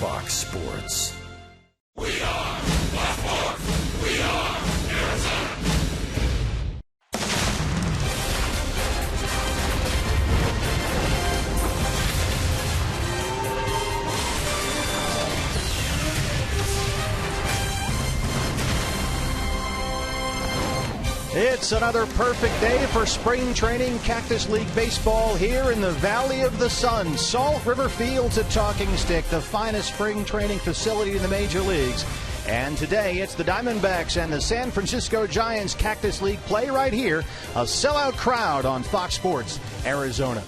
Fox Sports. We are Baltimore. We are Arizona. It's another perfect day for spring training Cactus League baseball here in the Valley of the Sun. Salt River Field's a talking stick, the finest spring training facility in the major leagues. And today it's the Diamondbacks and the San Francisco Giants Cactus League play right here. A sellout crowd on Fox Sports Arizona.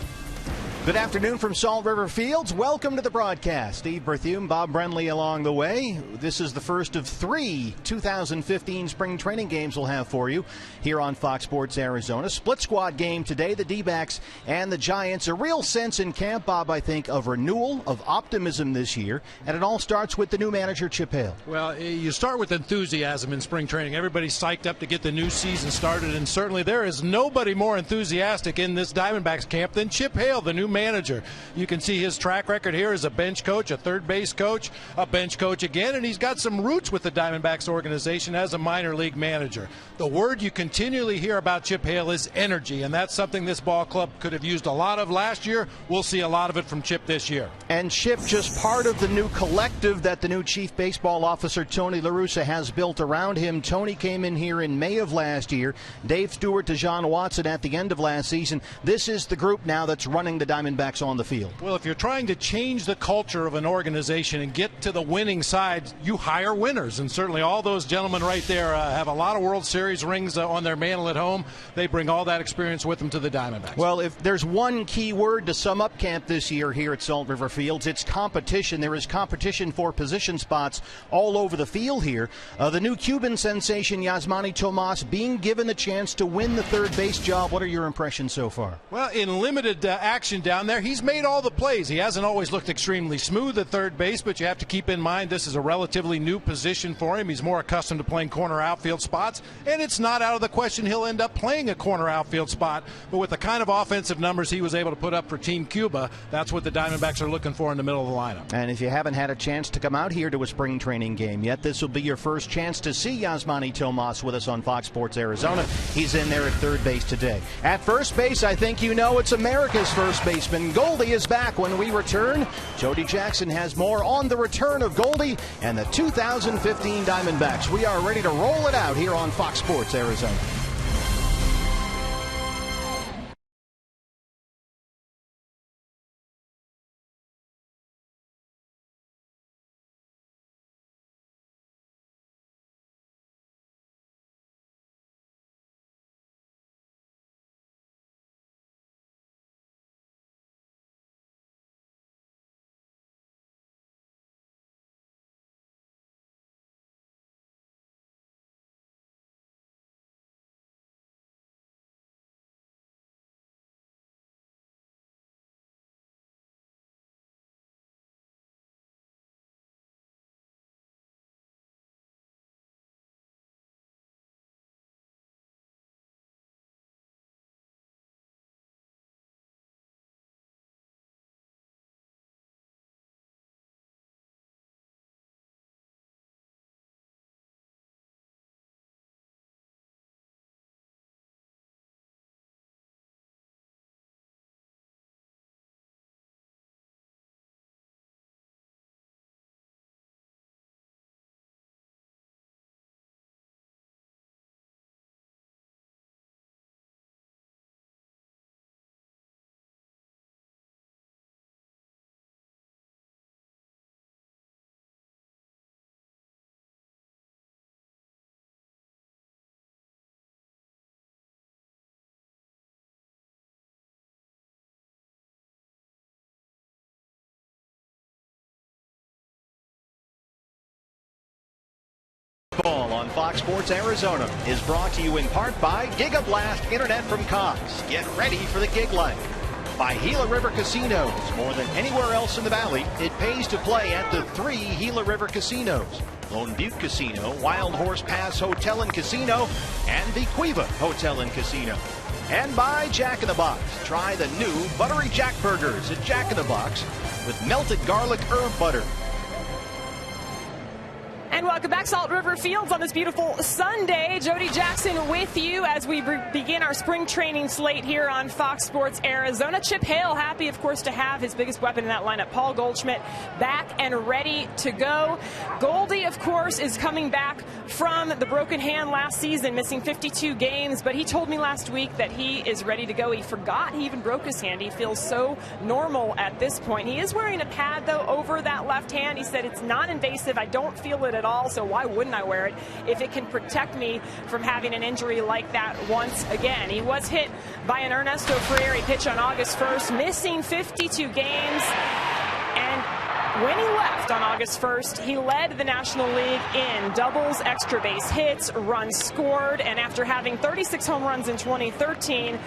Good afternoon from Salt River Fields. Welcome to the broadcast. Steve Berthume, Bob Brenly along the way. This is the first of 3 2015 spring training games we'll have for you here on Fox Sports Arizona. Split squad game today, the D-backs and the Giants. A real sense in camp, Bob, I think, of renewal, of optimism this year. And it all starts with the new manager, Chip Hale. Well, you start with enthusiasm in spring training. Everybody's psyched up to get the new season started. And certainly there is nobody more enthusiastic in this Diamondbacks camp than Chip Hale, the new manager. You can see his track record here as a bench coach, a third base coach, a bench coach again, and he's got some roots with the Diamondbacks organization as a minor league manager. The word you continually hear about Chip Hale is energy, and that's something this ball club could have used a lot of last year. We'll see a lot of it from Chip this year. And Chip, just part of the new collective that the new chief baseball officer Tony La Russa has built around him. Tony came in here in May of last year. Dave Stewart to John Watson at the end of last season. This is the group now that's running the Diamondbacks on the field. Well, if you're trying to change the culture of an organization and get to the winning side, you hire winners, and certainly all those gentlemen right there have a lot of World Series rings on their mantle at home. They bring all that experience with them to the Diamondbacks. Well, if there's one key word to sum up camp this year here at Salt River Fields, it's competition. There is competition for position spots all over the field here. The new Cuban sensation, Yasmani Tomas, being given the chance to win the third base job. What are your impressions so far? Well, in limited action down there, he's made all the plays. He hasn't always looked extremely smooth at third base, but you have to keep in mind this is a relatively new position for him. He's more accustomed to playing corner outfield spots, and it's not out of the question he'll end up playing a corner outfield spot. But with the kind of offensive numbers he was able to put up for Team Cuba, that's what the Diamondbacks are looking for in the middle of the lineup. And if you haven't had a chance to come out here to a spring training game yet, this will be your first chance to see Yasmani Tomas with us on Fox Sports Arizona. He's in there at third base today. At first base, I think you know it's America's first baseman. Goldie is back when we return. Jody Jackson has more on the return of Goldie and the 2015 Diamondbacks. We are ready to roll it out here on Fox Sports Arizona. Ball on Fox Sports Arizona is brought to you in part by Gigablast Internet from Cox. Get ready for the gig life. By Gila River Casinos. More than anywhere else in the Valley, it pays to play at the 3 Gila River Casinos. Lone Butte Casino, Wild Horse Pass Hotel and Casino, and the Cueva Hotel and Casino. And by Jack in the Box. Try the new Buttery Jack Burgers at Jack in the Box with melted garlic herb butter. And welcome back, Salt River Fields on this beautiful Sunday. Jody Jackson with you as we begin our spring training slate here on Fox Sports Arizona. Chip Hale happy, of course, to have his biggest weapon in that lineup, Paul Goldschmidt, back and ready to go. Goldie, of course, is coming back from the broken hand last season, missing 52 games, but he told me last week that he is ready to go. He forgot he even broke his hand. He feels so normal at this point. He is wearing a pad, though, over that left hand. He said it's non-invasive. I don't feel it at all, so why wouldn't I wear it if it can protect me from having an injury like that once again? He was hit by an Ernesto Frieri pitch on August 1st, missing 52 games, and when he left on August 1st, he led the National League in doubles, extra base hits, runs scored, and after having 36 home runs in 2013,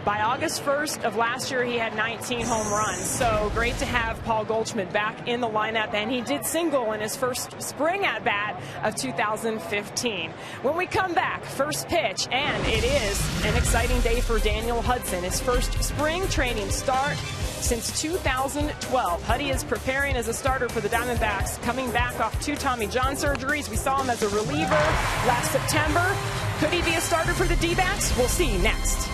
by August 1st of last year, he had 19 home runs. So great to have Paul Goldschmidt back in the lineup, and he did single in his first spring at-bat of 2015. When we come back, first pitch, and it is an exciting day for Daniel Hudson, his first spring training start since 2012. Huddy is preparing as a starter for the Diamondbacks, coming back off 2 Tommy John surgeries. We saw him as a reliever last September. Could he be a starter for the D-backs? We'll see next.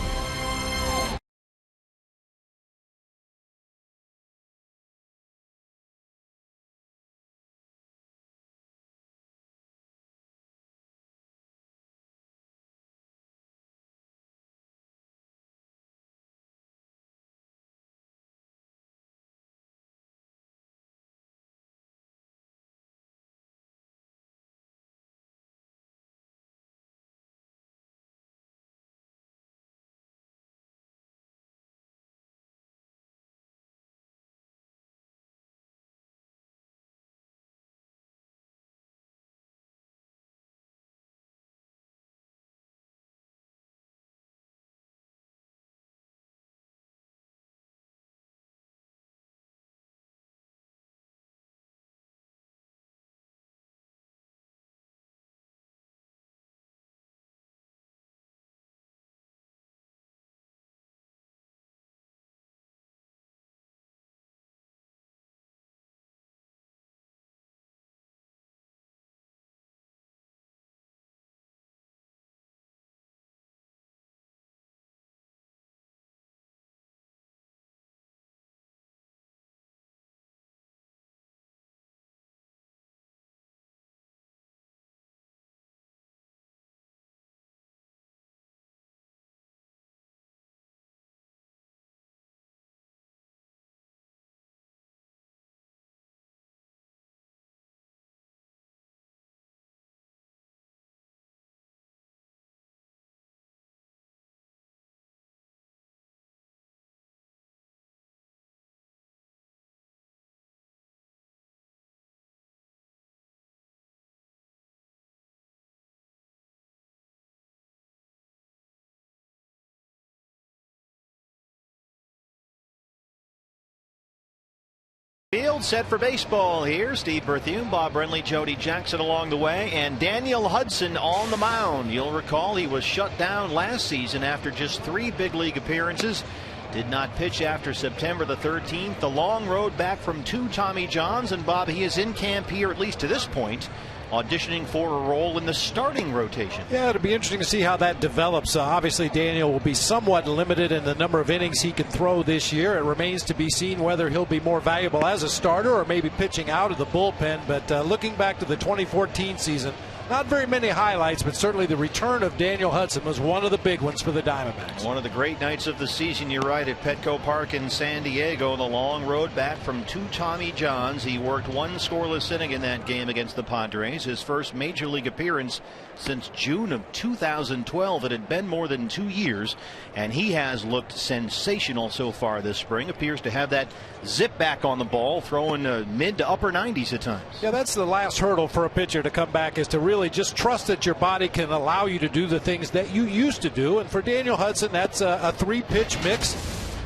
Field set for baseball here. Steve Berthiaume, Bob Brenly, Jody Jackson along the way, and Daniel Hudson on the mound. You'll recall he was shut down last season after just 3 big league appearances. Did not pitch after September the 13th. The long road back from 2 Tommy Johns, and Bob, he is in camp here at least to this point, auditioning for a role in the starting rotation. Yeah, it'll be interesting to see how that develops. Obviously, Daniel will be somewhat limited in the number of innings he can throw this year. It remains to be seen whether he'll be more valuable as a starter or maybe pitching out of the bullpen. But looking back to the 2014 season, not very many highlights, but certainly the return of Daniel Hudson was one of the big ones for the Diamondbacks. One of the great nights of the season, you're right, at Petco Park in San Diego. The long road back from 2 Tommy Johns. He worked 1 scoreless inning in that game against the Padres. His first major league appearance since June of 2012. It had been more than 2 years, and he has looked sensational so far this spring. Appears to have that zip back on the ball, throwing mid to upper 90s at times. Yeah, that's the last hurdle for a pitcher to come back, is to really just trust that your body can allow you to do the things that you used to do. And for Daniel Hudson, that's a 3-pitch mix.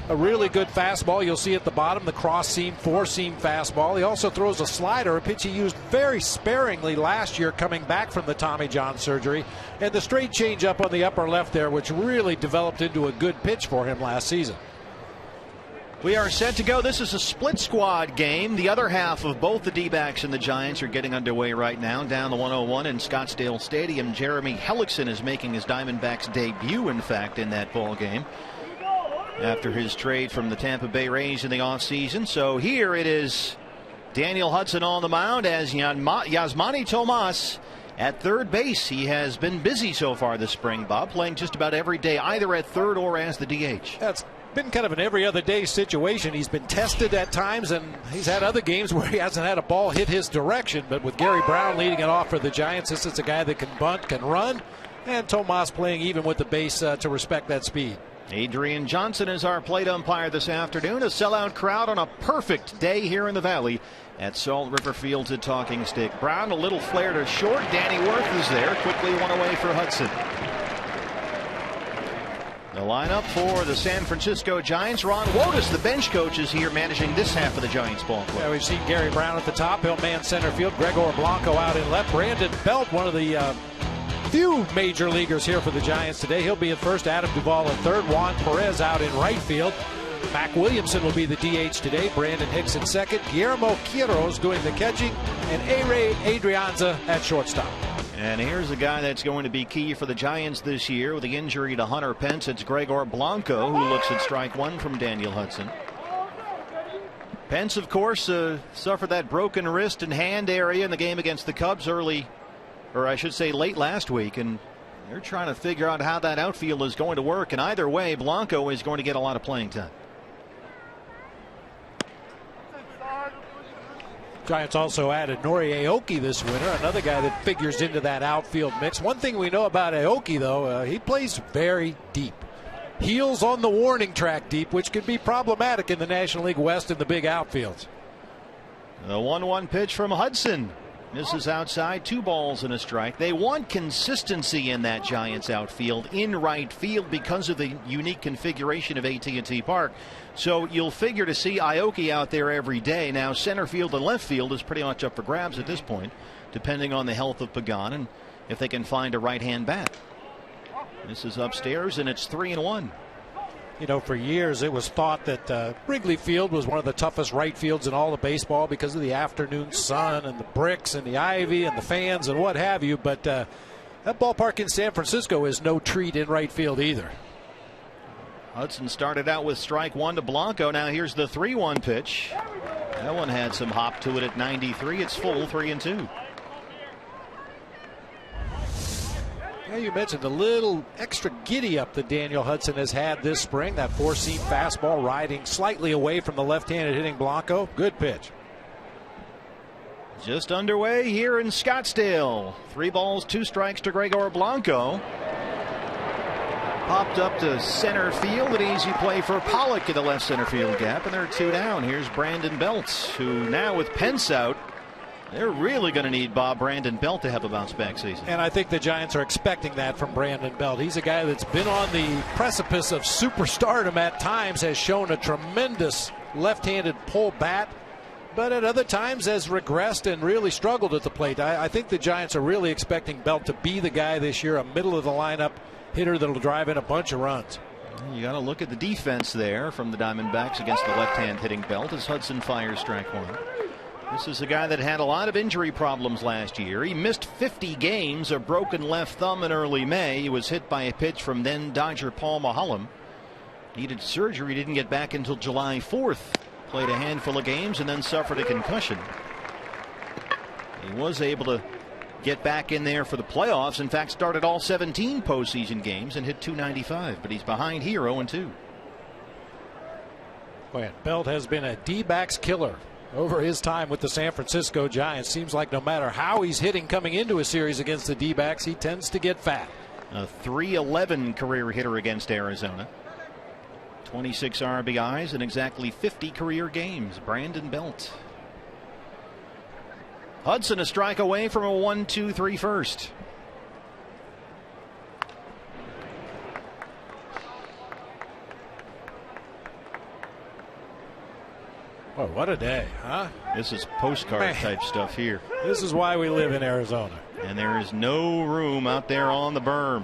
A really good fastball. You'll see at the bottom the cross-seam, 4-seam fastball. He also throws a slider, a pitch he used very sparingly last year coming back from the Tommy John surgery. And the straight change up on the upper left there, which really developed into a good pitch for him last season. We are set to go. This is a split squad game. The other half of both the D-backs and the Giants are getting underway right now. Down the 101 in Scottsdale Stadium, Jeremy Hellickson is making his Diamondbacks debut, in fact, in that ball game after his trade from the Tampa Bay Rays in the offseason. So here it is, Daniel Hudson on the mound as Yasmani Tomas at third base. He has been busy so far this spring, Bob, playing just about every day, either at third or as the DH. That's been kind of an every other day situation. He's been tested at times, and he's had other games where he hasn't had a ball hit his direction. But with Gary Brown leading it off for the Giants, this is a guy that can bunt, can run, and Tomas playing even with the base to respect that speed. Adrian Johnson is our plate umpire this afternoon. A sellout crowd on a perfect day here in the Valley at Salt River Field at Talking Stick. Brown a little flare to short. Danny Worth is there. Quickly one away for Hudson. The lineup for the San Francisco Giants. Ron Wotus, the bench coach, is here managing this half of the Giants ball club. Yeah, we've seen Gary Brown at the top. He'll man center field. Gregor Blanco out in left. Brandon Belt, one of the few major leaguers here for the Giants today. He'll be at first. Adam Duvall at third. Juan Perez out in right field. Mac Williamson will be the DH today. Brandon Hicks at second. Guillermo Quiroz doing the catching. And A-Ray Adrianza at shortstop. And here's a guy that's going to be key for the Giants this year with the injury to Hunter Pence. It's Gregor Blanco, who looks at strike one from Daniel Hudson. Pence, of course, suffered that broken wrist and hand area in the game against the Cubs early, or I should say late last week. And they're trying to figure out how that outfield is going to work. And either way, Blanco is going to get a lot of playing time. Giants also added Nori Aoki this winter, another guy that figures into that outfield mix. One thing we know about Aoki, though, he plays very deep. Heels on the warning track deep, which could be problematic in the National League West in the big outfields. The 1-1 pitch from Hudson. Misses outside, 2 balls and a strike. They want consistency in that Giants outfield in right field because of the unique configuration of AT&T Park. So you'll figure to see Aoki out there every day. Now center field and left field is pretty much up for grabs at this point, depending on the health of Pagan and if they can find a right-hand bat. This is upstairs and it's 3-1. You know, for years it was thought that Wrigley Field was one of the toughest right fields in all of baseball because of the afternoon sun and the bricks and the ivy and the fans and what have you. But that ballpark in San Francisco is no treat in right field either. Hudson started out with strike one to Blanco. Now here's the 3-1 pitch. That one had some hop to it at 93. It's full, 3-2. Yeah, you mentioned the little extra giddy up that Daniel Hudson has had this spring. That 4-seam fastball riding slightly away from the left-handed hitting Blanco. Good pitch. Just underway here in Scottsdale. 3 balls, 2 strikes to Gregor Blanco. Popped up to center field. An easy play for Pollock in the left center field gap. And they're 2 down. Here's Brandon Belt, who now with Pence out, they're really going to need Brandon Belt to have a bounce-back season. And I think the Giants are expecting that from Brandon Belt. He's a guy that's been on the precipice of superstardom at times, has shown a tremendous left-handed pull bat, but at other times has regressed and really struggled at the plate. I think the Giants are really expecting Belt to be the guy this year, a middle-of-the-lineup hitter that'll drive in a bunch of runs. You got to look at the defense there from the Diamondbacks against the left-hand hitting Belt as Hudson fires strike one. This is a guy that had a lot of injury problems last year. He missed 50 games, a broken left thumb in early May. He was hit by a pitch from then Dodger Paul Maholm. Needed surgery, didn't get back until July 4th. Played a handful of games and then suffered a concussion. He was able to get back in there for the playoffs. In fact, started all 17 postseason games and hit .295. But he's behind here, 0-2. Boy, Belt has been a D-backs killer over his time with the San Francisco Giants. Seems like no matter how he's hitting coming into a series against the D-backs, he tends to get fat. A .311 career hitter against Arizona. 26 RBIs in exactly 50 career games. Brandon Belt. Hudson a strike away from a 1-2-3 first. Oh, what a day, huh? This is postcard type stuff here. This is why we live in Arizona. And there is no room out there on the berm.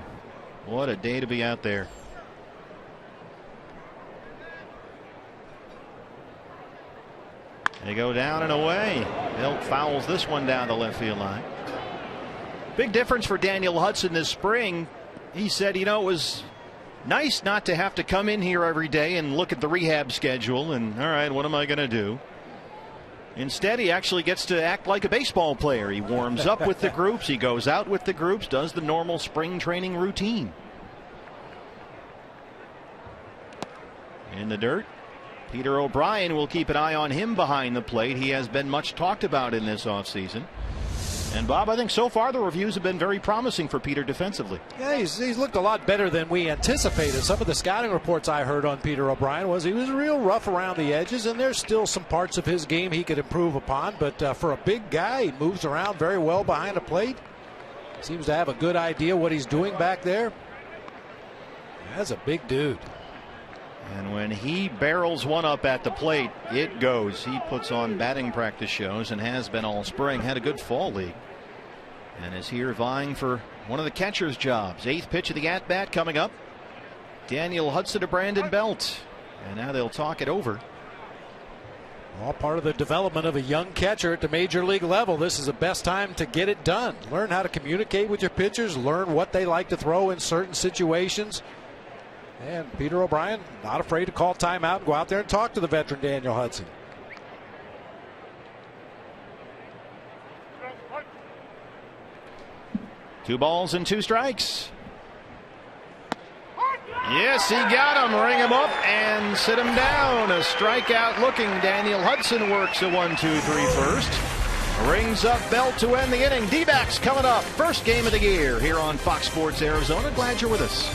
What a day to be out there. They go down and away. Milt fouls this one down the left field line. Big difference for Daniel Hudson this spring. He said, it was nice not to have to come in here every day and look at the rehab schedule and, all right, what am I going to do? Instead, he actually gets to act like a baseball player. He warms up with the groups. He goes out with the groups, does the normal spring training routine. In the dirt, Peter O'Brien will keep an eye on him behind the plate. He has been much talked about in this offseason. And Bob, I think so far the reviews have been very promising for Peter defensively. Yeah, he's looked a lot better than we anticipated. Some of the scouting reports I heard on Peter O'Brien was he was real rough around the edges, and there's still some parts of his game he could improve upon. But for a big guy, he moves around very well behind the plate. Seems to have a good idea what he's doing back there. That's a big dude. And when he barrels one up at the plate, it goes. He puts on batting practice shows and has been all spring. Had a good fall league. And is here vying for one of the catcher's jobs. 8th pitch of the at-bat coming up. Daniel Hudson to Brandon Belt. And now they'll talk it over. All part of the development of a young catcher at the major league level. This is the best time to get it done. Learn how to communicate with your pitchers. Learn what they like to throw in certain situations. And Peter O'Brien not afraid to call timeout and go out there and talk to the veteran Daniel Hudson. Two balls and 2 strikes. Yes, he got him. Ring him up and sit him down. A strikeout looking Daniel Hudson works a 1-2-3 first. Rings up Belt to end the inning. D-backs coming up. First game of the year here on Fox Sports Arizona. Glad you're with us.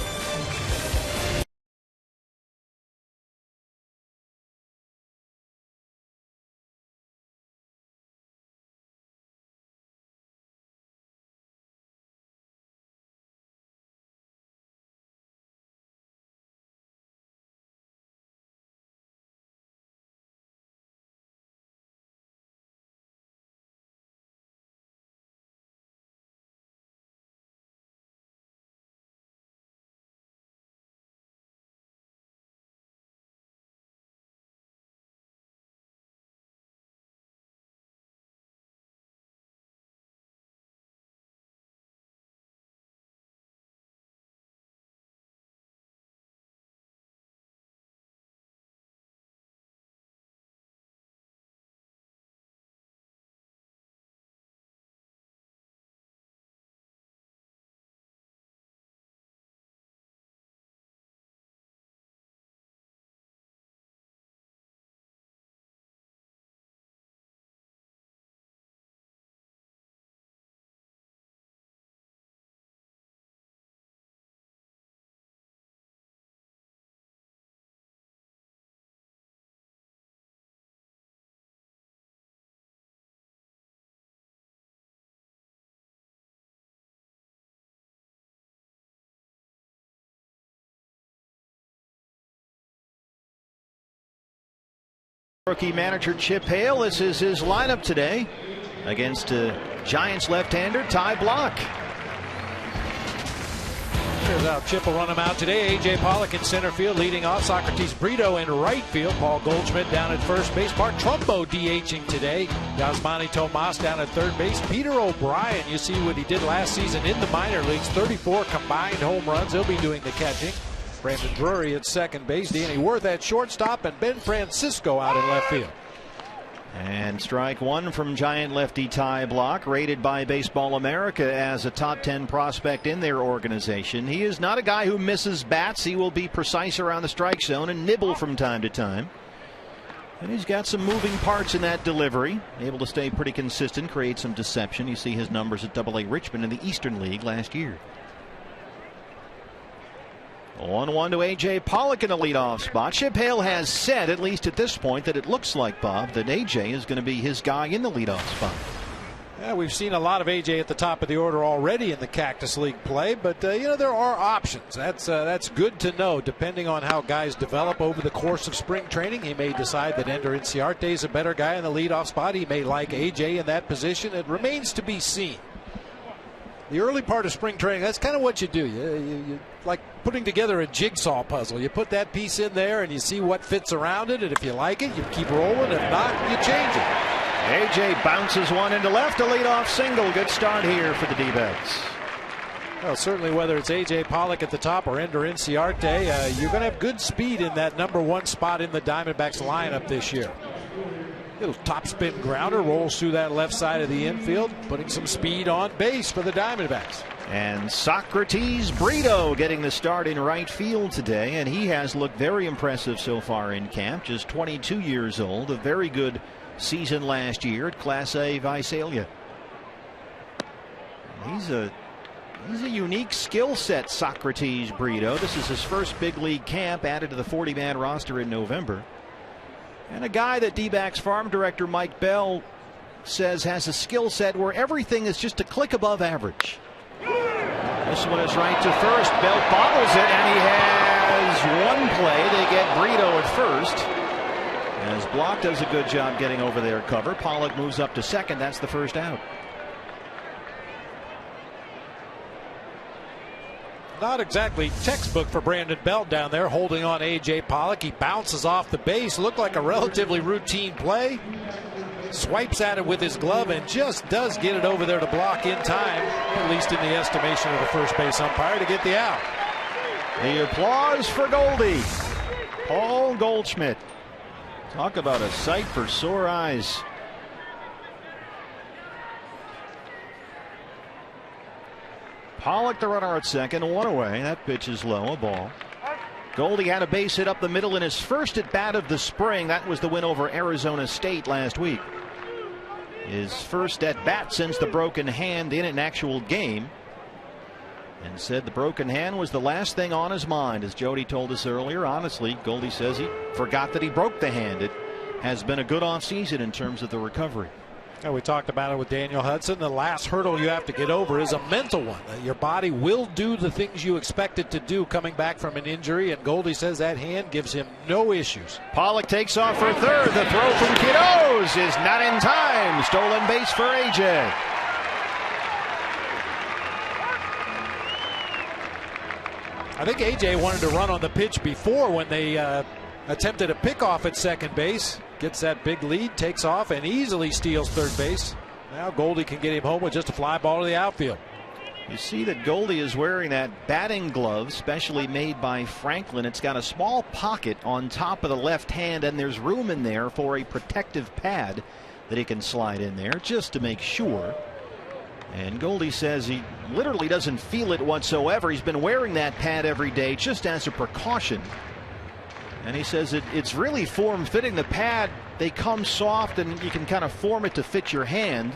Rookie manager Chip Hale. This is his lineup today against Giants left-hander Ty Blach. Here's how Chip will run him out today. A.J. Pollock in center field, leading off. Socrates Brito in right field. Paul Goldschmidt down at first base. Mark Trumbo DHing today. Yasmani Tomas down at third base. Peter O'Brien, you see what he did last season in the minor leagues. 34 combined home runs. He'll be doing the catching. Brandon Drury at second base. Danny Worth at shortstop. And Ben Francisco out in left field. And strike one from Giant lefty Ty Blach, rated by Baseball America as a top 10 prospect in their organization. He is not a guy who misses bats. He will be precise around the strike zone and nibble from time to time. And he's got some moving parts in that delivery. Able to stay pretty consistent, create some deception. You see his numbers at AA Richmond in the Eastern League last year. 1-1 to A.J. Pollock in the leadoff spot. Chip Hale has said, at least at this point, that it looks like, Bob, that A.J. is going to be his guy in the leadoff spot. Yeah, we've seen a lot of A.J. at the top of the order already in the Cactus League play, but you know, there are options. That's good to know. Depending on how guys develop over the course of spring training, he may decide that Ender Inciarte is a better guy in the leadoff spot. He may like A.J. in that position. It remains to be seen. The early part of spring training, that's kind of what you do. You like putting together a jigsaw puzzle. You put that piece in there and you see what fits around it, and if you like it, you keep rolling. If not, you change it. AJ bounces one into left, a leadoff single. Good start here for the D-backs. Well, certainly whether it's A.J. Pollock at the top or Ender Inciarte, you're going to have good speed in that #1 spot in the Diamondbacks lineup this year. Little topspin grounder rolls through that left side of the infield, putting some speed on base for the Diamondbacks. And Socrates Brito getting the start in right field today, and he has looked very impressive so far in camp. Just 22 years old, a very good season last year at Class A Visalia. He's a unique skill set, Socrates Brito. This is his first big league camp, added to the 40-man roster in November. And a guy that D-backs farm director Mike Bell says has a skill set where everything is just a click above average. This one is right to first. Bell bobbles it, and he has one play. They get Brito at first. As Block does a good job getting over their cover. Pollock moves up to second. That's the first out. Not exactly textbook for Brandon Belt down there, holding on A.J. Pollock. He bounces off the base. Looked like a relatively routine play. Swipes at it with his glove and just does get it over there to Block in time, at least in the estimation of the first base umpire, to get the out. The applause for Goldie. Paul Goldschmidt. Talk about a sight for sore eyes. Pollock the runner at second, one away. That pitch is low, a ball. Goldie had a base hit up the middle in his first at bat of the spring. That was the win over Arizona State last week. His first at bat since the broken hand in an actual game. And said the broken hand was the last thing on his mind. As Jody told us earlier, honestly, Goldie says he forgot that he broke the hand. It has been a good offseason in terms of the recovery. And we talked about it with Daniel Hudson. The last hurdle you have to get over is a mental one. Your body will do the things you expect it to do coming back from an injury, and Goldie says that hand gives him no issues. Pollock takes off for third. The throw from Kiddos is not in time. Stolen base for A.J. I think A.J. wanted to run on the pitch before when they attempted a pickoff at second base. Gets that big lead, takes off, and easily steals third base. Now Goldie can get him home with just a fly ball to the outfield. You see that Goldie is wearing that batting glove, specially made by Franklin. It's got a small pocket on top of the left hand, and there's room in there for a protective pad that he can slide in there just to make sure. And Goldie says he literally doesn't feel it whatsoever. He's been wearing that pad every day just as a precaution. And he says it's really form-fitting. The pad, they come soft and you can kind of form it to fit your hand.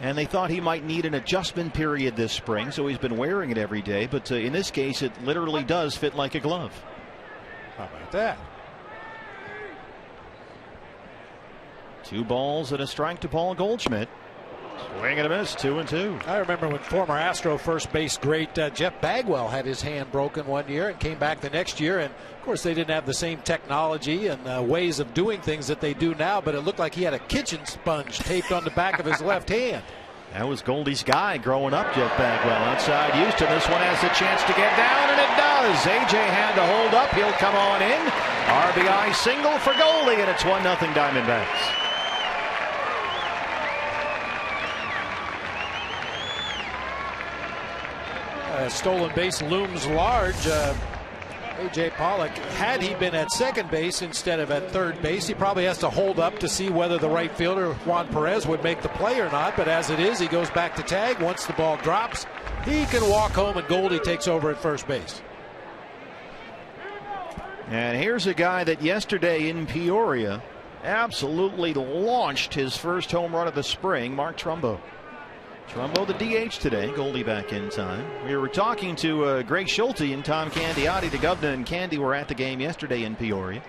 And they thought he might need an adjustment period this spring, so he's been wearing it every day. But in this case, it literally does fit like a glove. How about that? 2 balls and a strike to Paul Goldschmidt. Swing and a miss, 2-2. I remember when former Astro first base great Jeff Bagwell had his hand broken one year and came back the next year. And of course, they didn't have the same technology and ways of doing things that they do now, but it looked like he had a kitchen sponge taped on the back of his left hand. That was Goldie's guy growing up, Jeff Bagwell. Outside Houston, this one has a chance to get down, and it does. A.J. had to hold up. He'll come on in. RBI single for Goldie, and it's 1-0 Diamondbacks. Stolen base looms large. A.J. Pollock, had he been at second base instead of at third base, he probably has to hold up to see whether the right fielder, Juan Perez, would make the play or not. But as it is, he goes back to tag. Once the ball drops, he can walk home, and Goldie takes over at first base. And here's a guy that yesterday in Peoria absolutely launched his first home run of the spring, Mark Trumbo. Trumbo the DH today. Goldie back in time. We were talking to Greg Schulte and Tom Candiotti. The governor and Candy were at the game yesterday in Peoria,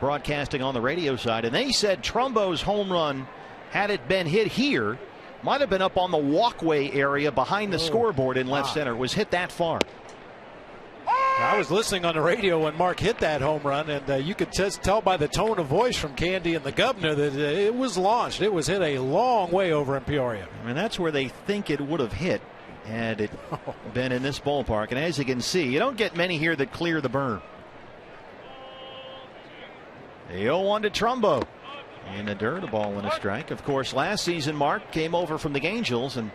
broadcasting on the radio side, and they said Trumbo's home run, had it been hit here, might have been up on the walkway area behind the scoreboard in left center. It was hit that far. I was listening on the radio when Mark hit that home run, and you could just tell by the tone of voice from Candy and the governor that it was launched. It was hit a long way over in Peoria. I mean, that's where they think it would have hit. had it been in this ballpark. And as you can see, you don't get many here that clear the berm. The 0-1 to Trumbo. In the dirt, a ball and a strike. Of course, last season, Mark came over from the Angels and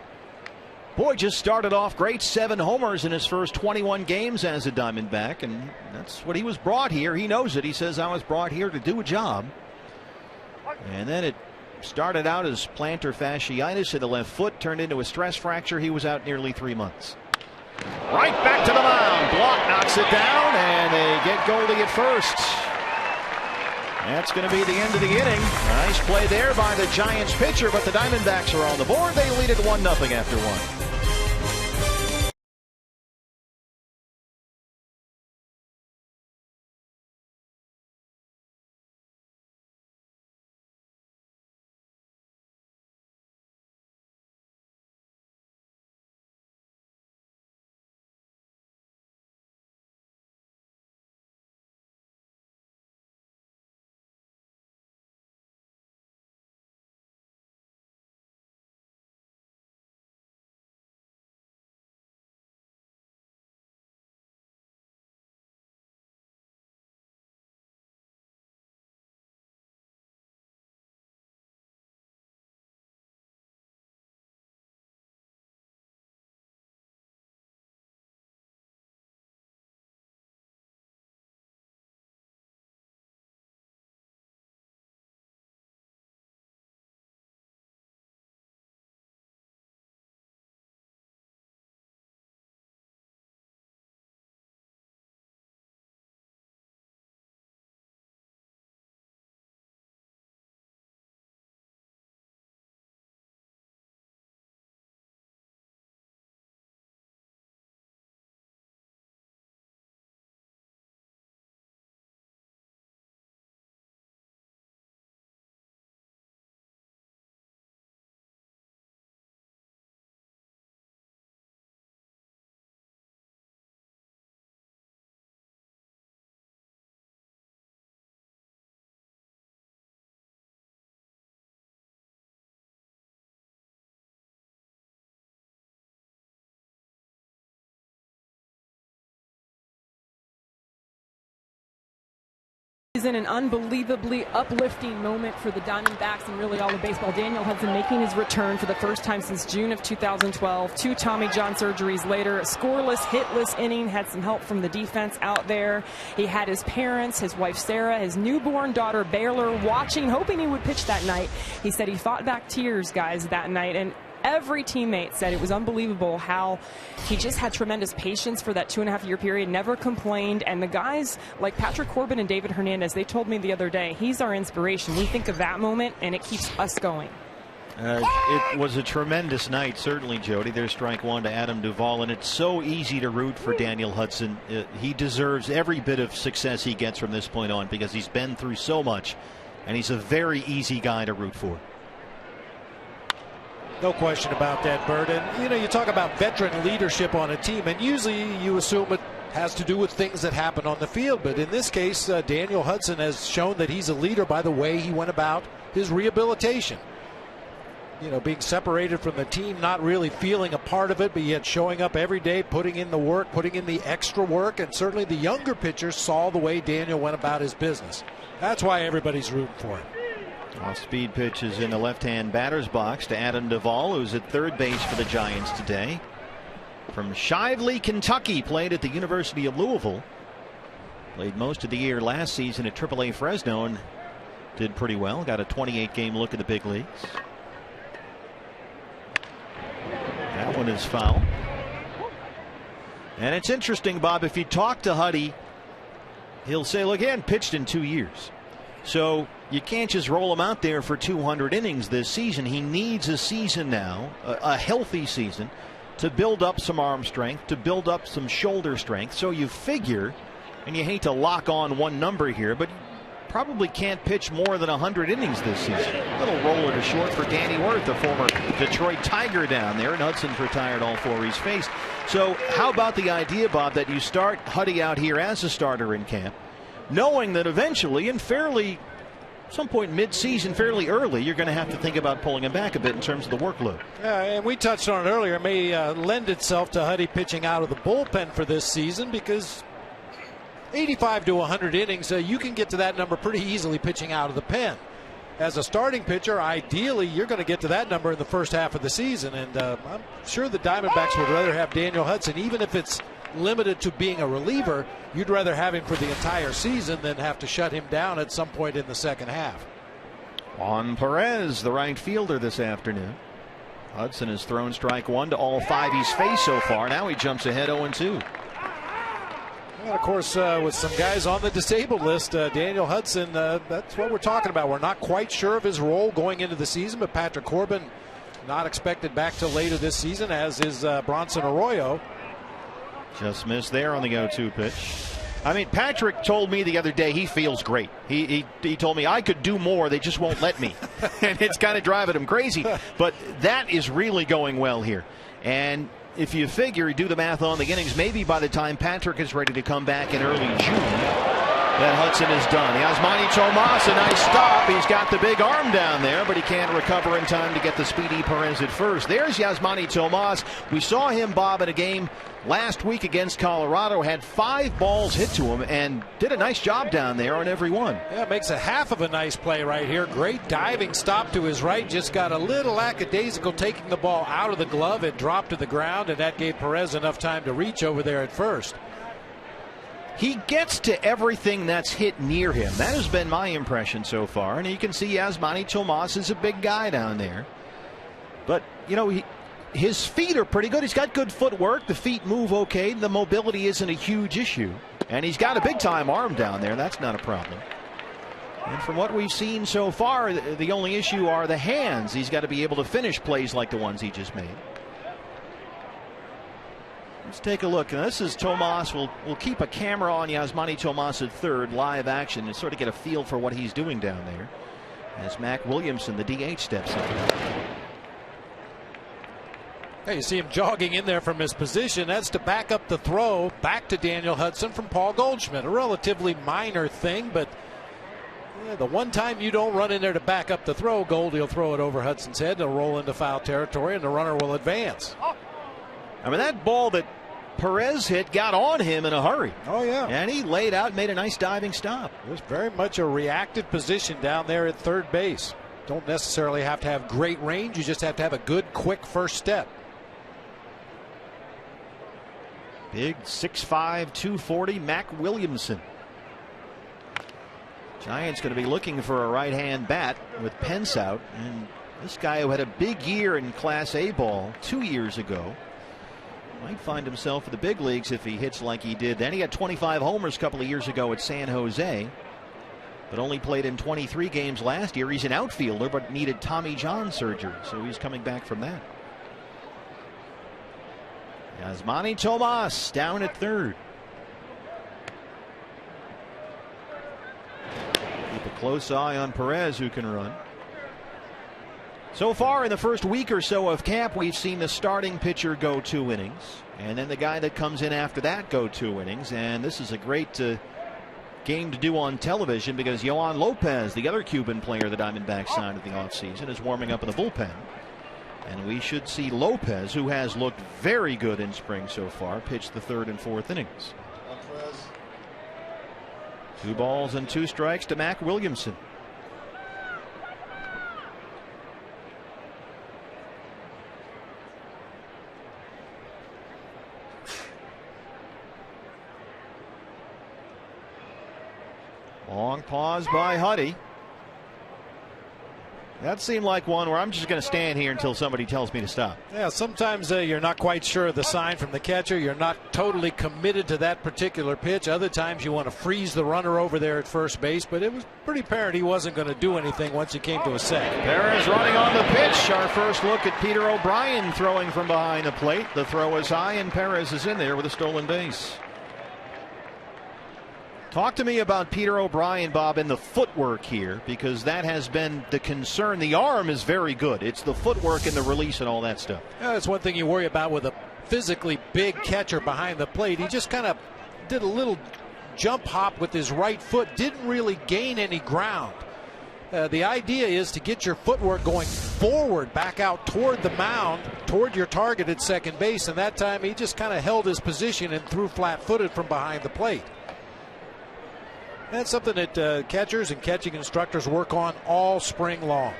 boy, just started off great. 7 homers in his first 21 games as a Diamondback, and that's what he was brought here. He knows it. He says, I was brought here to do a job. And then it started out as plantar fasciitis in the left foot, turned into a stress fracture. He was out nearly 3 months. Right back to the mound. Block knocks it down, and they get Goldie at first. That's going to be the end of the inning. Nice play there by the Giants pitcher, but the Diamondbacks are on the board. They lead it 1-0 after 1. In an unbelievably uplifting moment for the Diamondbacks and really all of baseball. Daniel Hudson making his return for the first time since June of 2012. 2 Tommy John surgeries later, a scoreless, hitless inning. Had some help from the defense out there. He had his parents, his wife Sarah, his newborn daughter Baylor watching, hoping he would pitch that night. He said he fought back tears, guys, that night. And every teammate said it was unbelievable how he just had tremendous patience for that 2.5-year period, never complained. And the guys like Patrick Corbin and David Hernandez, they told me the other day, he's our inspiration. We think of that moment and it keeps us going. It was a tremendous night, certainly, Jody. There's strike 1 to Adam Duvall, and it's so easy to root for Daniel Hudson. He deserves every bit of success he gets from this point on because he's been through so much, and he's a very easy guy to root for. No question about that, Bert. And, you know, you talk about veteran leadership on a team, and usually you assume it has to do with things that happen on the field. But in this case, Daniel Hudson has shown that he's a leader by the way he went about his rehabilitation. You know, being separated from the team, not really feeling a part of it, but yet showing up every day, putting in the work, putting in the extra work. And certainly the younger pitchers saw the way Daniel went about his business. That's why everybody's rooting for him. Off-speed pitch is in the left-hand batter's box to Adam Duvall, who's at third base for the Giants today. From Shively, Kentucky, played at the University of Louisville. Played most of the year last season at AAA Fresno and did pretty well. Got a 28-game look at the big leagues. That one is foul. And it's interesting, Bob, if you talk to Huddy, he'll say, look, he hadn't pitched in 2 years. So you can't just roll him out there for 200 innings this season. He needs a season now, a healthy season, to build up some arm strength, to build up some shoulder strength. So you figure, and you hate to lock on one number here, but probably can't pitch more than 100 innings this season. A little roller to short for Danny Wirth, the former Detroit Tiger down there, and Hudson's retired all 4 he's faced. So how about the idea, Bob, that you start Huddy out here as a starter in camp, knowing that eventually, in fairly some point mid-season, fairly early, you're going to have to think about pulling him back a bit in terms of the workload. Yeah, and we touched on it earlier. It may lend itself to Huddy pitching out of the bullpen for this season, because 85 to 100 innings, you can get to that number pretty easily pitching out of the pen. As a starting pitcher, ideally, you're going to get to that number in the first half of the season, and I'm sure the Diamondbacks would rather have Daniel Hudson, even if it's limited to being a reliever. You'd rather have him for the entire season than have to shut him down at some point in the second half. Juan Perez, the right fielder this afternoon. Hudson has thrown strike one to all five he's faced so far. Now he jumps ahead 0-2. And of course, with some guys on the disabled list, Daniel Hudson, that's what we're talking about. We're not quite sure of his role going into the season, but Patrick Corbin not expected back till later this season, as is Bronson Arroyo. Just missed there on the 0-2 pitch. I mean, Patrick told me the other day he feels great. He told me I could do more, they just won't let me. And it's kind of driving him crazy. But that is really going well here. And if you figure, do the math on the innings, maybe by the time Patrick is ready to come back in early June, that Hudson is done. Yasmani Tomas, a nice stop. He's got the big arm down there, but he can't recover in time to get the speedy Perez at first. There's Yasmani Tomas. We saw him, Bob, in a game last week against Colorado, had 5 balls hit to him and did a nice job down there on every one. Yeah, makes a half of a nice play right here. Great diving stop to his right. Just got a little lackadaisical taking the ball out of the glove. It dropped to the ground, and that gave Perez enough time to reach over there at first. He gets to everything that's hit near him. That has been my impression so far. And you can see Yasmani Tomas is a big guy down there. But, you know, his feet are pretty good. He's got good footwork. The feet move okay. The mobility isn't a huge issue. And he's got a big-time arm down there. That's not a problem. And from what we've seen so far, the only issue are the hands. He's got to be able to finish plays like the ones he just made. Let's take a look. Now, this is Tomas. We'll keep a camera on Yasmani Tomas at third, live action, and sort of get a feel for what he's doing down there as Mac Williamson, the DH, steps in. Hey, you see him jogging in there from his position. That's to back up the throw back to Daniel Hudson from Paul Goldschmidt. A relatively minor thing, but the one time you don't run in there to back up the throw, Goldie will throw it over Hudson's head. It'll roll into foul territory, and the runner will advance. I mean, that ball that Perez hit got on him in a hurry. Oh, yeah. And he laid out and made a nice diving stop. It was very much a reactive position down there at third base. Don't necessarily have to have great range. You just have to have a good, quick first step. Big 6'5", 240 Mac Williamson. Giants going to be looking for a right-hand bat with Pence out. And this guy who had a big year in Class A ball 2 years ago might find himself in the big leagues if he hits like he did then. He had 25 homers a couple of years ago at San Jose, but only played in 23 games last year. He's an outfielder, but needed Tommy John surgery, so he's coming back from that. Yasmani Tomas down at third. Keep a close eye on Perez, who can run. So far in the first week or so of camp, we've seen the starting pitcher go 2 innings, and then the guy that comes in after that go 2 innings. And this is a great game to do on television, because Yohan Lopez, the other Cuban player the Diamondbacks signed in the offseason, is warming up in the bullpen. And we should see Lopez, who has looked very good in spring so far, pitch the 3rd and 4th innings. 2 balls and 2 strikes to Mac Williamson. Long pause by Huddy. That seemed like one where I'm just going to stand here until somebody tells me to stop. Yeah, sometimes you're not quite sure of the sign from the catcher. You're not totally committed to that particular pitch. Other times you want to freeze the runner over there at first base, but it was pretty apparent he wasn't going to do anything once he came to a second. Perez running on the pitch. Our first look at Peter O'Brien throwing from behind the plate. The throw is high, and Perez is in there with a stolen base. Talk to me about Peter O'Brien, Bob, and the footwork here, because that has been the concern. The arm is very good. It's the footwork and the release and all that stuff. Yeah, that's one thing you worry about with a physically big catcher behind the plate. He just kind of did a little jump hop with his right foot, didn't really gain any ground. The idea is to get your footwork going forward, back out toward the mound, toward your target at second base. And that time he just kind of held his position and threw flat-footed from behind the plate. That's something that catchers and catching instructors work on all spring long.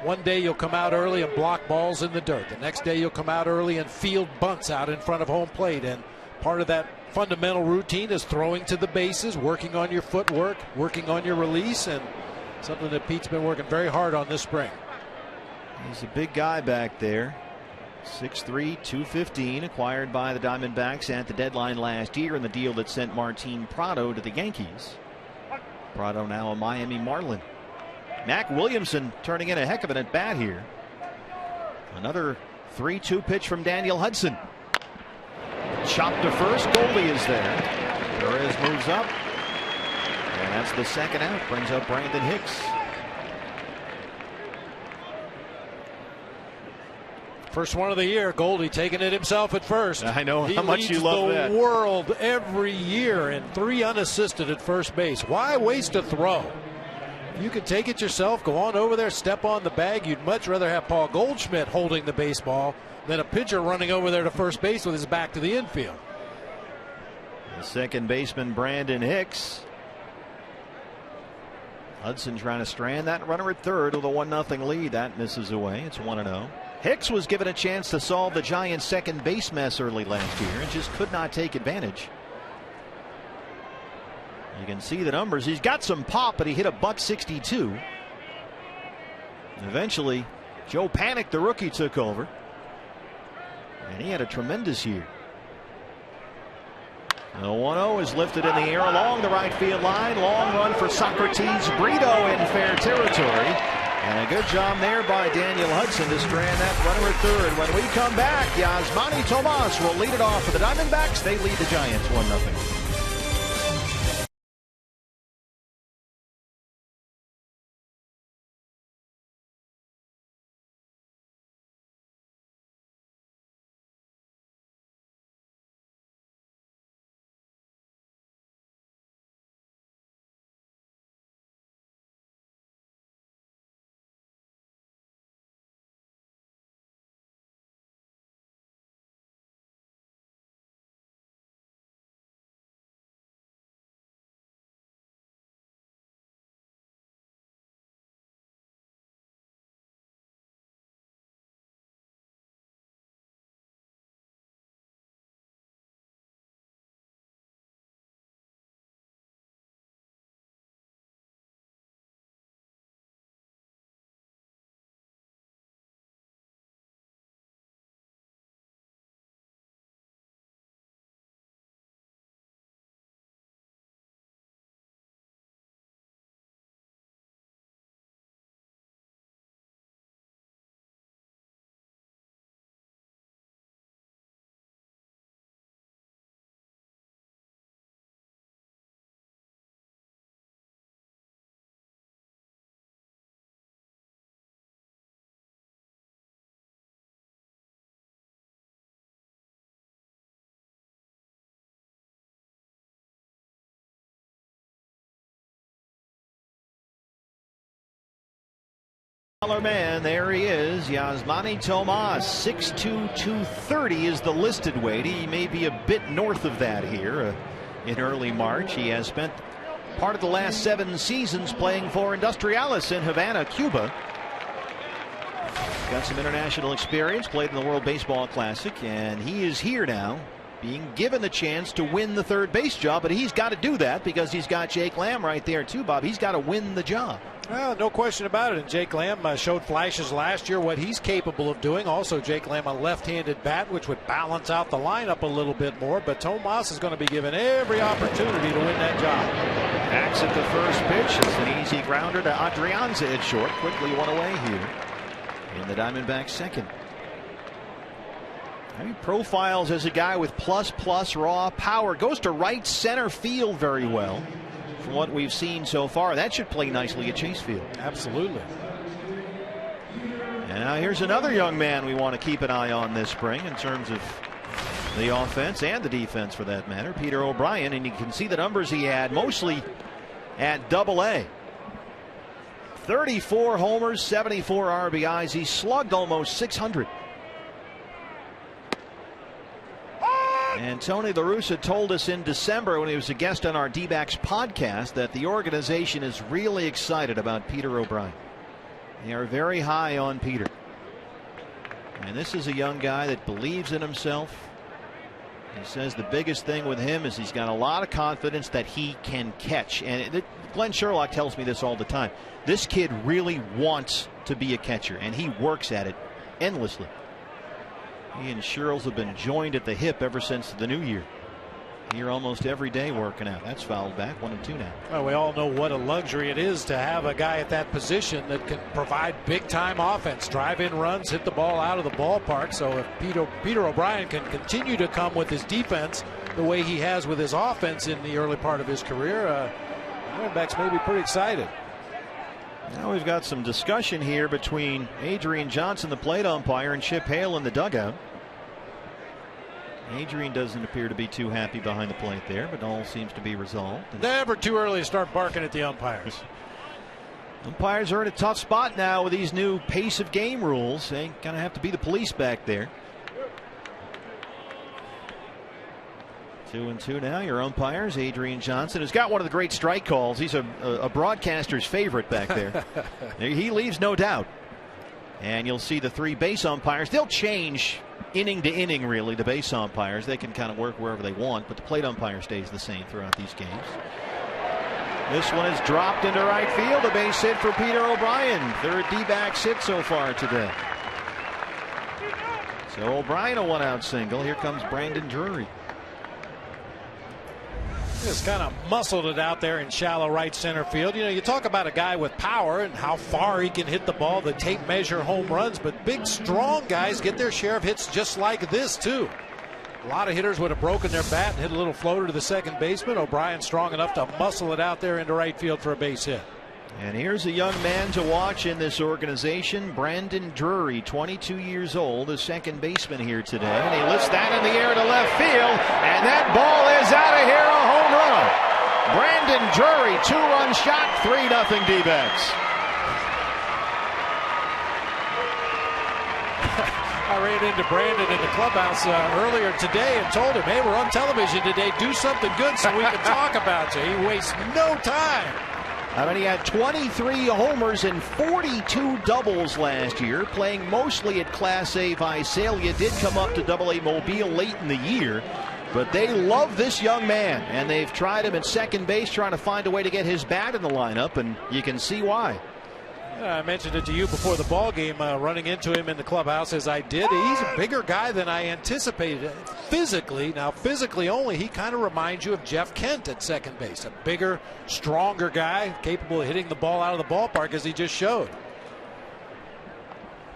One day you'll come out early and block balls in the dirt. The next day you'll come out early and field bunts out in front of home plate. And part of that fundamental routine is throwing to the bases, working on your footwork, working on your release, and something that Pete's been working very hard on this spring. He's a big guy back there. 6'3", 215, acquired by the Diamondbacks at the deadline last year in the deal that sent Martin Prado to the Yankees. Prado now a Miami Marlin. Mac Williamson turning in a heck of an at bat here. Another 3-2 pitch from Daniel Hudson. Chopped to first. Goldie is there. Perez moves up. And that's the second out. Brings up Brandon Hicks. First one of the year. Goldie taking it himself at first. I know how much you love that. He leads the world every year in 3 unassisted at first base. Why waste a throw? You can take it yourself, go on over there, step on the bag. You'd much rather have Paul Goldschmidt holding the baseball than a pitcher running over there to first base with his back to the infield. The second baseman, Brandon Hicks. Hudson trying to strand that runner at third with a 1-0 lead. That misses away. It's 1-0. Hicks was given a chance to solve the Giants' second base mess early last year and just could not take advantage. You can see the numbers. He's got some pop, but he hit a .162. Eventually, Joe Panik, the rookie, took over. And he had a tremendous year. The 1-0 is lifted in the air along the right field line. Long run for Socrates Brito in fair territory. And a good job there by Daniel Hudson to strand that runner at third. When we come back, Yasmani Tomas will lead it off for the Diamondbacks. They lead the Giants 1-0. Man, there he is, Yasmani Tomas. 6'2", 230 is the listed weight. He may be a bit north of that here in early March. He has spent part of the last 7 seasons playing for Industriales in Havana, Cuba. Got some international experience, played in the World Baseball Classic, and he is here now, being given the chance to win the third base job, but he's got to do that because he's got Jake Lamb right there too, Bob. He's got to win the job. Well, no question about it. And Jake Lamb showed flashes last year what he's capable of doing. Also, Jake Lamb a left-handed bat, which would balance out the lineup a little bit more. But Tomas is going to be given every opportunity to win that job. Backs at the first pitch. It's an easy grounder to Adrianza at short. Quickly one away here in the Diamondbacks' second. He profiles as a guy with plus raw power. Goes to right center field very well. From what we've seen so far, that should play nicely at Chase Field. Absolutely. And now here's another young man we want to keep an eye on this spring in terms of the offense and the defense for that matter. Peter O'Brien, and you can see the numbers he had mostly at Double-A. 34 homers, 74 RBIs. He slugged almost 600. And Tony La Russa told us in December when he was a guest on our D-backs podcast that the organization is really excited about Peter O'Brien. They are very high on Peter. And this is a young guy that believes in himself. He says the biggest thing with him is he's got a lot of confidence that he can catch. And Glenn Sherlock tells me this all the time. This kid really wants to be a catcher, and he works at it endlessly. He and Sherles have been joined at the hip ever since the new year. Here almost every day working out. That's fouled back. 1-2 now. Well, we all know what a luxury it is to have a guy at that position that can provide big time offense, drive in runs, hit the ball out of the ballpark. So if Peter O'Brien can continue to come with his defense the way he has with his offense in the early part of his career, Diamondbacks may be pretty excited. Now we've got some discussion here between Adrian Johnson, the plate umpire, and Chip Hale in the dugout. Adrian doesn't appear to be too happy behind the plate there, but all seems to be resolved. Never too early to start barking at the umpires. Umpires are in a tough spot now with these new pace of game rules. They kind of have to be the police back there. 2-2 now. Your umpires, Adrian Johnson, has got one of the great strike calls. He's a broadcaster's favorite back there. He leaves no doubt. And you'll see the three base umpires. They'll change inning to inning, really, the base umpires. They can kind of work wherever they want, but the plate umpire stays the same throughout these games. This one is dropped into right field. A base hit for Peter O'Brien. Third D-backs hit so far today. So O'Brien a one-out single. Here comes Brandon Drury. Just kind of muscled it out there in shallow right center field. You know, you talk about a guy with power and how far he can hit the ball, the tape measure home runs, but big, strong guys get their share of hits just like this, too. A lot of hitters would have broken their bat and hit a little floater to the second baseman. O'Brien strong enough to muscle it out there into right field for a base hit. And here's a young man to watch in this organization, Brandon Drury, 22 years old, the second baseman here today. And he lifts that in the air to left field, and that ball is out of here, a home run. Brandon Drury, two-run shot, 3-0 D-backs. I ran into Brandon in the clubhouse earlier today and told him, hey, we're on television today, do something good so we can talk about you. He wastes no time. I mean, he had 23 homers and 42 doubles last year, playing mostly at Class A Visalia. Did come up to Double A Mobile late in the year, but they love this young man, and they've tried him at second base, trying to find a way to get his bat in the lineup, and you can see why. I mentioned it to you before the ball game, running into him in the clubhouse as I did. He's a bigger guy than I anticipated physically. Now, physically only, he kind of reminds you of Jeff Kent at second base. A bigger, stronger guy, capable of hitting the ball out of the ballpark, as he just showed.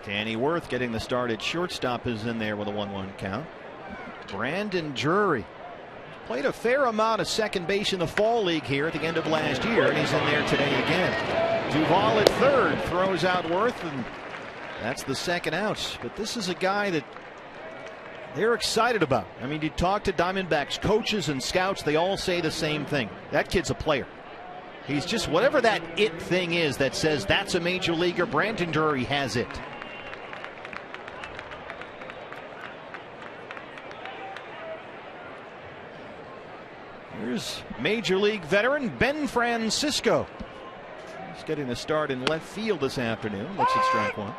Danny Worth getting the start at shortstop is in there with a 1-1 count. Brandon Drury played a fair amount of second base in the fall league here at the end of last year, and he's in there today again. Duvall at third, throws out Worth, and that's the second out. But this is a guy that they're excited about. I mean, you talk to Diamondbacks coaches and scouts, they all say the same thing. That kid's a player. He's just whatever that it thing is that says that's a major leaguer. Brandon Drury has it. Here's major league veteran Ben Francisco. He's getting the start in left field this afternoon. Looks at strike one.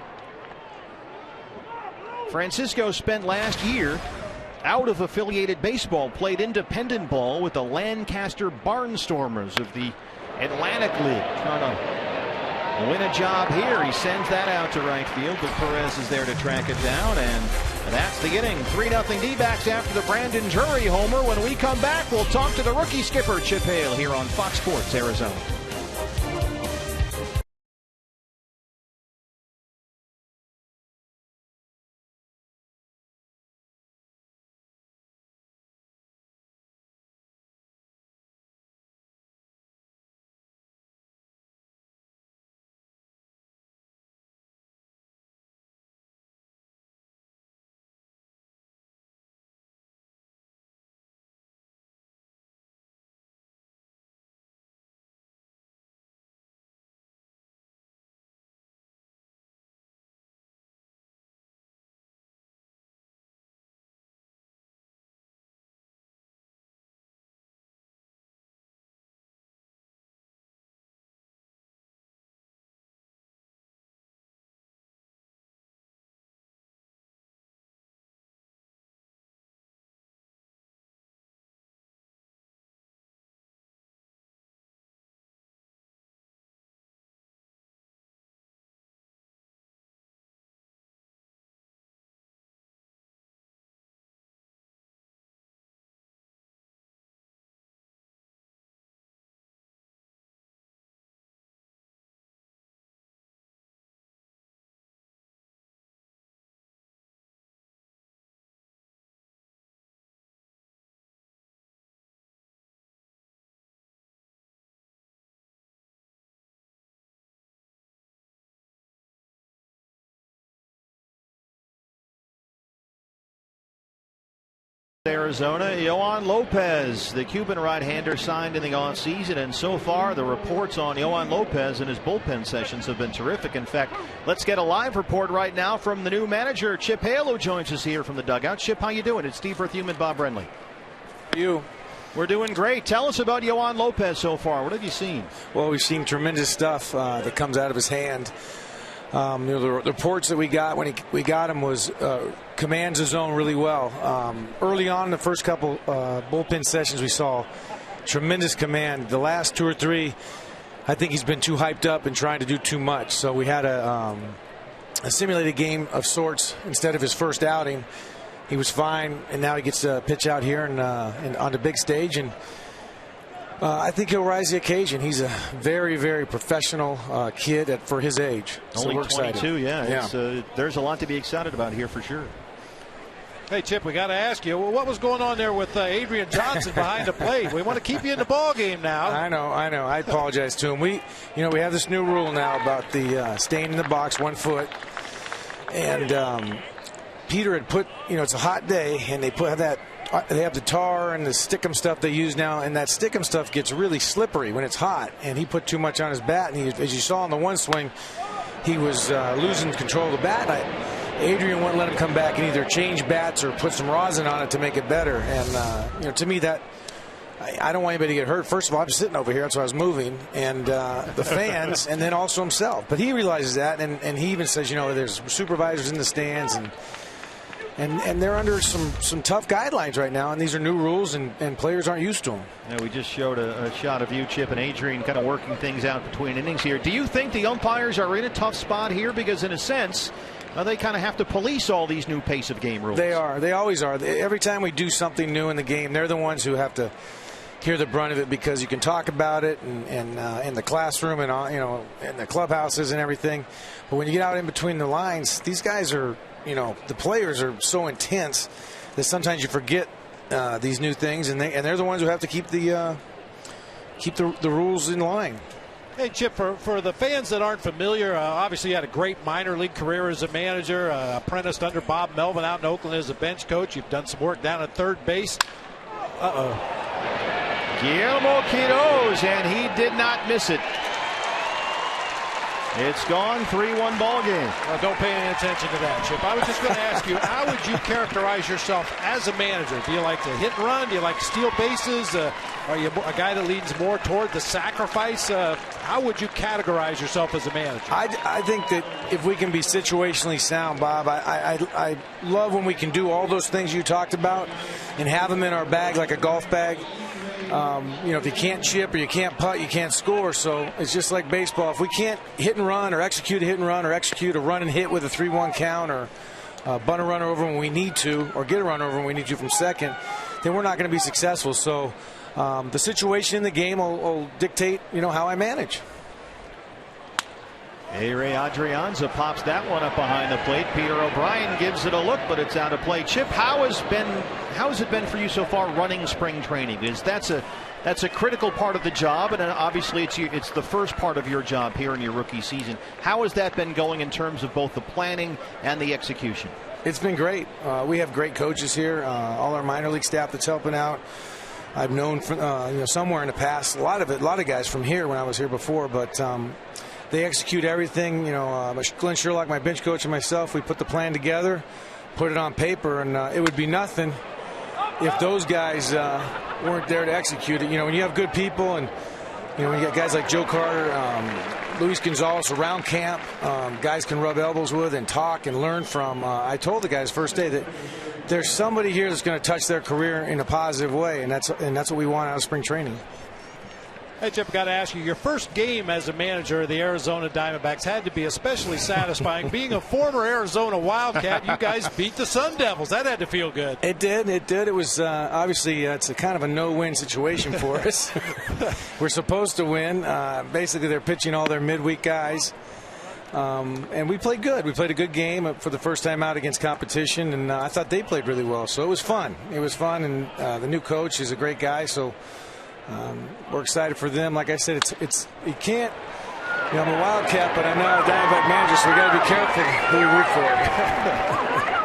Francisco spent last year out of affiliated baseball, played independent ball with the Lancaster Barnstormers of the Atlantic League. Trying to win a job here. He sends that out to right field, but Perez is there to track it down, and that's the inning. 3-0 D-backs after the Brandon Drury homer. When we come back, we'll talk to the rookie skipper, Chip Hale, here on Fox Sports Arizona. Arizona, Yohan Lopez, the Cuban right-hander, signed in the offseason, and so far the reports on Yohan Lopez and his bullpen sessions have been terrific. In fact, let's get a live report right now from the new manager, Chip Hale, who joins us here from the dugout. Chip, how you doing? It's Steve Berthium and Bob Brenly. You? We're doing great. Tell us about Yohan Lopez so far. What have you seen? Well, we've seen tremendous stuff that comes out of his hand. The reports that we got when we got him was commands the zone really well. Early on in the first couple bullpen sessions, we saw tremendous command. The last 2 or 3, I think he's been too hyped up and trying to do too much. So we had a simulated game of sorts instead of his first outing. He was fine, and now he gets to pitch out here and on the big stage, and I think he'll rise the occasion. He's a very, very professional kid for his age. Only so we're 22, excited. yeah. There's a lot to be excited about here for sure. Hey, Chip, we got to ask you, what was going on there with Adrian Johnson behind the plate? We want to keep you in the ball game now. I know. I apologize to him. We have this new rule now about the staying in the box 1 foot, and Peter had put, it's a hot day, and they have the tar and the stickum stuff they use now, and that stickum stuff gets really slippery when it's hot, and he put too much on his bat, and as you saw in the one swing, he was losing control of the bat. Adrian wouldn't let him come back and either change bats or put some rosin on it to make it better, and to me that I don't want anybody to get hurt. First of all, I'm sitting over here, that's why I was moving, and the fans, and then also himself. But he realizes that, and he even says, there's supervisors in the stands, and they're under some tough guidelines right now, and these are new rules, and players aren't used to them. Yeah, we just showed a shot of you, Chip, and Adrian kind of working things out between innings here. Do you think the umpires are in a tough spot here? Because in a sense, they kind of have to police all these new pace of game rules. They are. They always are. Every time we do something new in the game, they're the ones who have to hear the brunt of it, because you can talk about it and in the classroom and in the clubhouses and everything. But when you get out in between the lines, these guys are, the players are so intense that sometimes you forget these new things, and they're the ones who have to keep the rules in line. Hey, Chip, for the fans that aren't familiar, obviously you had a great minor league career as a manager, apprenticed under Bob Melvin out in Oakland as a bench coach. You've done some work down at third base. Guillermo Quiroz, and he did not miss it. It's gone, 3-1 ball game. Well, don't pay any attention to that, Chip. I was just going to ask you, how would you characterize yourself as a manager? Do you like to hit and run? Do you like to steal bases? Are you a guy that leans more toward the sacrifice? How would you categorize yourself as a manager? I think that if we can be situationally sound, Bob, I love when we can do all those things you talked about and have them in our bag like a golf bag. If you can't chip or you can't putt, you can't score. So it's just like baseball. If we can't hit and run or execute a hit and run or execute a run and hit with a 3-1 count or bunt a runner over when we need to or get a run over when we need to from second, then we're not going to be successful. So the situation in the game will dictate, how I manage. A-Ray Adrianza pops that one up behind the plate. Peter O'Brien gives it a look, but it's out of play. Chip, how has it been for you so far running spring training? Because that's a critical part of the job, and obviously it's the first part of your job here in your rookie season. How has that been going in terms of both the planning and the execution? It's been great. We have great coaches here. All our minor league staff that's helping out. I've known somewhere in the past a lot of guys from here when I was here before, but they execute everything. Glenn Sherlock, my bench coach, and myself, we put the plan together, put it on paper, and it would be nothing if those guys weren't there to execute it. When you have good people, and when you got guys like Joe Carter, Luis Gonzalez around camp, guys can rub elbows with and talk and learn from. I told the guys first day that there's somebody here that's going to touch their career in a positive way, and that's what we want out of spring training. Hey, Chip, got to ask you, your first game as a manager of the Arizona Diamondbacks had to be especially satisfying. Being a former Arizona Wildcat, you guys beat the Sun Devils. That had to feel good. It did. It was obviously it's a kind of a no-win situation for us. We're supposed to win. Basically, they're pitching all their midweek guys. And we played good. We played a good game for the first time out against competition, and I thought they played really well. So it was fun. And the new coach is a great guy, so we're excited for them. Like I said, it's you can't. I'm a Wildcat, but I'm not a Diamondback manager, so we got to be careful who we root for.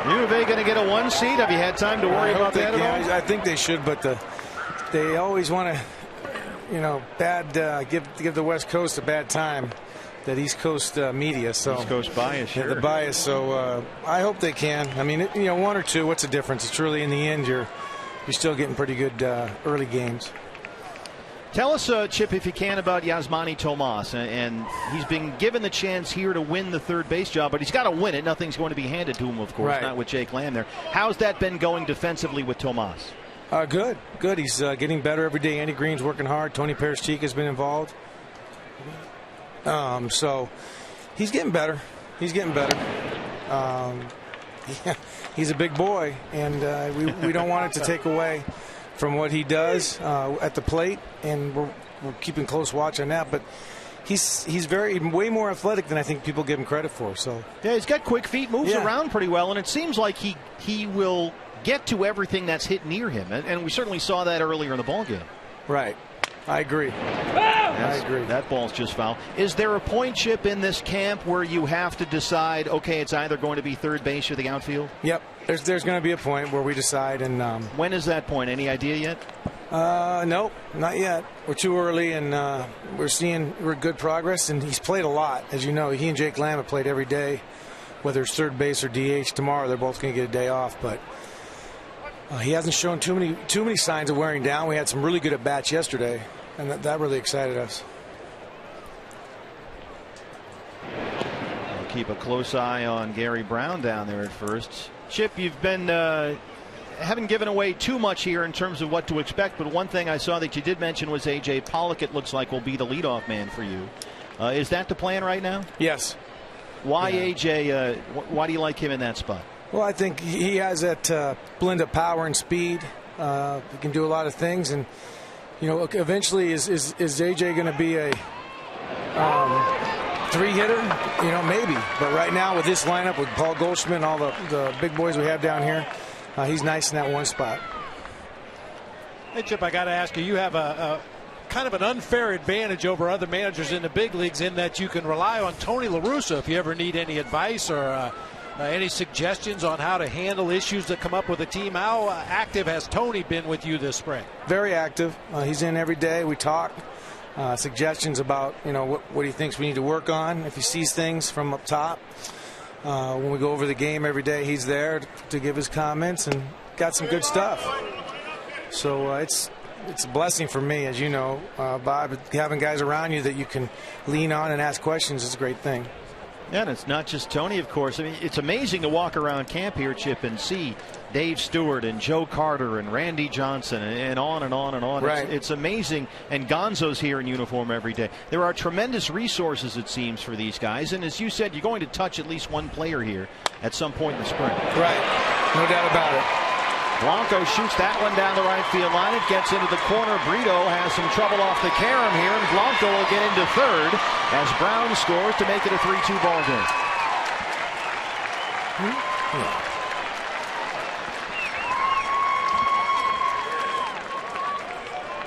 Are they going to get a 1 seed? Have you had time to worry about that at all? I think they should, but they always want to, give the West Coast a bad time. That East Coast media, so East Coast bias, sure. The bias. So I hope they can. I mean, 1 or 2. What's the difference? It's really in the end you're still getting pretty good early games. Tell us, Chip, if you can, about Yasmani Tomas, and he's been given the chance here to win the third base job, but he's got to win it. Nothing's going to be handed to him, of course, right. Not with Jake Lamb there. How's that been going defensively with Tomas? Good. He's getting better every day. Andy Green's working hard. Tony Perez-Chica has been involved. So he's getting better. He's a big boy, and we don't want it to take away from what he does at the plate, and we're keeping close watch on that. But he's way more athletic than I think people give him credit for. So yeah, he's got quick feet, moves around pretty well, and it seems like he will get to everything that's hit near him, and we certainly saw that earlier in the ballgame. Right. I agree. That ball's just foul. Is there a point, Chip, in this camp where you have to decide, okay, it's either going to be third base or the outfield? Yep. There's going to be a point where we decide. And when is that point? Any idea yet? Nope, not yet. We're too early, and we're good progress. And he's played a lot, as you know. He and Jake Lamb have played every day, whether it's third base or DH. Tomorrow they're both going to get a day off, but. He hasn't shown too many signs of wearing down. We had some really good at bats yesterday, and that really excited us. We'll keep a close eye on Gary Brown down there at first. Chip, you've been haven't given away too much here in terms of what to expect, but one thing I saw that you did mention was A.J. Pollock. It looks like will be the leadoff man for you. Is that the plan right now? Yes. Why A.J.? Why do you like him in that spot? Well, I think he has that blend of power and speed. He can do a lot of things, and eventually is AJ going to be a 3-hitter? Maybe. But right now with this lineup with Paul Goldschmidt and all the big boys we have down here, he's nice in that one spot. Hey, Chip, I got to ask you. You have a kind of an unfair advantage over other managers in the big leagues in that you can rely on Tony La Russa if you ever need any advice or. Any suggestions on how to handle issues that come up with a team? How active has Tony been with you this spring? Very active. He's in every day. We talk. Suggestions about what he thinks we need to work on. If he sees things from up top, when we go over the game every day, he's there to give his comments and got some good stuff. So it's a blessing for me, as you know, Bob. Having guys around you that you can lean on and ask questions is a great thing. Yeah, and it's not just Tony, of course. I mean, it's amazing to walk around camp here, Chip, and see Dave Stewart and Joe Carter and Randy Johnson and on and on and on. Right. It's amazing. And Gonzo's here in uniform every day. There are tremendous resources, it seems, for these guys. And as you said, you're going to touch at least one player here at some point in the spring. Right. No doubt about it. Blanco shoots that one down the right field line. It gets into the corner. Brito has some trouble off the carom here, and Blanco will get into third as Brown scores to make it a 3-2 ball game.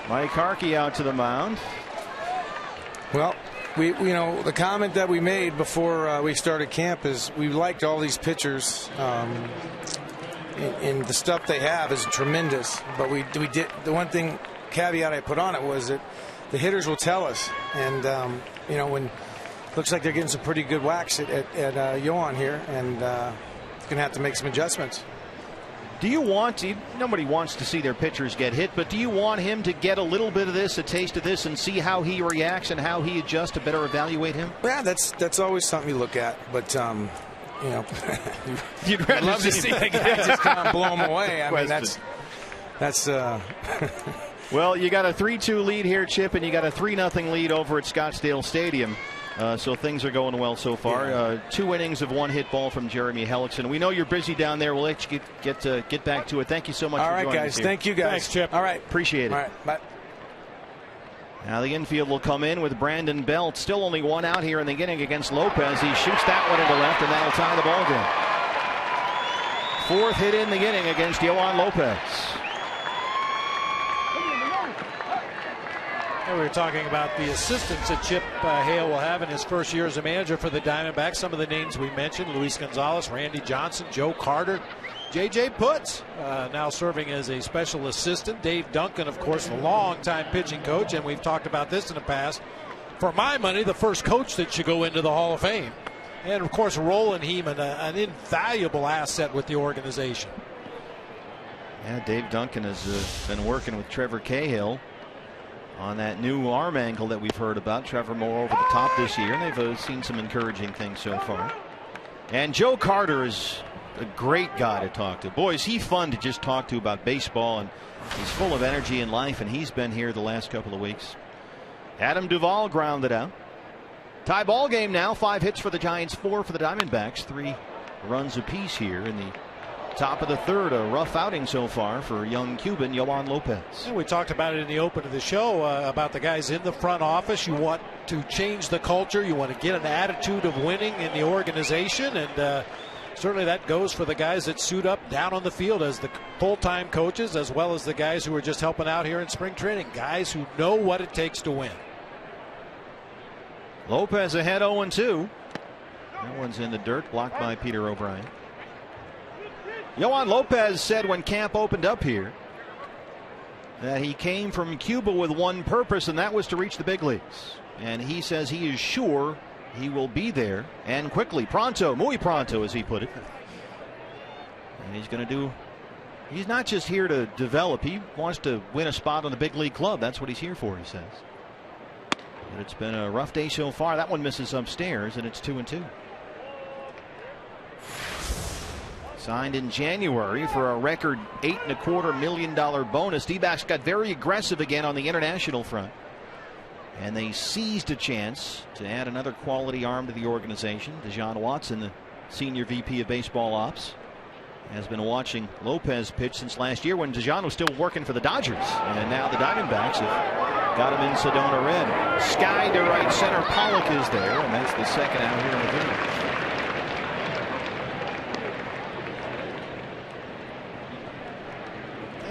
Mike Harkey out to the mound. Well, the comment that we made before we started camp is we liked all these pitchers. And the stuff they have is tremendous, but we did the one thing caveat I put on it was that the hitters will tell us, and when looks like they're getting some pretty good whacks at Yohan here, and gonna have to make some adjustments. Do you want to? Nobody wants to see their pitchers get hit, but do you want him to get a little bit of this, a taste of this, and see how he reacts and how he adjusts to better evaluate him? Yeah, that's always something you look at, but. You'd rather love to see the guy just kind of blow him away. I mean, that's. Well, you got a 3-2 lead here, Chip, and you got a 3-0 lead over at Scottsdale Stadium. So things are going well so far. Yeah. 2 innings of 1-hit ball from Jeremy Hellickson. We know you're busy down there. We'll let you get back to it. Thank you so much for joining us. All right, guys. Thank you, guys. Thanks, Chip. All right. Appreciate it. All right. Bye. Now the infield will come in with Brandon Belt. Still only one out here in the inning against Lopez. He shoots that one into left, and that'll tie the ball game. 4th hit in the inning against Yohan Lopez. And we were talking about the assistants that Chip Hale will have in his first year as a manager for the Diamondbacks. Some of the names we mentioned: Luis Gonzalez, Randy Johnson, Joe Carter, J.J. Putz, now serving as a special assistant. Dave Duncan, of course, the longtime pitching coach, and we've talked about this in the past. For my money, the first coach that should go into the Hall of Fame. And, of course, Roland Heeman, an invaluable asset with the organization. Yeah, Dave Duncan has been working with Trevor Cahill on that new arm angle that we've heard about. Trevor more over the top this year, and they've seen some encouraging things so far. And Joe Carter is a great guy to talk to. Boy, is he fun to just talk to about baseball, and he's full of energy and life, and he's been here the last couple of weeks. Adam Duvall grounded out. Tie ball game now. 5 hits for the Giants, 4 for the Diamondbacks. 3 runs apiece here in the top of the third. A rough outing so far for young Cuban Yohan Lopez. And we talked about it in the open of the show about the guys in the front office. You want to change the culture. You want to get an attitude of winning in the organization, and certainly that goes for the guys that suit up down on the field as the full-time coaches, as well as the guys who are just helping out here in spring training. Guys who know what it takes to win. Lopez ahead 0-2. That one's in the dirt, blocked by Peter O'Brien. Yohan Lopez said when camp opened up here that he came from Cuba with one purpose, and that was to reach the big leagues. And he says he is sure he will be there, and quickly, pronto, muy pronto, as he put it. And he's going to do, he's not just here to develop, he wants to win a spot on the big league club. That's what he's here for, he says. But it's been a rough day so far. That one misses upstairs, and it's 2-2. Signed in January for a record $8.25 million bonus. D-backs got very aggressive again on the international front, and they seized a chance to add another quality arm to the organization. Deshaun Watson, the senior VP of baseball ops, has been watching Lopez pitch since last year when Deshaun was still working for the Dodgers, and now the Diamondbacks have got him in Sedona red. Sky to right center. Pollock is there, and that's the second out here in the third.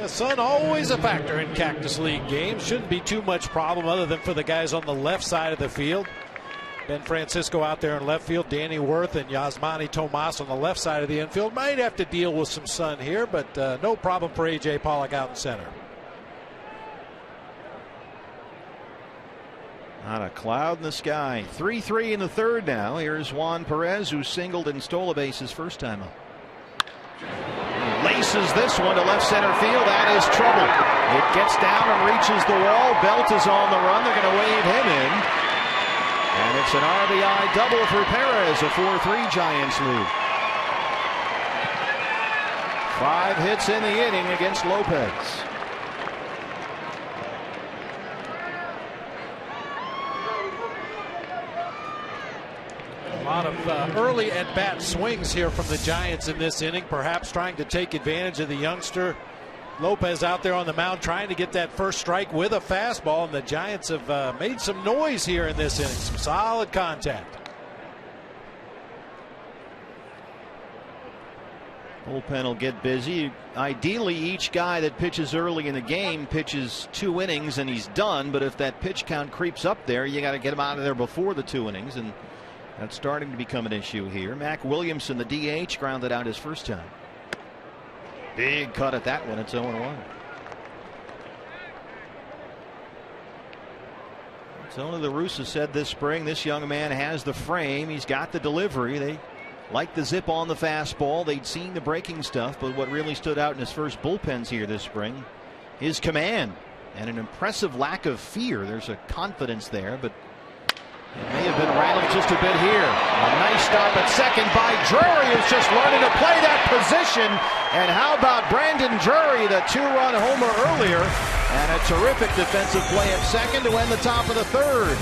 The sun always a factor in Cactus League games. Shouldn't be too much problem other than for the guys on the left side of the field. Ben Francisco out there in left field. Danny Worth and Yasmani Tomas on the left side of the infield. Might have to deal with some sun here, but no problem for A.J. Pollock out in center. Not a cloud in the sky. 3-3 in the third now. Here's Juan Perez, who singled and stole a base his first time up. Laces this one to left center field. That is trouble. It gets down and reaches the wall. Belt is on the run. They're going to wave him in. And it's an RBI double for Perez. A 4-3 Giants lead. 5 hits in the inning against Lopez. A lot of early at-bat swings here from the Giants in this inning, perhaps trying to take advantage of the youngster Lopez out there on the mound, trying to get that first strike with a fastball, and the Giants have made some noise here in this inning. Some solid contact. Bullpen will get busy. Ideally, each guy that pitches early in the game pitches 2 innings and he's done, but if that pitch count creeps up there, you got to get him out of there before the 2 innings, and that's starting to become an issue here. Mac Williamson, the DH, grounded out his first time. Big cut at that one. It's 0-1. Tony La Russa said this spring, this young man has the frame. He's got the delivery. They like the zip on the fastball. They'd seen the breaking stuff, but what really stood out in his first bullpens here this spring, his command and an impressive lack of fear. There's a confidence there, but it may have been rattled just a bit here. A nice stop at second by Drury, who's just learning to play that position. And how about Brandon Drury, the 2-run homer earlier, and a terrific defensive play at second to end the top of the third.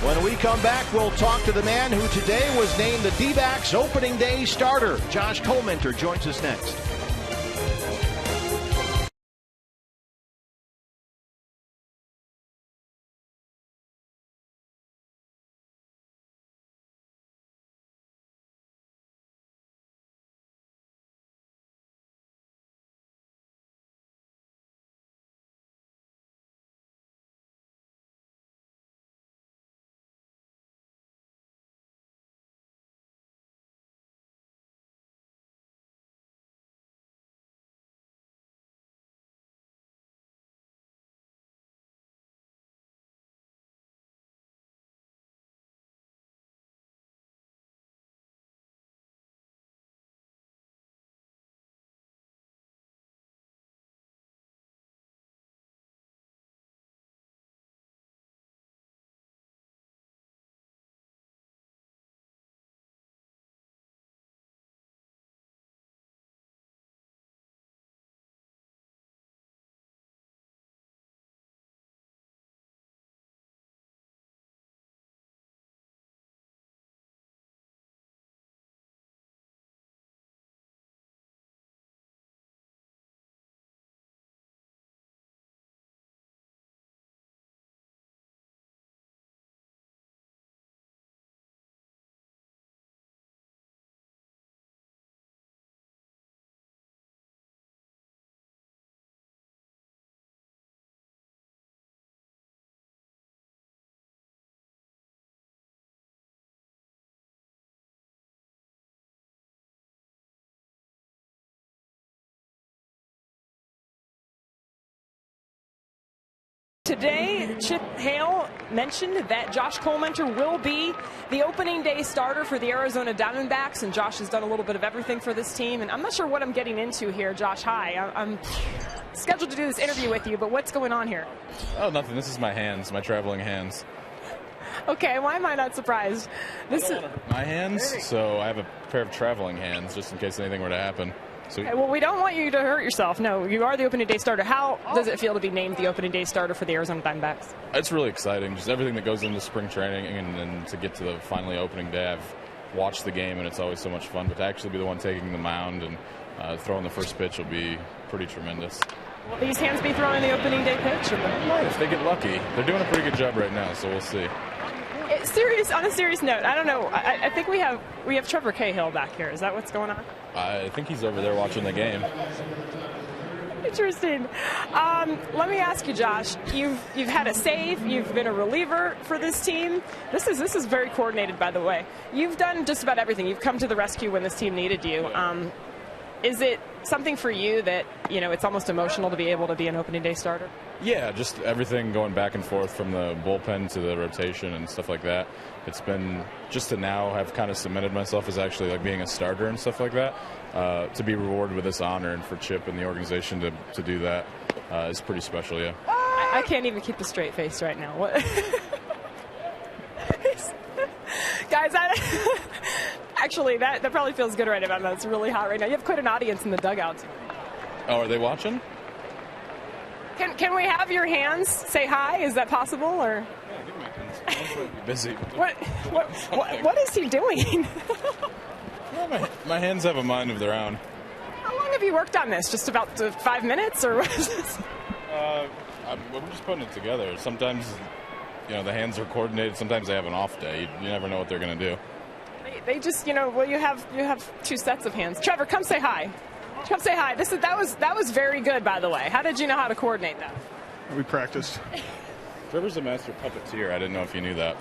When we come back, we'll talk to the man who today was named the D-backs opening day starter. Josh Collmenter joins us next. today, Chip Hale mentioned that Josh Collmenter will be the opening day starter for the Arizona Diamondbacks, and Josh has done a little bit of everything for this team. And I'm not sure what I'm getting into here, Josh. Hi, I'm scheduled to do this interview with you, but what's going on here? Oh, nothing. This is my hands, my traveling hands. Okay, why am I not surprised? This is my hands, so I have a pair of traveling hands just in case anything were to happen. So, okay, well, we don't want you to hurt yourself. No, you are the opening day starter. How does it feel to be named the opening day starter for the Arizona Diamondbacks? It's really exciting. Just everything that goes into spring training, and then to get to the finally opening day. I've watched the game, and it's always so much fun. But to actually be the one taking the mound and throwing the first pitch will be pretty tremendous. Will these hands be throwing the opening day pitch? If they get lucky. They're doing a pretty good job right now, so we'll see. On a serious note, I don't know. I think we have Trevor Cahill back here. Is that what's going on? I think he's over there watching the game. Interesting. Let me ask you, Josh. You've had a save. You've been a reliever for this team. This is very coordinated, by the way. You've done just about everything. You've come to the rescue when this team needed you. Is it something for you that, it's almost emotional to be able to be an opening day starter? Yeah, just everything going back and forth from the bullpen to the rotation and stuff like that. It's been just to now have kind of cemented myself as actually like being a starter and stuff like that. To be rewarded with this honor and for Chip and the organization to do that is pretty special, yeah. I can't even keep a straight face right now. What? Guys, actually, that probably feels good right about now. It's really hot right now. You have quite an audience in the dugout. Oh, are they watching? Can we have your hands say hi? Is that possible? Or yeah, give me my hands. Busy. What is he doing? Well, my hands have a mind of their own. How long have you worked on this? Just about 5 minutes, or what is this? We're just putting it together. Sometimes, the hands are coordinated. Sometimes they have an off day. You never know what they're going to do. They just, you have two sets of hands. Trevor, come say hi. Come say hi. That was very good, by the way. How did you know how to coordinate that? We practiced. Trevor's a master puppeteer. I didn't know if you knew that.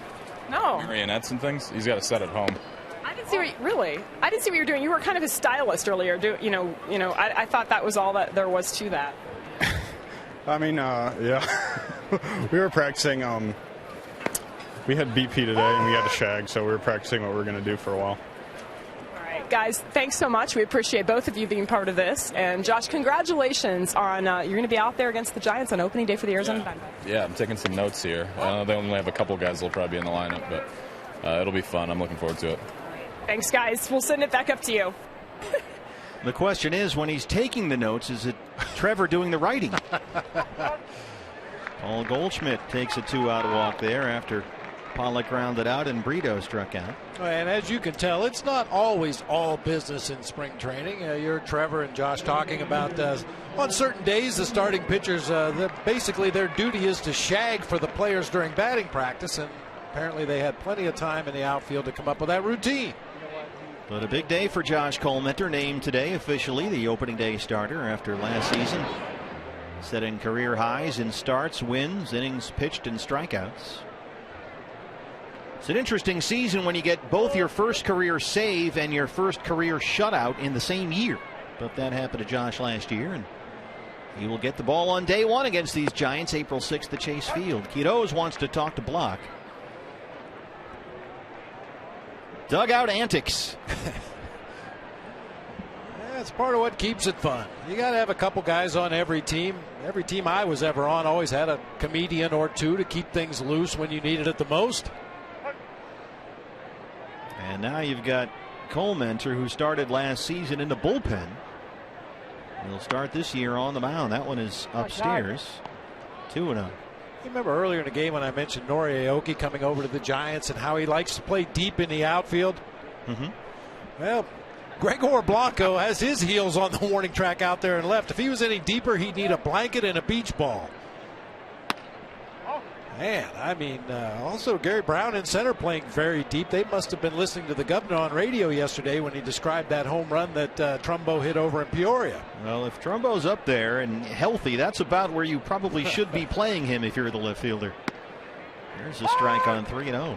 No. Marionettes and things. He's got a set at home. I didn't see what you were doing. You were kind of a stylist earlier. I thought that was all that there was to that. I mean, yeah. We were practicing. We had BP today, and we had a shag, so we were practicing what we were going to do for a while. All right, guys, thanks so much. We appreciate both of you being part of this. And, Josh, congratulations on you're going to be out there against the Giants on opening day for the Arizona Diamondbacks. Yeah, I'm taking some notes here. I know they only have a couple guys that will probably be in the lineup, but it'll be fun. I'm looking forward to it. Thanks, guys. We'll send it back up to you. The question is, when he's taking the notes, is it Trevor doing the writing? Paul Goldschmidt takes a 2-out walk there after Pollock grounded out and Brito struck out. And as you can tell, it's not always all business in spring training. You're Trevor and Josh talking about on certain days the starting pitchers, basically their duty is to shag for the players during batting practice, and apparently they had plenty of time in the outfield to come up with that routine. But a big day for Josh Collmenter, named today officially the opening day starter after last season setting career highs in starts, wins, innings pitched, and strikeouts. It's an interesting season when you get both your first career save and your first career shutout in the same year. But that happened to Josh last year, and he will get the ball on day one against these Giants, April 6th at Chase Field. Quiroz wants to talk to Block. Dugout antics. That's part of what keeps it fun. You got to have a couple guys on every team. Every team I was ever on always had a comedian or two to keep things loose when you needed it the most. And now you've got Collmenter, who started last season in the bullpen. He'll start this year on the mound. That one is upstairs. 2-0. You remember earlier in the game when I mentioned Nori Aoki coming over to the Giants and how he likes to play deep in the outfield? Mm-hmm. Well, Gregor Blanco has his heels on the warning track out there and left. If he was any deeper, he'd need a blanket and a beach ball. Man, I mean, also Gary Brown in center playing very deep. They must have been listening to the governor on radio yesterday when he described that home run that Trumbo hit over in Peoria. Well, if Trumbo's up there and healthy, that's about where you probably should be playing him if you're the left fielder. There's a strike on 3-0.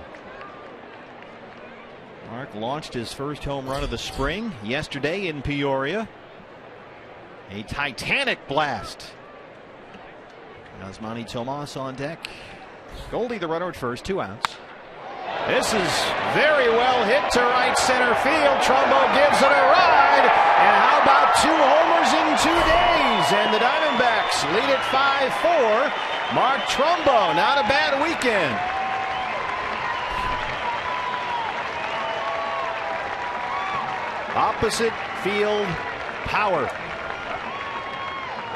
Mark launched his first home run of the spring yesterday in Peoria. A titanic blast Yasmani Tomas on deck. Goldie the runner at first, 2 outs. This is very well hit to right center field. Trumbo gives it a ride. And how about 2 homers in 2 days? And the Diamondbacks lead it 5-4. Mark Trumbo, not a bad weekend. Opposite field power.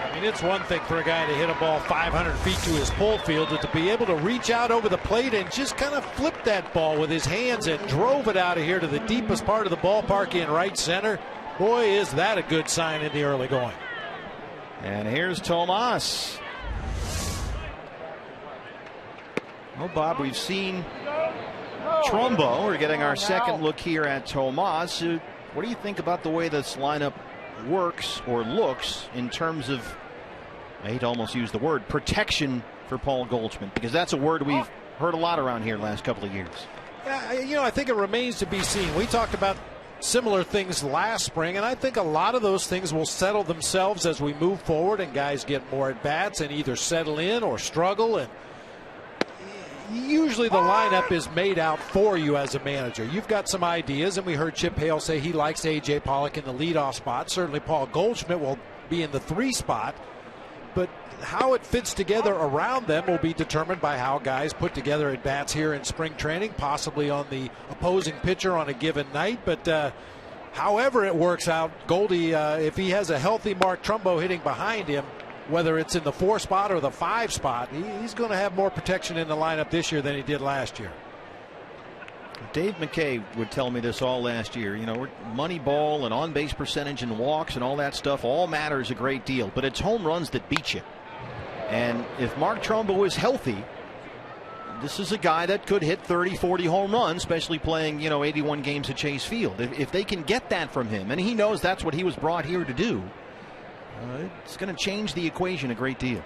I mean, it's one thing for a guy to hit a ball 500 feet to his pull field, but to be able to reach out over the plate and just kind of flip that ball with his hands and drove it out of here to the deepest part of the ballpark in right center. Boy, is that a good sign in the early going. And here's Tomas. Oh, Bob, we've seen Trumbo. We're getting our second look here at Tomas. What do you think about the way this lineup works or looks in terms of, I hate to almost use the word, protection for Paul Goldschmidt, because that's a word we've heard a lot around here the last couple of years. Yeah, I think it remains to be seen. We talked about similar things last spring, and I think a lot of those things will settle themselves as we move forward and guys get more at bats and either settle in or struggle. And usually the lineup is made out for you as a manager. You've got some ideas, and we heard Chip Hale say he likes A.J. Pollock in the leadoff spot. Certainly Paul Goldschmidt will be in the 3 spot, but how it fits together around them will be determined by how guys put together at bats here in spring training, possibly on the opposing pitcher on a given night. But however it works out, Goldie, if he has a healthy Mark Trumbo hitting behind him, whether it's in the 4 spot or the 5 spot, he's going to have more protection in the lineup this year than he did last year. Dave McKay would tell me this all last year. You know, money ball and on base percentage and walks and all that stuff all matters a great deal, but it's home runs that beat you. And if Mark Trumbo is healthy, this is a guy that could hit 30-40 home runs, especially playing 81 games at Chase Field. If they can get that from him, and he knows that's what he was brought here to do, it's going to change the equation a great deal.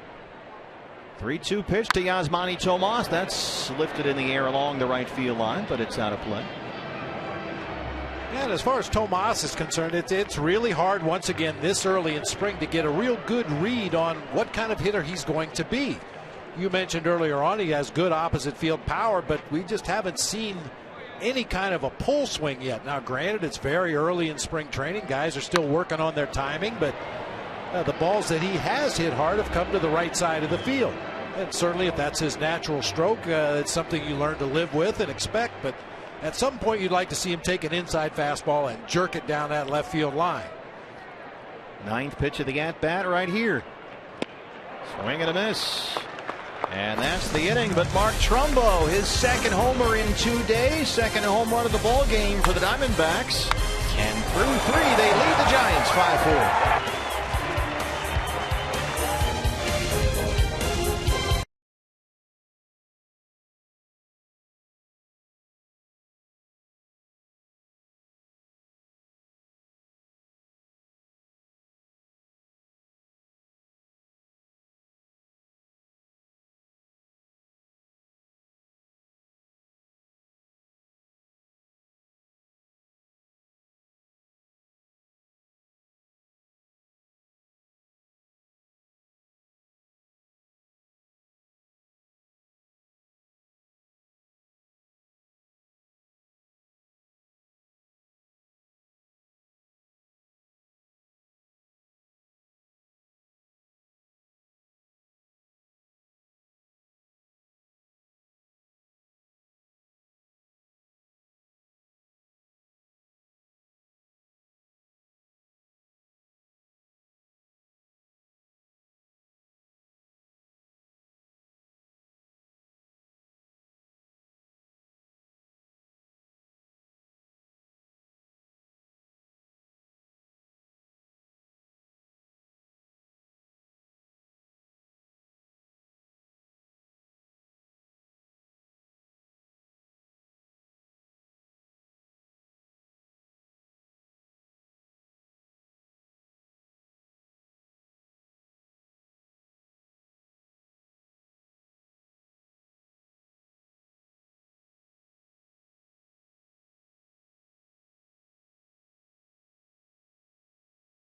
3-2 pitch to Yasmani Tomas. That's lifted in the air along the right field line, but it's out of play. And as far as Tomas is concerned, it's really hard once again this early in spring to get a real good read on what kind of hitter he's going to be. You mentioned earlier on he has good opposite field power, but we just haven't seen any kind of a pull swing yet. Now granted, it's very early in spring training. Guys are still working on their timing, but the balls that he has hit hard have come to the right side of the field. And certainly if that's his natural stroke, it's something you learn to live with and expect. But at some point you'd like to see him take an inside fastball and jerk it down that left field line. 9th pitch of the at-bat right here. Swing and a miss. And that's the inning. But Mark Trumbo, his second homer in 2 days. Second home run of the ball game for the Diamondbacks. And through 3, they lead the Giants 5-4.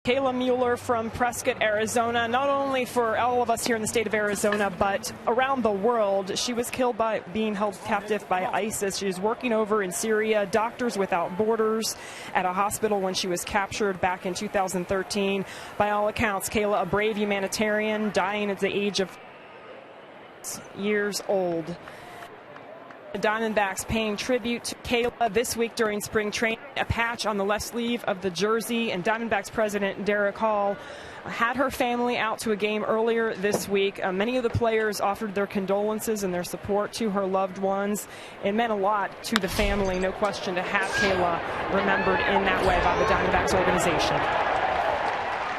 Kayla Mueller from Prescott, Arizona. Not only for all of us here in the state of Arizona, but around the world. She was killed by being held captive by ISIS. She was working over in Syria, Doctors Without Borders, at a hospital when she was captured back in 2013. By all accounts, Kayla, a brave humanitarian, dying at the age of years old. The Diamondbacks paying tribute to Kayla this week during spring training. A patch on the left sleeve of the jersey, and Diamondbacks president Derek Hall had her family out to a game earlier this week. Many of the players offered their condolences and their support to her loved ones. It meant a lot to the family, no question, to have Kayla remembered in that way by the Diamondbacks organization.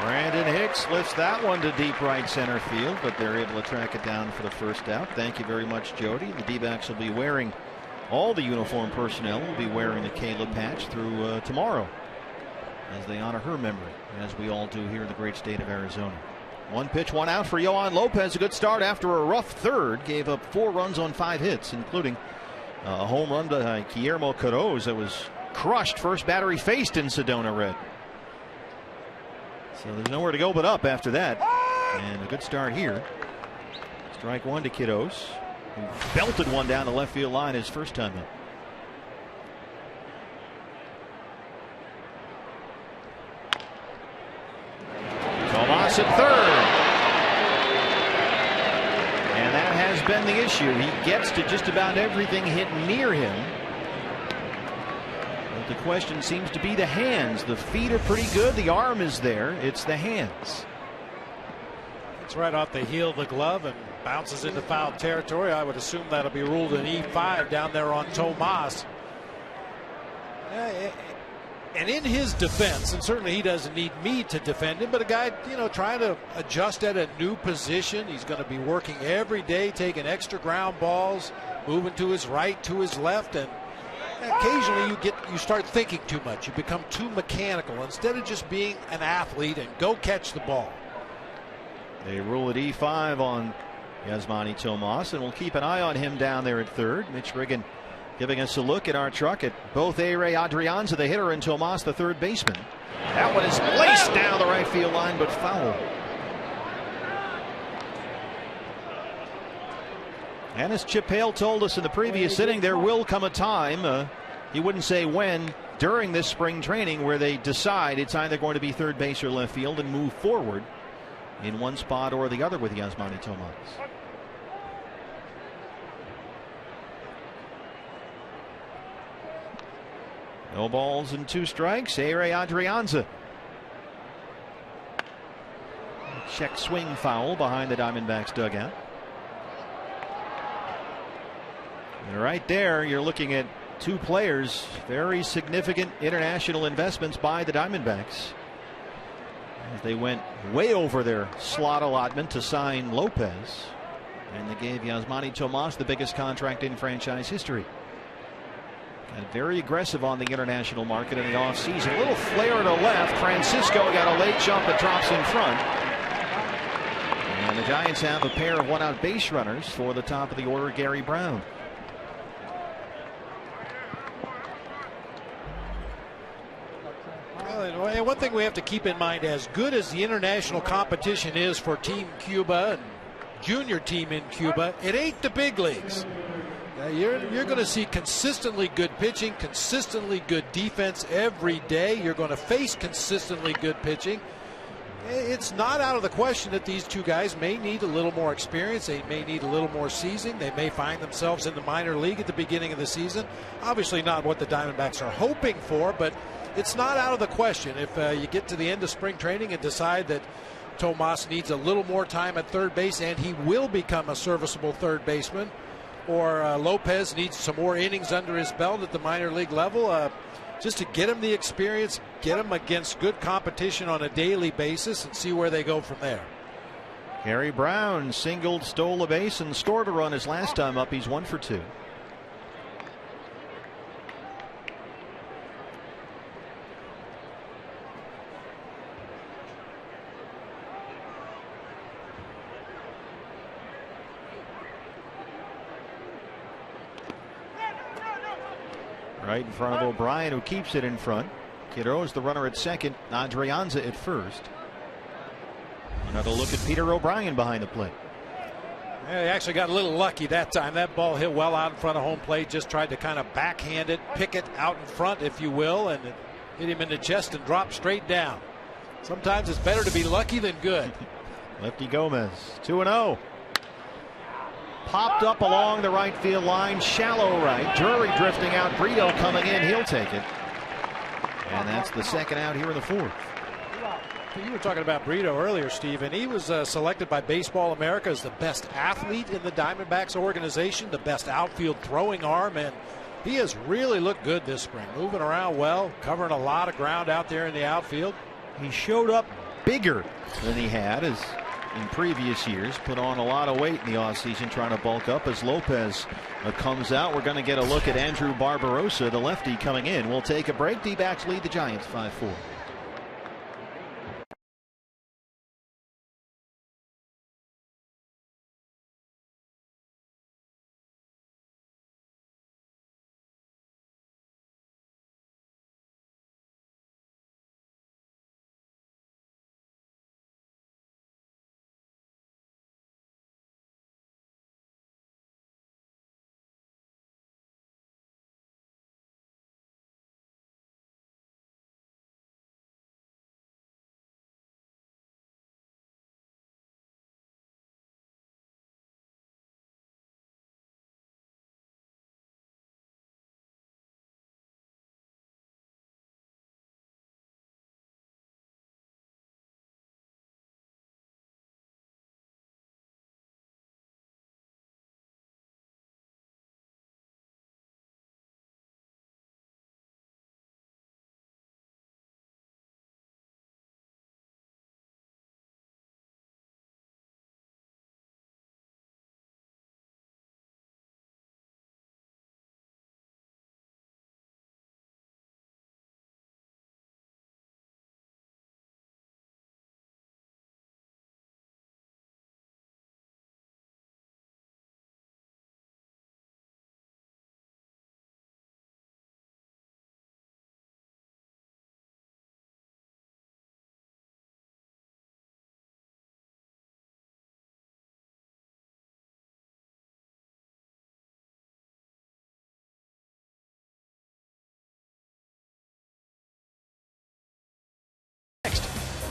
Brandon Hicks lifts that one to deep right center field, but they're able to track it down for the first out. Thank you very much, Jody. The D-backs will be wearing, all the uniform personnel will be wearing the Kayla patch through tomorrow as they honor her memory, as we all do here in the great state of Arizona. 1 pitch, 1 out for Yohan Lopez. A good start after a rough third. Gave up 4 runs on 5 hits, including a home run to Guillermo Quiroz that was crushed. First batter he faced in Sedona Red. So there's nowhere to go but up after that. And a good start here. Strike 1 to Quiroz, who belted one down the left field line his first time up. Tomas at third. And that has been the issue. He gets to just about everything hit near him. The question seems to be the hands. The feet are pretty good. The arm is there. It's the hands. It's right off the heel of the glove and bounces into foul territory. I would assume that'll be ruled an E5 down there on Tomas. And in his defense, and certainly he doesn't need me to defend him, but a guy, trying to adjust at a new position. He's going to be working every day, taking extra ground balls, moving to his right, to his left, and occasionally you start thinking too much. You become too mechanical instead of just being an athlete and go catch the ball. They rule it E5 on Yasmani Tomas, and we'll keep an eye on him down there at third. Mitch Riggin giving us a look at our truck at both A-Ray Adrianza, the hitter, and Tomas, the third baseman. That one is laced down the right field line, but foul. And as Chip Hale told us in the previous inning, there will come a time, he wouldn't say when, during this spring training where they decide it's either going to be third base or left field and move forward in one spot or the other with Yasmani Tomas. No balls and 2 strikes. A-Ray Adrianza. Check swing foul behind the Diamondbacks dugout. And right there, you're looking at 2 players, very significant international investments by the Diamondbacks. As they went way over their slot allotment to sign Lopez, and they gave Yasmani Tomas the biggest contract in franchise history. And very aggressive on the international market in the offseason. A little flare to left. Francisco got a late jump that drops in front. And the Giants have a pair of 1-out base runners for the top of the order, Gary Brown. And one thing we have to keep in mind, as good as the international competition is for Team Cuba and junior team in Cuba, it ain't the big leagues. You're going to see consistently good pitching, consistently good defense every day. You're going to face consistently good pitching. It's not out of the question that these 2 guys may need a little more experience. They may need a little more seasoning. They may find themselves in the minor league at the beginning of the season. Obviously not what the Diamondbacks are hoping for, but it's not out of the question. If you get to the end of spring training and decide that Tomas needs a little more time at third base and he will become a serviceable third baseman, or Lopez needs some more innings under his belt at the minor league level, just to get him the experience, get him against good competition on a daily basis, and see where they go from there. Gary Brown singled, stole a base, and scored a run his last time up. He's 1 for 2. Right in front of O'Brien, who keeps it in front. Kiddo is the runner at second. Adrianza at first. Another look at Peter O'Brien behind the plate. Yeah, he actually got a little lucky that time. That ball hit well out in front of home plate. Just tried to kind of backhand it, pick it out in front, if you will, and it hit him in the chest and dropped straight down. Sometimes it's better to be lucky than good. Lefty Gomez, 2-0. Popped up along the right field line, shallow right. Drury drifting out, Brito coming in, he'll take it. And that's the second out here in the fourth. You were talking about Brito earlier, Steve, and he was selected by Baseball America as the best athlete in the Diamondbacks organization, the best outfield throwing arm, and he has really looked good this spring, moving around well, covering a lot of ground out there in the outfield. He showed up bigger than he had as in previous years, put on a lot of weight in the offseason trying to bulk up as Lopez comes out. We're going to get a look at Andrew Barbarossa, the lefty, coming in. We'll take a break. D-backs lead the Giants 5-4.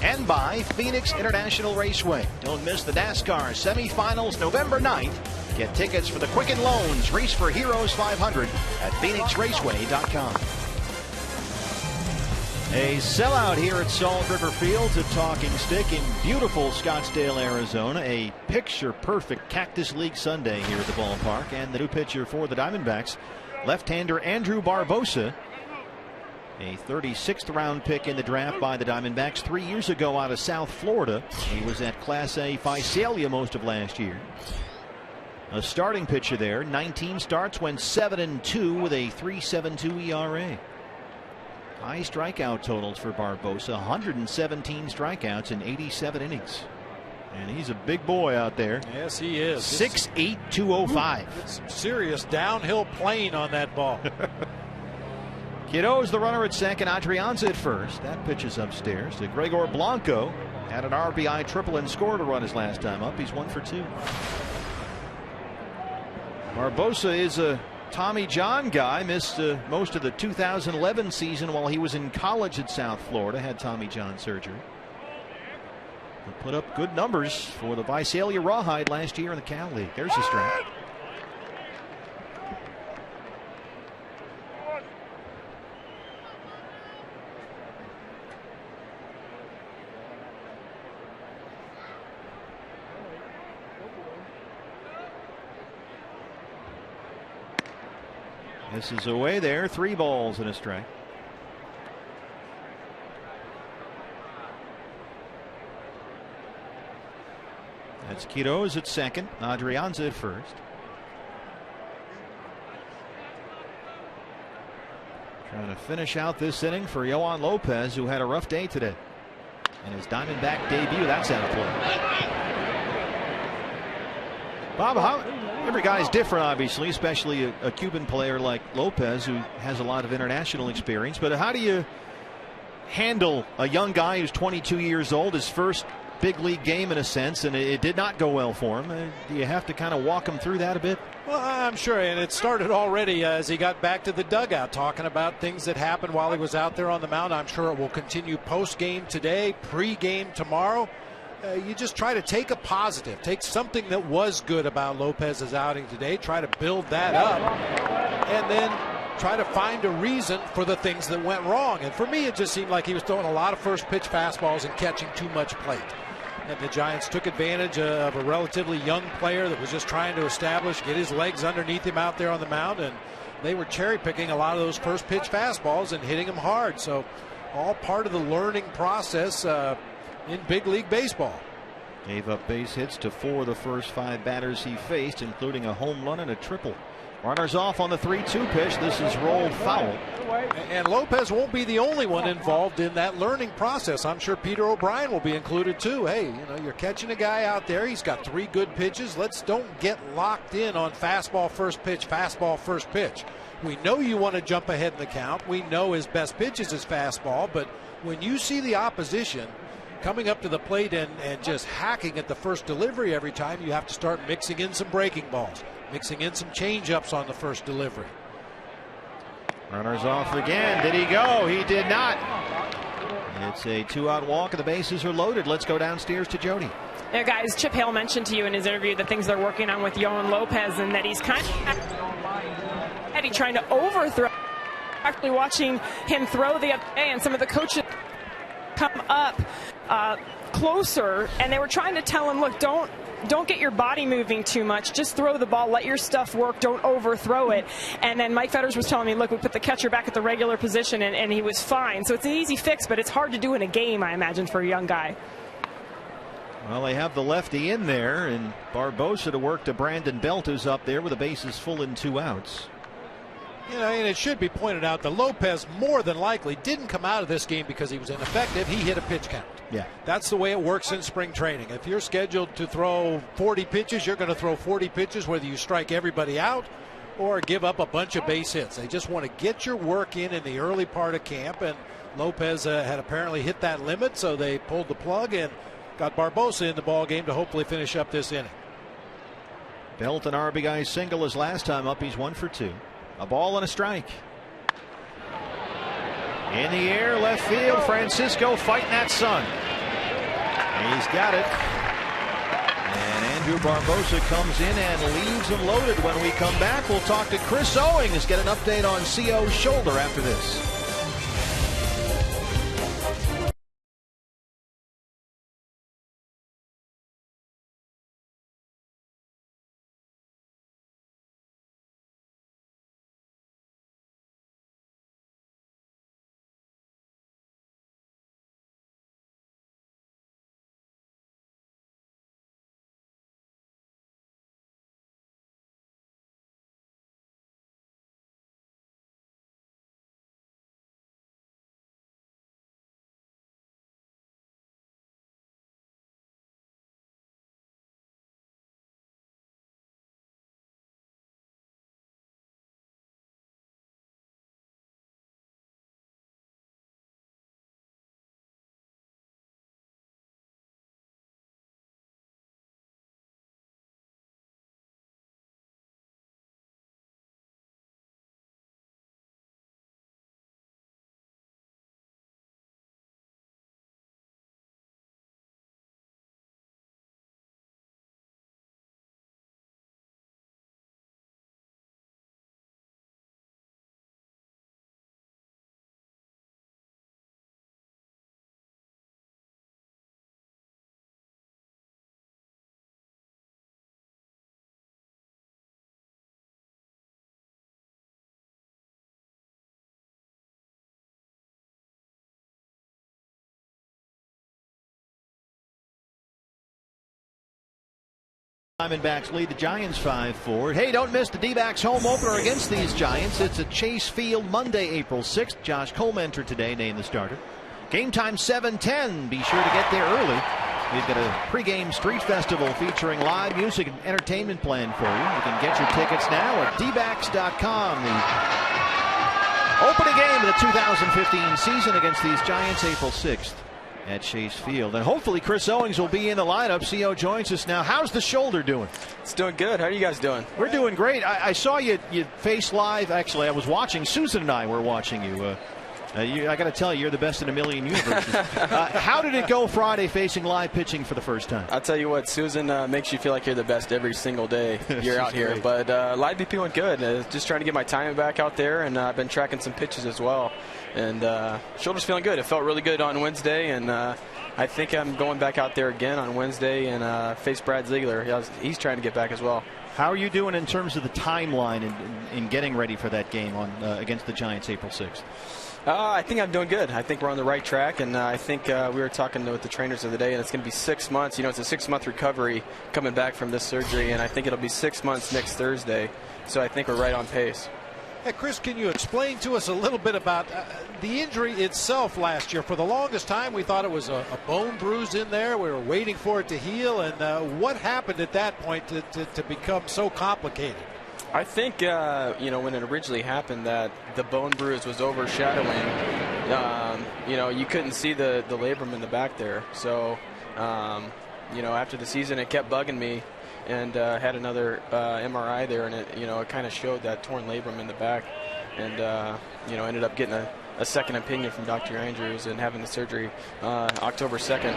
And by Phoenix International Raceway. Don't miss the NASCAR semifinals November 9th. Get tickets for the Quicken Loans Race for Heroes 500 at phoenixraceway.com. A sellout here at Salt River Field at Talking Stick in beautiful Scottsdale, Arizona. A picture-perfect Cactus League Sunday here at the ballpark. And the new pitcher for the Diamondbacks, left-hander Andrew Barbossa. A 36th round pick in the draft by the Diamondbacks 3 years ago out of South Florida. He was at Class A Visalia most of last year. A starting pitcher there, 19 starts, went 7-2 with a 3.72 ERA. High strikeout totals for Barbossa, 117 strikeouts in 87 innings. And he's a big boy out there. Yes, he is. 6'8", 205. Some serious downhill plane on that ball. Kiddo's the runner at second. Adrianza at first. That pitch is upstairs to Gregor Blanco. Had an RBI triple and scored a run his last time up. He's 1 for 2. Barbossa is a Tommy John guy. Missed most of the 2011 season while he was in college at South Florida. Had Tommy John surgery. But put up good numbers for the Visalia Rawhide last year in the Cal League. There's the strike. This is away there. 3 balls and a strike. That's Kiddo's at second. Adrianza at first. Trying to finish out this inning for Yohan Lopez, who had a rough day today. And his Diamondback debut, that's out of play. Bob, every guy's different, obviously, especially a Cuban player like Lopez, who has a lot of international experience. But how do you handle a young guy who's 22 years old, his first big league game in a sense, and it did not go well for him. Do you have to kind of walk him through that a bit? Well, I'm sure, and it started already as he got back to the dugout, talking about things that happened while he was out there on the mound. I'm sure it will continue post-game today, pre-game tomorrow. You just try to take a positive, take something that was good about Lopez's outing today, try to build that up, and then try to find a reason for the things that went wrong. And for me, it just seemed like he was throwing a lot of first pitch fastballs and catching too much plate. And the Giants took advantage of a relatively young player that was just trying to establish, get his legs underneath him out there on the mound, and they were cherry picking a lot of those first pitch fastballs and hitting them hard. So all part of the learning process in big league baseball. Gave up base hits to 4 of the first 5 batters he faced, including a home run and a triple. Runners off on the 3-2 pitch. This is rolled foul. And Lopez won't be the only one involved in that learning process. I'm sure Peter O'Brien will be included too. Hey, you know, you're catching a guy out there. He's got 3 good pitches. Don't get locked in on fastball first pitch, fastball first pitch. We know you want to jump ahead in the count. We know his best pitch is his fastball. But when you see the opposition coming up to the plate and just hacking at the first delivery every time, you have to start mixing in some breaking balls, mixing in some change-ups on the first delivery. Runners off again. Did he go? He did not. It's a 2-out walk and the bases are loaded. Let's go downstairs to Jody. Yeah, guys, Chip Hale mentioned to you in his interview the things they're working on with Yohan Lopez, and that he's kind of heavy trying to overthrow. Actually watching him throw the other day, and some of the coaches come up closer, and they were trying to tell him, look, don't get your body moving too much. Just throw the ball. Let your stuff work. Don't overthrow it. And then Mike Fetters was telling me, look, we put the catcher back at the regular position, and he was fine. So it's an easy fix, but it's hard to do in a game, I imagine, for a young guy. Well, they have the lefty in there, and Barbosa to work to Brandon Belt, who's up there with the bases full and 2 outs. You know, and it should be pointed out that Lopez more than likely didn't come out of this game because he was ineffective. He hit a pitch count. Yeah. That's the way it works in spring training. If you're scheduled to throw 40 pitches, you're going to throw 40 pitches, whether you strike everybody out or give up a bunch of base hits. They just want to get your work in the early part of camp, and Lopez had apparently hit that limit, so they pulled the plug and got Barbosa in the ball game to hopefully finish up this inning. Belt an RBI single his last time up. He's 1 for 2. A ball and a strike. In the air, left field. Francisco fighting that sun. He's got it. And Andrew Barbosa comes in and leaves him loaded. When we come back, we'll talk to Chris Owings, get an update on CO's shoulder after this. Diamondbacks lead the Giants 5-4. Hey, don't miss the D-backs home opener against these Giants. It's at Chase Field Monday, April 6th. Josh Collmenter today named the starter. Game time 7:10. Be sure to get there early. We've got a pregame street festival featuring live music and entertainment planned for you. You can get your tickets now at dbacks.com. The Opening game of the 2015 season against these Giants, April 6th at Chase Field. And hopefully Chris Owings will be in the lineup. CO joins us now. How's the shoulder doing? It's doing good. How are you guys doing? We're doing great. I saw you face live. Actually, I was watching. Susan and I were watching you. I got to tell you, you're the best in a million universes. How did it go Friday facing live pitching for the first time? I'll tell you what, Susan makes you feel like you're the best every single day you're out here. Great. But live BP went good. Just trying to get my timing back out there, and I've been tracking some pitches as well. And shoulder's feeling good. It felt really good on Wednesday, and I think I'm going back out there again on Wednesday and face Brad Ziegler. He's trying to get back as well. How are you doing in terms of the timeline in getting ready for that game on against the Giants April 6th? I think I'm doing good. I think we're on the right track, and I think we were talking with the trainers of the day, and it's going to be 6 months. It's a 6-month recovery coming back from this surgery, and I think it'll be 6 months next Thursday. So I think we're right on pace. Hey, Chris, can you explain to us a little bit about the injury itself last year? For the longest time, we thought it was a bone bruise in there. We were waiting for it to heal, and what happened at that point to become so complicated? I think, when it originally happened, that the bone bruise was overshadowing. You couldn't see the labrum in the back there. So, after the season, it kept bugging me, and had another MRI there, and it kind of showed that torn labrum in the back, and ended up getting a second opinion from Dr. Andrews and having the surgery October 2nd.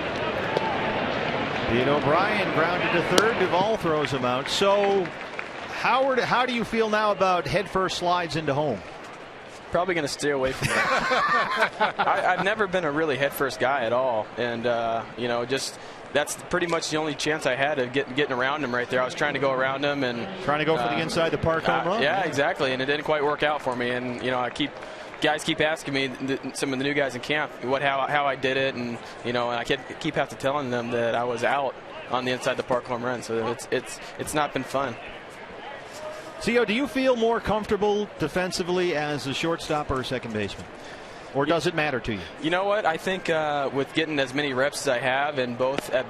Ian O'Brien grounded to third. Duvall throws him out. So, how do you feel now about headfirst slides into home? Probably going to stay away from that. I've never been a really headfirst guy at all, and that's pretty much the only chance I had of getting around him right there. I was trying to go around him and trying to go for the inside the park home run. Yeah, exactly, and it didn't quite work out for me. And guys keep asking me, some of the new guys in camp, how I did it, and I keep have to telling them that I was out on the inside the park home run. So it's not been fun. CO, do you feel more comfortable defensively as a shortstop or a second baseman? Or does it matter to you? You know what? I think with getting as many reps as I have at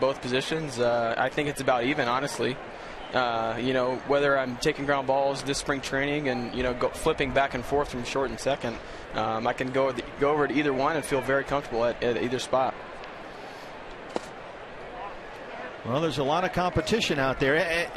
both positions, I think it's about even, honestly. Whether I'm taking ground balls this spring training and, flipping back and forth from short and second, I can go over to either one and feel very comfortable at either spot. Well, there's a lot of competition out there.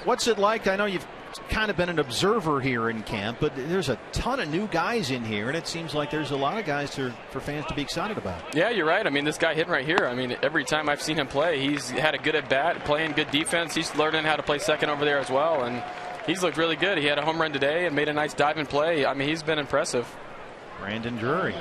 What's it like? I know you've kind of been an observer here in camp, but there's a ton of new guys in here, and it seems like there's a lot of guys for fans to be excited about. Yeah, you're right. I mean, this guy hitting right here, every time I've seen him play, he's had a good at bat, playing good defense. He's learning how to play second over there as well, and he's looked really good. He had a home run today and made a nice diving play. He's been impressive. Brandon Drury.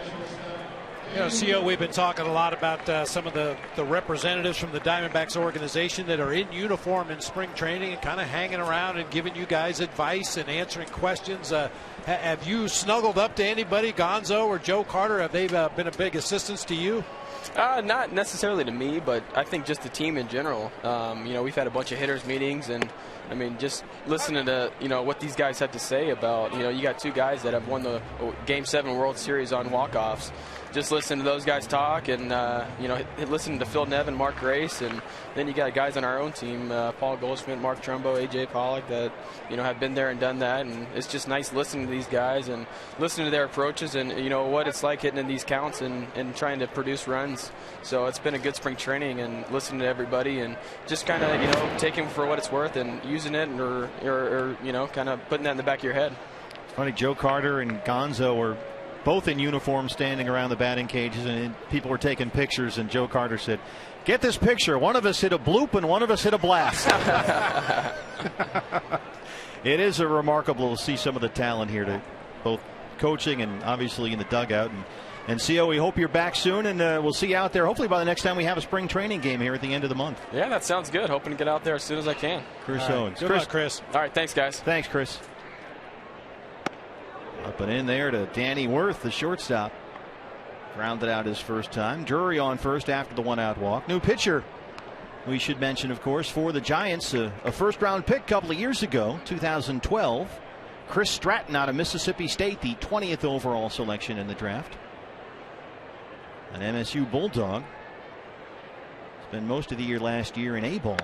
CO, we've been talking a lot about some of the representatives from the Diamondbacks organization that are in uniform in spring training and kind of hanging around and giving you guys advice and answering questions. Have you snuggled up to anybody, Gonzo or Joe Carter? Have they been a big assistance to you? Not necessarily to me, but I think just the team in general. We've had a bunch of hitters meetings, and just listening to what these guys have to say about you got two guys that have won the Game 7 World Series on walk-offs. Just listen to those guys talk, and listen to Phil Nevin, Mark Grace, and then you got guys on our own team, Paul Goldschmidt, Mark Trumbo, AJ Pollock, that have been there and done that, and it's just nice listening to these guys and listening to their approaches and what it's like hitting in these counts and trying to produce runs. So it's been a good spring training, and listening to everybody and just kind of taking for what it's worth and using it, or kind of putting that in the back of your head. It's funny, Joe Carter and Gonzo were both in uniform standing around the batting cages, and people were taking pictures, and Joe Carter said, "Get this picture. One of us hit a bloop and one of us hit a blast." It is remarkable to see some of the talent here, to both coaching and obviously in the dugout. And CO, we hope you're back soon, and we'll see you out there hopefully by the next time we have a spring training game here at the end of the month. Yeah, that sounds good. Hoping to get out there as soon as I can. Chris Owings. Good luck, Chris. All right, thanks, guys. Thanks, Chris. Up and in there to Danny Worth, the shortstop. Grounded out his first time. Drury on first after the one-out walk. New pitcher, we should mention, of course, for the Giants, a first-round pick a couple of years ago, 2012. Chris Stratton out of Mississippi State, the 20th overall selection in the draft. An MSU Bulldog. Spent most of the year last year in A-ball.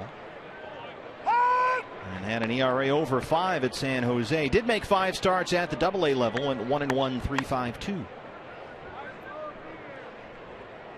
And had an ERA over 5 at San Jose. Did make 5 starts at the AA level and 1-1, 3.52.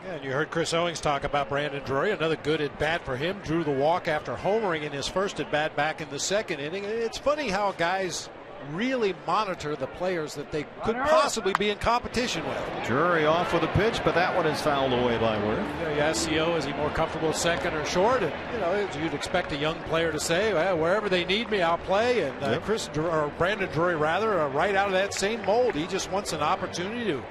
Yeah, and you heard Chris Owings talk about Brandon Drury. Another good at bat for him. Drew the walk after homering in his first at bat back in the second inning. It's funny how guys really monitor the players that they could possibly be in competition with. Drury off with a pitch, but that one is fouled away by Worth. You ask CO, is he more comfortable second or short? And, as you'd expect a young player to say, well, wherever they need me, I'll play. And Brandon Drury, right out of that same mold. He just wants an opportunity to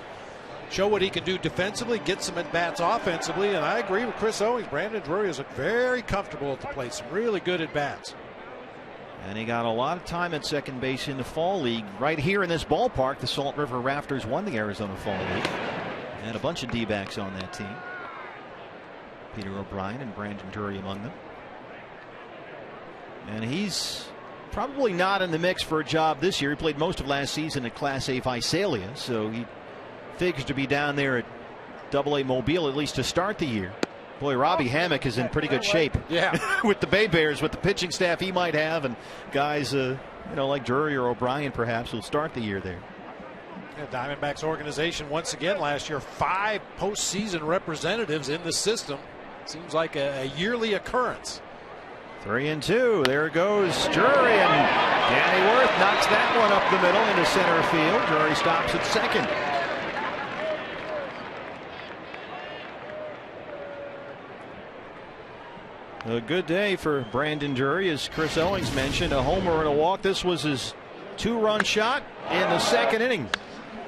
show what he can do defensively, get some at-bats offensively. And I agree with Chris Owings. Brandon Drury is very comfortable at the plate. Some really good at-bats. And he got a lot of time at second base in the Fall League. Right here in this ballpark, the Salt River Rafters won the Arizona Fall League. And a bunch of D-backs on that team. Peter O'Brien and Brandon Drury among them. And he's probably not in the mix for a job this year. He played most of last season at Class A Visalia, so he figures to be down there at AA Mobile at least to start the year. Boy, Robbie Hammock is in pretty good shape. Yeah. With the Bay Bears, with the pitching staff he might have, and guys, like Drury or O'Brien perhaps will start the year there. Yeah, Diamondbacks organization once again last year, 5 postseason representatives in the system. Seems like a yearly occurrence. 3-2. There goes Drury, and Danny Worth knocks that one up the middle into center field. Drury stops at second. A good day for Brandon Drury, as Chris Owings mentioned. A homer and a walk. This was his 2-run shot in the second inning.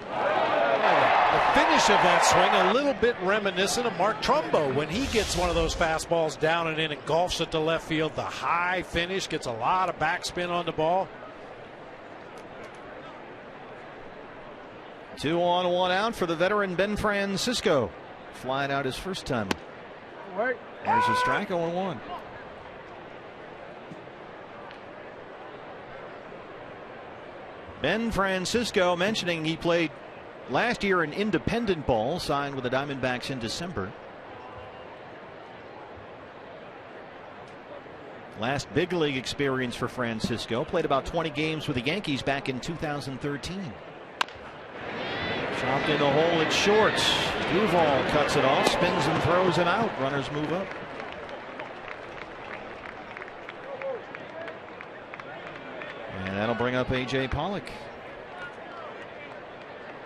The finish of that swing a little bit reminiscent of Mark Trumbo when he gets one of those fastballs down and in and golfs it to left field. The high finish, gets a lot of backspin on the ball. 2 on, 1 out for the veteran Ben Francisco. Flying out his first time. There's a strike, 0-1. Ben Francisco mentioning he played last year in independent ball, signed with the Diamondbacks in December. Last big league experience for Francisco. Played about 20 games with the Yankees back in 2013. Chopped in the hole at short. Duval cuts it off, spins and throws him out. Runners move up. And that'll bring up A.J. Pollock.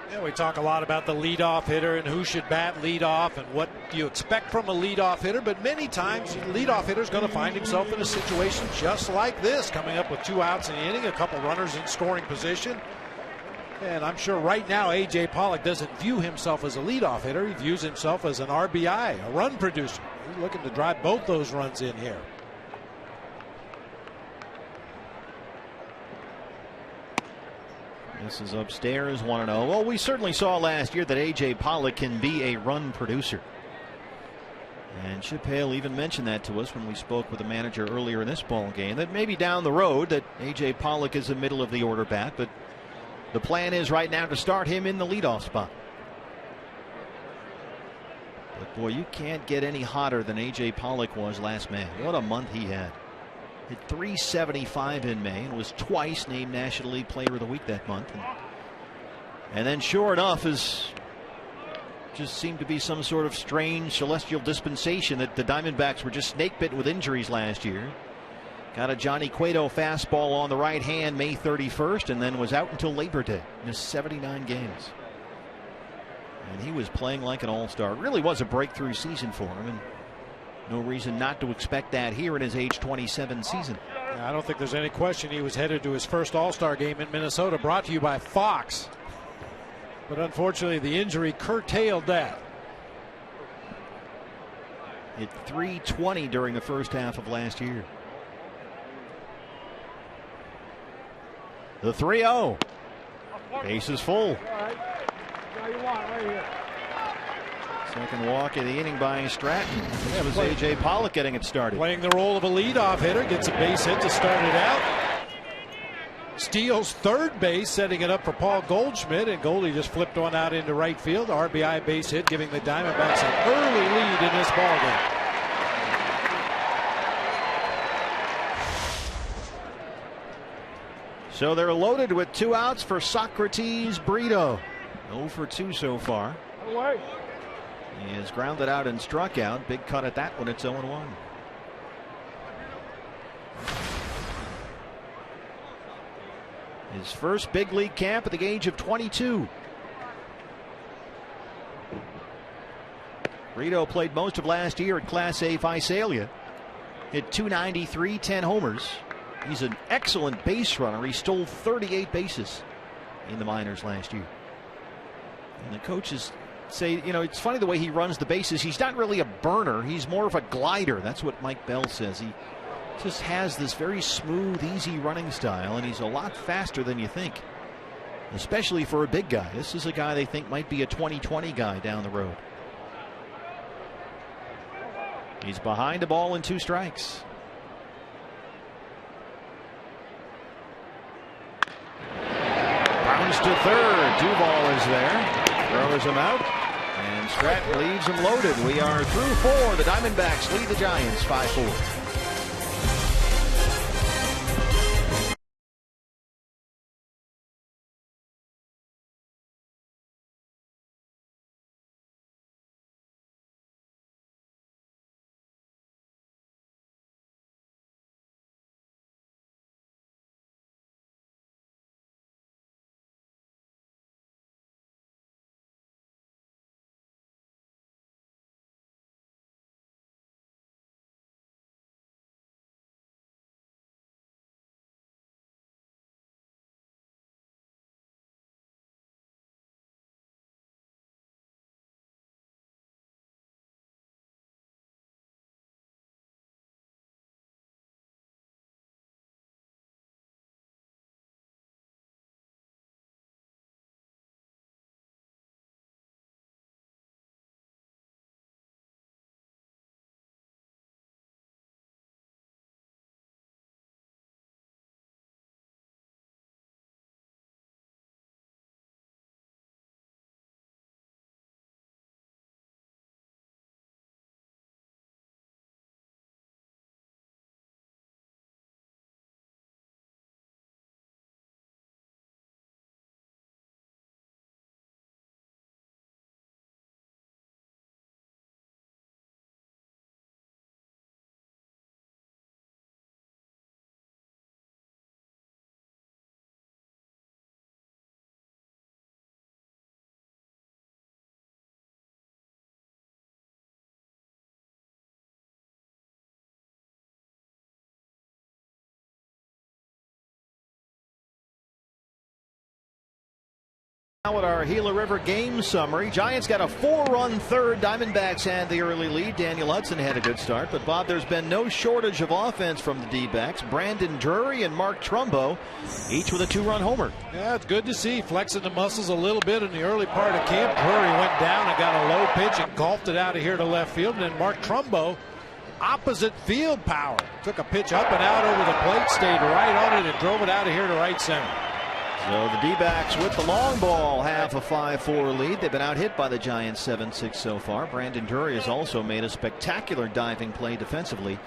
Yeah, we talk a lot about the leadoff hitter and who should bat leadoff and what do you expect from a leadoff hitter. But many times, the leadoff hitter is going to find himself in a situation just like this, coming up with 2 outs in the inning, a couple runners in scoring position. And I'm sure right now A.J. Pollock doesn't view himself as a leadoff hitter. He views himself as an RBI, a run producer. He's looking to drive both those runs in here. This is upstairs, 1-0. Well, we certainly saw last year that A.J. Pollock can be a run producer. And Chip Hale even mentioned that to us when we spoke with the manager earlier in this ball game, that maybe down the road that A.J. Pollock is a middle of the order bat, but the plan is right now to start him in the leadoff spot. But boy, you can't get any hotter than A.J. Pollock was last May. What a month he had. Hit .375 in May and was twice named National League Player of the Week that month. And then sure enough, is just seemed to be some sort of strange celestial dispensation that the Diamondbacks were just snake bit with injuries last year. Got a Johnny Cueto fastball on the right hand May 31st and then was out until Labor Day. Missed 79 games. And he was playing like an all-star. It really was a breakthrough season for him, and no reason not to expect that here in his age 27 season. I don't think there's any question he was headed to his first all-star game in Minnesota, brought to you by Fox. But unfortunately, the injury curtailed that. Hit .320 during the first half of last year. The 3-0. Base is full. Second walk of the inning by Stratton. That was A.J. Pollock getting it started. Playing the role of a leadoff hitter, gets a base hit to start it out. Steals third base, setting it up for Paul Goldschmidt, and Goldie just flipped one out into right field. RBI base hit, giving the Diamondbacks an early lead in this ballgame. So they're loaded with 2 outs for Socrates Brito. 0 for 2 so far. He is grounded out and struck out. Big cut at that one. It's 0-1. His first big league camp at the age of 22. Brito played most of last year at Class A Visalia. Hit .293, 10 homers. He's an excellent base runner. He stole 38 bases in the minors last year. And the coaches say, you know, it's funny the way he runs the bases. He's not really a burner. He's more of a glider. That's what Mike Bell says. He just has this very smooth, easy running style, and he's a lot faster than you think, especially for a big guy. This is a guy they think might be a 2020 guy down the road. He's behind a ball and 2 strikes. Bounce to third. Duvall is there. Throws him out. And Stratton leaves him loaded. We are through 4. The Diamondbacks lead the Giants 5-4. Now at our Gila River game summary, Giants got a 4-run third. Diamondbacks had the early lead. Daniel Hudson had a good start, but Bob, there's been no shortage of offense from the D-backs. Brandon Drury and Mark Trumbo, each with a 2-run homer. Yeah, it's good to see. Flexing the muscles a little bit in the early part of camp. Drury went down and got a low pitch and golfed it out of here to left field. And then Mark Trumbo, opposite field power, took a pitch up and out over the plate, stayed right on it, and drove it out of here to right center. So the D-backs with the long ball have a 5-4 lead. They've been out hit by the Giants 7-6 so far. Brandon Drury has also made a spectacular diving play defensively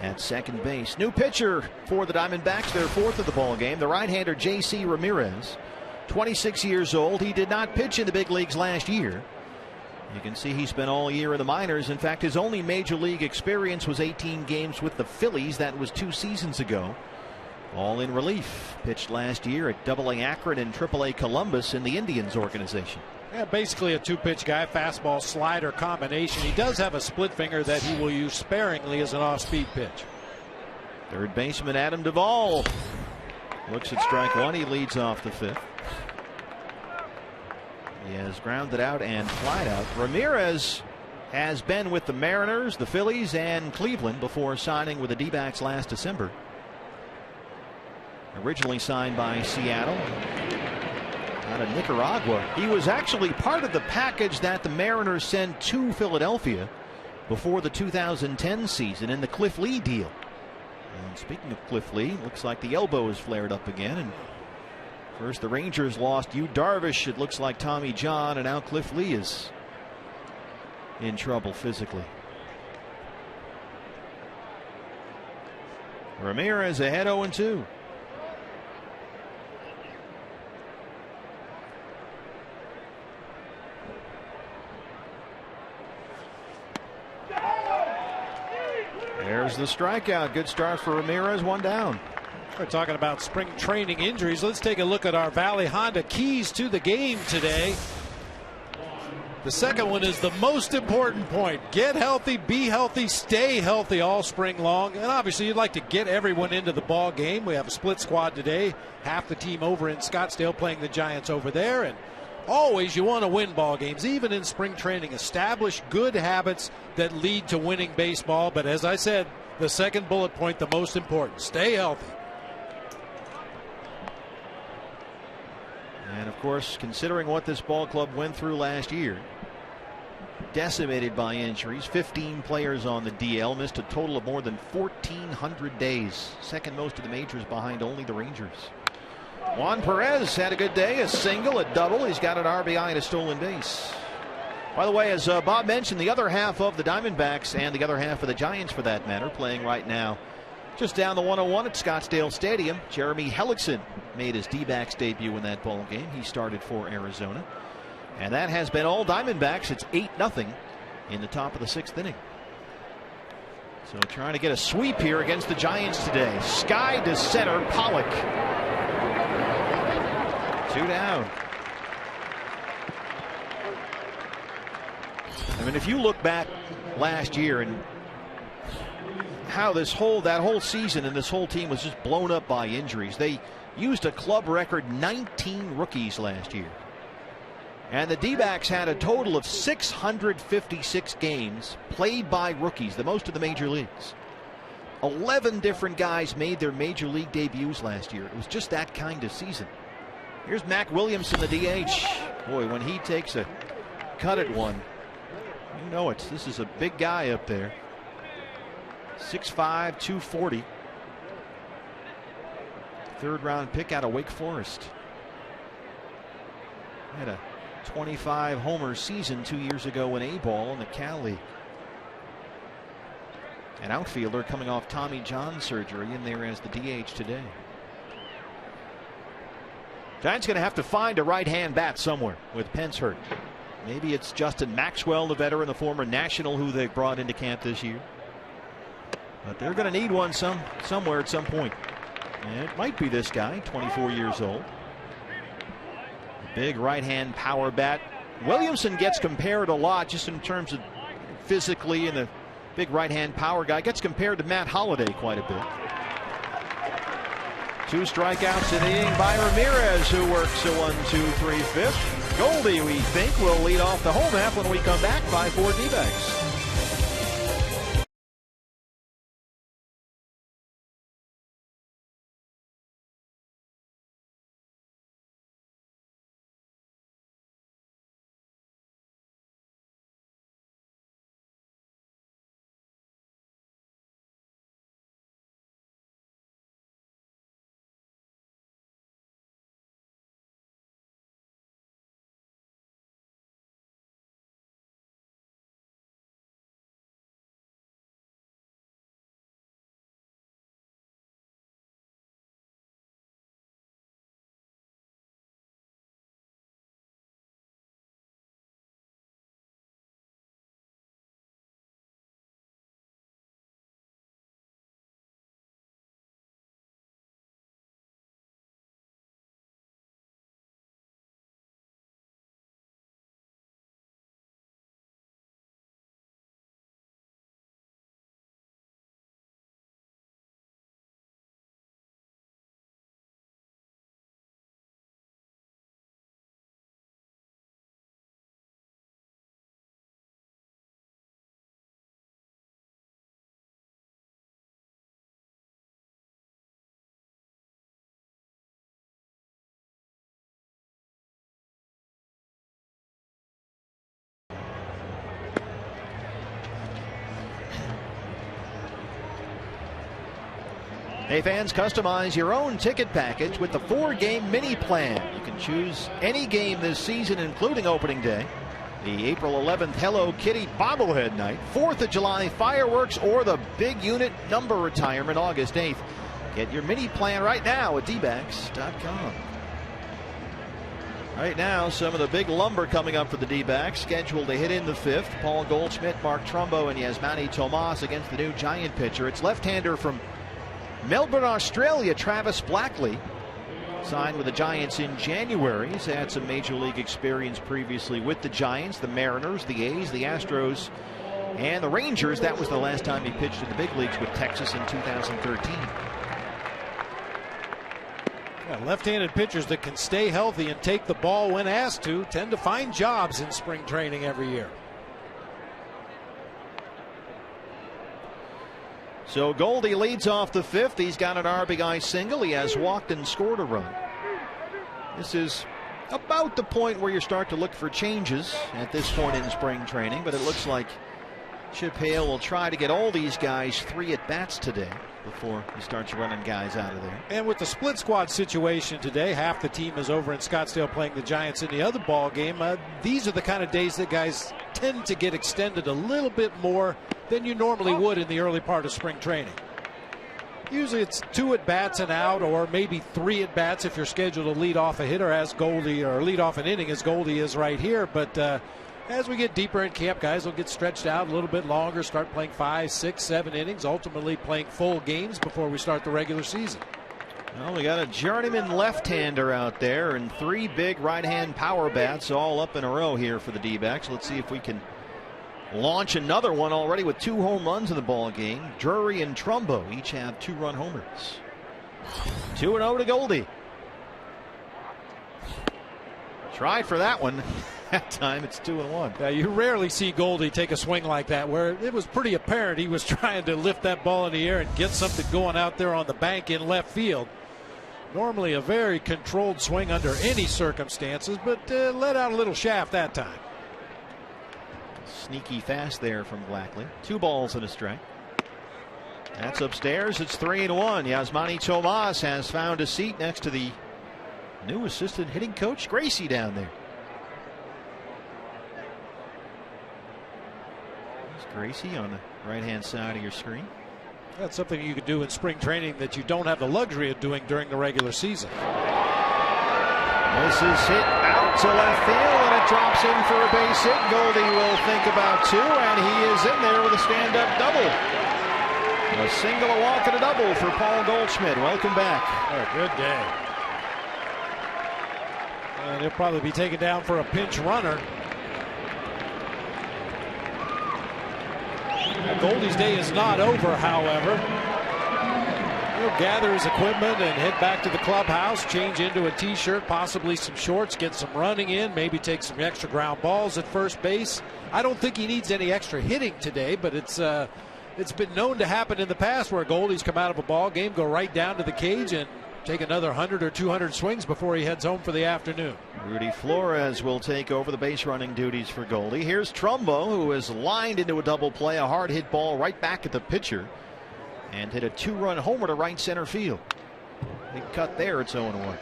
at second base. New pitcher for the Diamondbacks, their 4th of the ball game. The right-hander J.C. Ramirez, 26 years old. He did not pitch in the big leagues last year. You can see he spent all year in the minors. In fact, his only major league experience was 18 games with the Phillies. That was 2 seasons ago. All in relief. Pitched last year at AA Akron and AAA Columbus in the Indians organization. Yeah, basically a 2-pitch guy, fastball slider combination. He does have a split finger that he will use sparingly as an off-speed pitch. Third baseman Adam Duvall looks at strike 1. He leads off the 5th. He has grounded out and flied out. Ramirez has been with the Mariners, the Phillies, and Cleveland before signing with the D-backs last December. Originally signed by Seattle out of Nicaragua. He was actually part of the package that the Mariners sent to Philadelphia before the 2010 season in the Cliff Lee deal. And speaking of Cliff Lee, looks like the elbow is flared up again. And first the Rangers lost Yu Darvish. It looks like Tommy John, and now Cliff Lee is in trouble physically. Ramirez ahead 0-2. There's the strikeout. Good start for Ramirez. 1 down. We're talking about spring training injuries. Let's take a look at our Valley Honda keys to the game today. The second one is the most important point. Get healthy, be healthy, stay healthy all spring long. And obviously you'd like to get everyone into the ball game. We have a split squad today. Half the team over in Scottsdale playing the Giants over there. And always you want to win ball games, even in spring training. Establish good habits that lead to winning baseball. But as I said, the second bullet point, the most important. Stay healthy. And of course, considering what this ball club went through last year, decimated by injuries, 15 players on the DL, missed a total of more than 1,400 days, second most of the majors behind only the Rangers. Juan Perez had a good day, a single, a double. He's got an RBI and a stolen base. By the way, as Bob mentioned, the other half of the Diamondbacks and the other half of the Giants, for that matter, playing right now just down the 101 at Scottsdale Stadium. Jeremy Hellickson made his D-backs debut in that ball game. He started for Arizona. And that has been all Diamondbacks. It's 8-0 in the top of the 6th inning. So trying to get a sweep here against the Giants today. Sky to center, Pollock. 2 down. I mean, if you look back last year and how that whole season and this whole team was just blown up by injuries. They used a club record 19 rookies last year. And the D-backs had a total of 656 games played by rookies, the most of the major leagues. 11 different guys made their major league debuts last year. It was just that kind of season. Here's Mac Williamson, the DH. Boy, when he takes a cut at one, you know it. This is a big guy up there. 6'5", 240. Third round pick out of Wake Forest. Had a 25 homer season 2 years ago in A-ball in the Cal League. An outfielder coming off Tommy John surgery in there as the DH today. Giants going to have to find a right-hand bat somewhere with Pence hurt. Maybe it's Justin Maxwell, the veteran, the former National, who they brought into camp this year. But they're going to need one somewhere at some point. And it might be this guy, 24 years old. Big right-hand power bat. Williamson gets compared a lot just in terms of physically, and the big right-hand power guy gets compared to Matt Holliday quite a bit. 2 strikeouts in the inning by Ramirez, who works a 1-2-3 fifth. Goldie, we think, will lead off the home half when we come back. 5-4 D-backs. Hey fans, customize your own ticket package with the 4-game mini plan. You can choose any game this season, including opening day, the April 11th Hello Kitty bobblehead night, 4th of July fireworks, or the big unit number retirement August 8th. Get your mini plan right now at dbacks.com. Right now, some of the big lumber coming up for the D-backs. Scheduled to hit in the 5th. Paul Goldschmidt, Mark Trumbo, and Yasmani Tomas against the new Giant pitcher. It's left-hander from Melbourne, Australia, Travis Blackley. Signed with the Giants in January. He's had some major league experience previously with the Giants, the Mariners, the A's, the Astros, and the Rangers. That was the last time he pitched in the big leagues with Texas in 2013. Yeah, left-handed pitchers that can stay healthy and take the ball when asked to tend to find jobs in spring training every year. So Goldie leads off the 5th. He's got an RBI single. He has walked and scored a run. This is about the point where you start to look for changes at this point in spring training, but it looks like Chip Hale will try to get all these guys 3 at-bats today before he starts running guys out of there. And with the split squad situation today, half the team is over in Scottsdale playing the Giants in the other ball game. These are the kind of days that guys tend to get extended a little bit more than you normally would in the early part of spring training. Usually it's 2 at-bats and out, or maybe 3 at-bats if you're scheduled to lead off a hitter as Goldie, or lead off an inning as Goldie is right here. But as we get deeper in camp, guys will get stretched out a little bit longer, start playing 5, 6, 7 innings, ultimately playing full games before we start the regular season. Well, we got a journeyman left-hander out there and 3 big right-hand power bats all up in a row here for the D-backs. Let's see if we can launch another one already with 2 home runs in the ball game. Drury and Trumbo each have 2-run homers. 2-0 to Goldie. Tried for that one. That time it's 2-1. Yeah, you rarely see Goldie take a swing like that, where it was pretty apparent he was trying to lift that ball in the air and get something going out there on the bank in left field. Normally a very controlled swing under any circumstances, but let out a little shaft that time. Sneaky fast there from Blackley. 2 balls and a strike. That's upstairs. It's 3-1. Yasmani Tomas has found a seat next to the new assistant hitting coach, Gracie, down there. There's Gracie on the right-hand side of your screen. That's something you could do in spring training that you don't have the luxury of doing during the regular season. This is hit out to left field, and it drops in for a base hit. Goldie will think about 2, and he is in there with a stand-up double. A single, a walk, and a double for Paul Goldschmidt. Welcome back. Oh, good day. And he'll probably be taken down for a pinch runner. Goldie's day is not over, however. He'll gather his equipment and head back to the clubhouse, change into a t-shirt, possibly some shorts, get some running in, maybe take some extra ground balls at first base. I don't think he needs any extra hitting today, but it's been known to happen in the past where Goldie's come out of a ball game, go right down to the cage, and take another 100 or 200 swings before he heads home for the afternoon. Rudy Flores will take over the base running duties for Goldie. Here's Trumbo, who is lined into a double play, a hard hit ball right back at the pitcher, and hit a 2-run homer to right center field. Big cut there. It's 0-1.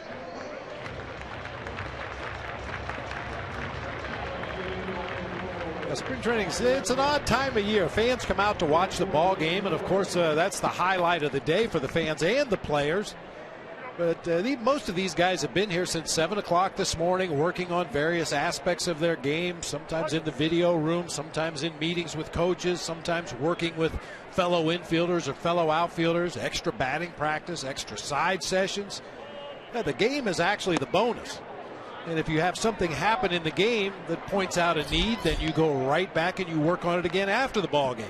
Spring training, it's an odd time of year. Fans come out to watch the ball game, and of course that's the highlight of the day for the fans and the players. But most of these guys have been here since 7 o'clock this morning, working on various aspects of their game, sometimes in the video room, sometimes in meetings with coaches, sometimes working with fellow infielders or fellow outfielders, extra batting practice, extra side sessions. Yeah, the game is actually the bonus. And if you have something happen in the game that points out a need, then you go right back and you work on it again after the ball game.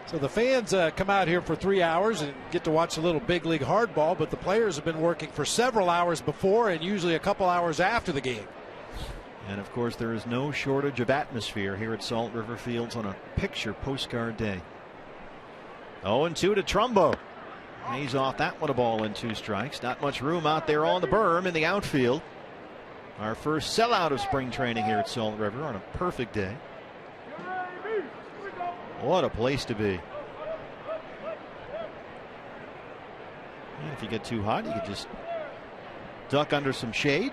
So the fans come out here for 3 hours and get to watch a little big league hardball, but the players have been working for several hours before and usually a couple hours after the game. And of course there is no shortage of atmosphere here at Salt River Fields on a picture postcard day. 0-2 to Trumbo. He's off that one, a ball and 2 strikes. Not much room out there on the berm in the outfield. Our first sellout of spring training here at Salt River on a perfect day. What a place to be. And if you get too hot, you can just duck under some shade.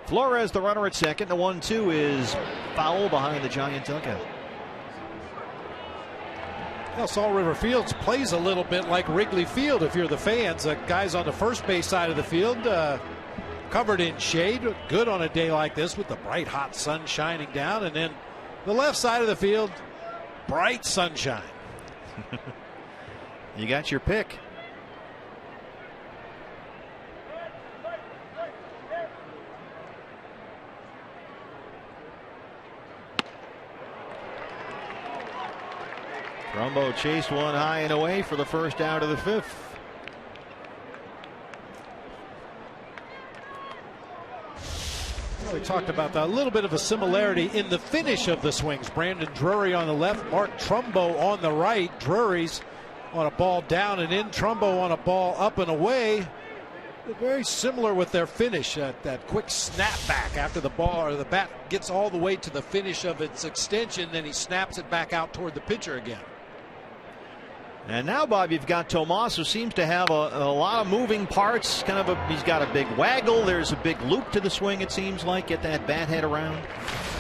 Flores, the runner at second. The 1-2 is foul behind the Giant dugout. Well, Salt River Fields plays a little bit like Wrigley Field if you're the fans. Guys on the first base side of the field covered in shade. Good on a day like this with the bright hot sun shining down. And then the left side of the field, bright sunshine. You got your pick. Trumbo chased one high and away for the first out of the fifth. We talked about that, a little bit of a similarity in the finish of the swings. Brandon Drury on the left, Mark Trumbo on the right. Drury's on a ball down and in, Trumbo on a ball up and away. They're very similar with their finish, that quick snap back after the ball or the bat gets all the way to the finish of its extension, then he snaps it back out toward the pitcher again. And now, Bob, you've got Tomas, who seems to have a lot of moving parts. He's got a big waggle. There's a big loop to the swing, it seems like. Get that bat head around.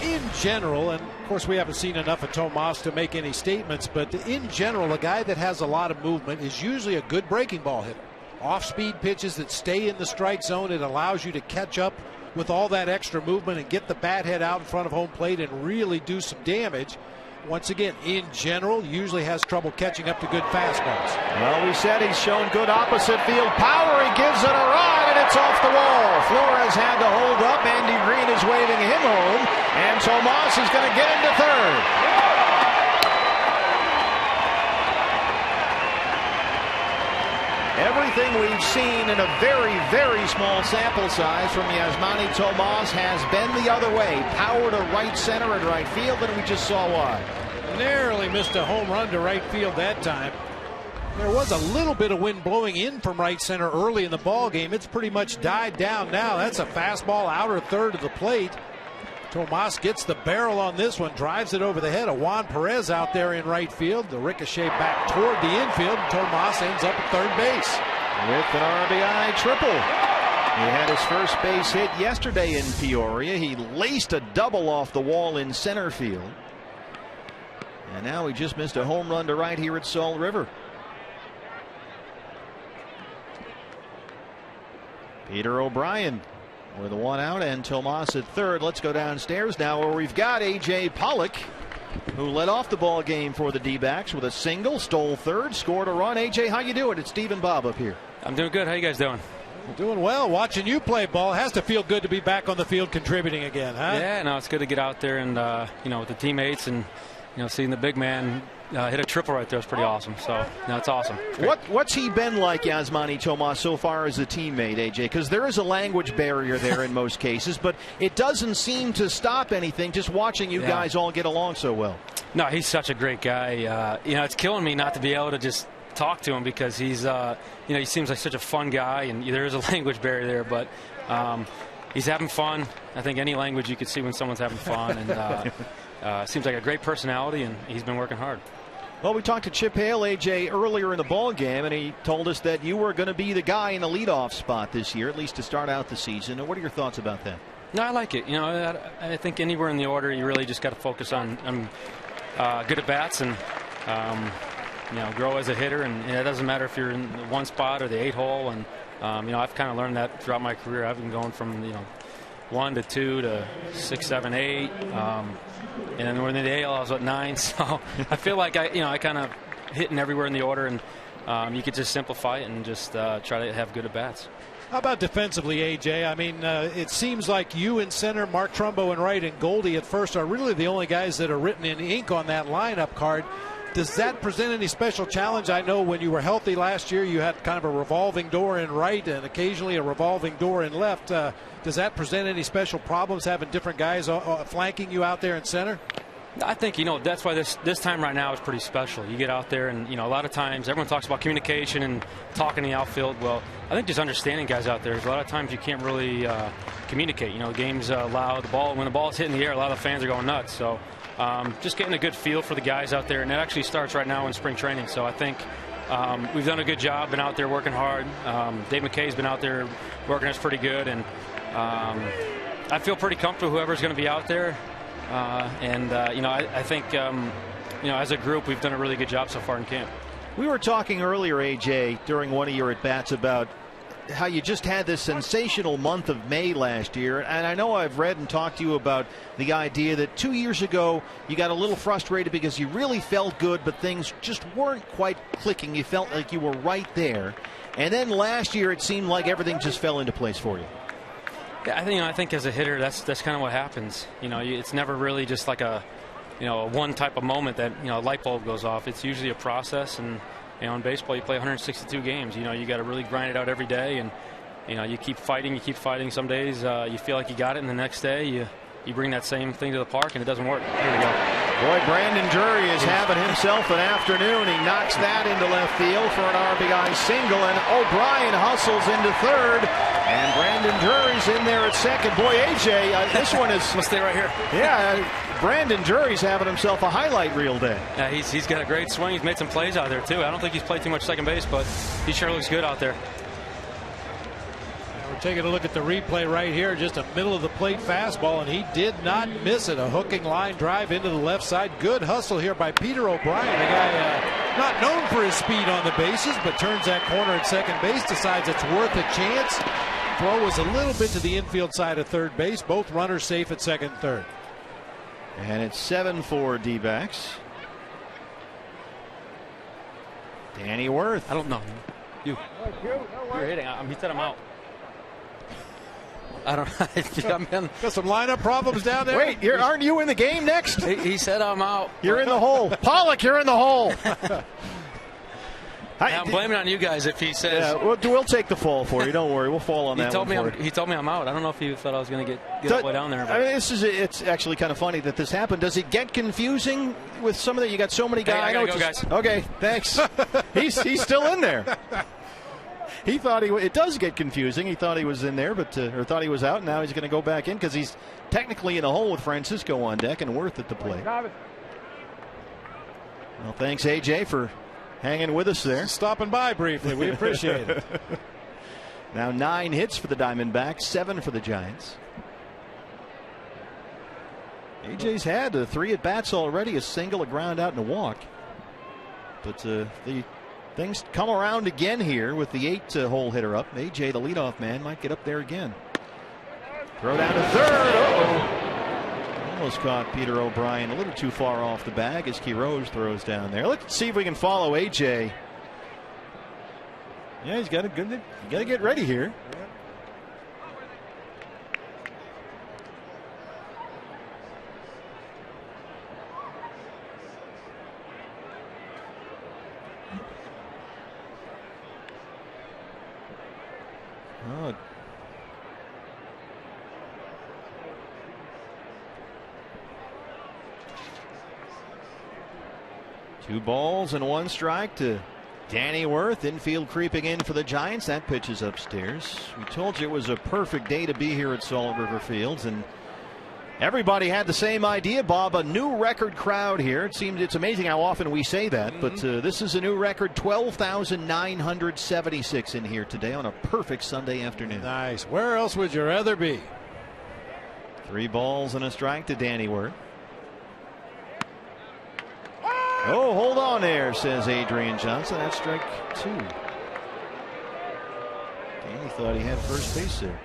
In general, and of course we haven't seen enough of Tomas to make any statements, but in general, a guy that has a lot of movement is usually a good breaking ball hitter. Off-speed pitches that stay in the strike zone, it allows you to catch up with all that extra movement and get the bat head out in front of home plate and really do some damage. Once again, in general, usually has trouble catching up to good fastballs. Well, we said he's shown good opposite field power. He gives it a ride, and it's off the wall. Flores had to hold up. Andy Green is waving him home, and Tomas is going to get into third. Everything we've seen in a very, very small sample size from Yasmani Tomas has been the other way. Power to right center and right field, and we just saw why. Narrowly missed a home run to right field that time. There was a little bit of wind blowing in from right center early in the ball game. It's pretty much died down now. That's a fastball outer third of the plate. Tomas gets the barrel on this one, drives it over the head of Juan Perez out there in right field. The ricochet back toward the infield, and Tomas ends up at third base. With an RBI triple. He had his first base hit yesterday in Peoria. He laced a double off the wall in center field. And now he just missed a home run to right here at Salt River. Peter O'Brien with a one out and Tomas at third. Let's go downstairs now where we've got A.J. Pollock, who led off the ball game for the D-backs with a single, stole third, scored a run. A.J., how you doing? It's Steve and Bob up here. I'm doing good. How you guys doing? Doing well. Watching you play ball. Has to feel good to be back on the field contributing again, huh? Yeah, no, it's good to get out there and with the teammates and seeing the big man hit a triple right there was pretty awesome. So it's awesome. What's he been like, Yasmani Tomas, so far as a teammate, AJ? Because there is a language barrier there in most cases, but it doesn't seem to stop anything. Just watching you guys all get along so well. No, he's such a great guy. It's killing me not to be able to just talk to him because he's he seems like such a fun guy, and there is a language barrier there, but he's having fun. I think any language you could see when someone's having fun, and seems like a great personality, and he's been working hard. Well, we talked to Chip Hale, AJ, earlier in the ball game, and he told us that you were going to be the guy in the leadoff spot this year, at least to start out the season. And what are your thoughts about that? No, I like it. I think anywhere in the order, you really just got to focus on good at bats and grow as a hitter. And it doesn't matter if you're in the one spot or the 8-hole. And I've kind of learned that throughout my career. I've been going from 1 to 2 to 6, 7, 8. And then when in the AL, I was at 9. So I feel like I kind of hitting everywhere in the order, and you could just simplify it and just try to have good at bats. How about defensively, AJ? I mean, it seems like you in center, Mark Trumbo in right, and Goldie at first are really the only guys that are written in ink on that lineup card. Does that present any special challenge? I know when you were healthy last year, you had kind of a revolving door in right and occasionally a revolving door in left. Does that present any special problems having different guys flanking you out there in center? I think, that's why this time right now is pretty special. You get out there and, a lot of times everyone talks about communication and talking in the outfield. Well, I think just understanding guys out there. A lot of times you can't really communicate. The game's loud. When the ball's hitting the air, a lot of the fans are going nuts. So just getting a good feel for the guys out there. And it actually starts right now in spring training. So I think we've done a good job, been out there working hard. Dave McKay's been out there working us pretty good. And I feel pretty comfortable whoever's going to be out there. I think, as a group, we've done a really good job so far in camp. We were talking earlier, AJ, during one of your at-bats about how you just had this sensational month of May last year. And I know I've read and talked to you about the idea that 2 years ago you got a little frustrated because you really felt good, but things just weren't quite clicking. You felt like you were right there. And then last year it seemed like everything just fell into place for you. Yeah, I think as a hitter, that's kind of what happens. It's never really just like a one type of moment that a light bulb goes off. It's usually a process, and in baseball you play 162 games. You got to really grind it out every day, and you keep fighting. Some days you feel like you got it, and the next day you bring that same thing to the park and it doesn't work. Here we go. Boy, Brandon Drury is having himself an afternoon. He knocks that into left field for an RBI single, and O'Brien hustles into third, and Brandon Drury's in there at second. Boy, AJ, this one is... Must stay right here. Yeah, Brandon Drury's having himself a highlight reel day. Yeah, he's got a great swing. He's made some plays out there, too. I don't think he's played too much second base, but he sure looks good out there. Taking a look at the replay right here, just a middle of the plate fastball, and he did not miss it. A hooking line drive into the left side. Good hustle here by Peter O'Brien, a guy not known for his speed on the bases, but turns that corner at second base, decides it's worth a chance. Throw was a little bit to the infield side of third base. Both runners safe at second and third. And it's 7-4 D-backs. Danny Worth. I don't know. You're hitting. He said I'm out. I don't know. Got some lineup problems down there. Wait, aren't you in the game next? He said I'm out. You're in the hole. Pollock, you're in the hole. I'm blaming on you guys if he says. Yeah, we'll take the fall for you. Don't worry. We'll fall on that one. He told me I'm out. I don't know if he thought I was going to get all the way down there. But. I mean, it's actually kind of funny that this happened. Does it get confusing with some of that? You got so many guys. Hey, I gotta go, guys. Okay, thanks. he's still in there. He thought it does get confusing. He thought he was in there, but or thought he was out. Now he's going to go back in because he's technically in the hole with Francisco on deck and Worth at the plate. Well, thanks, AJ, for hanging with us there. Stopping by briefly. We appreciate it. Now 9 hits for the Diamondbacks, 7 for the Giants. AJ's had 3 at-bats already, a single, a ground out, and a walk. But the things come around again here with the 8-hole hitter up. AJ, the leadoff man, might get up there again. Throw down to third. Almost caught Peter O'Brien a little too far off the bag as Quiroz throws down there. Let's see if we can follow AJ. Yeah, he's got to get ready here. Oh. Two balls and 1 strike to Danny Worth. Infield creeping in for the Giants. That pitch is upstairs. We told you it was a perfect day to be here at Salt River Fields, and everybody had the same idea, Bob. A new record crowd here. It's amazing how often we say that, but this is a new record. 12,976 in here today on a perfect Sunday afternoon. Nice. Where else would you rather be? 3 balls and a strike to Danny Worth. Oh, hold on there, says Adrian Johnson. That's strike 2. Danny thought he had first base there.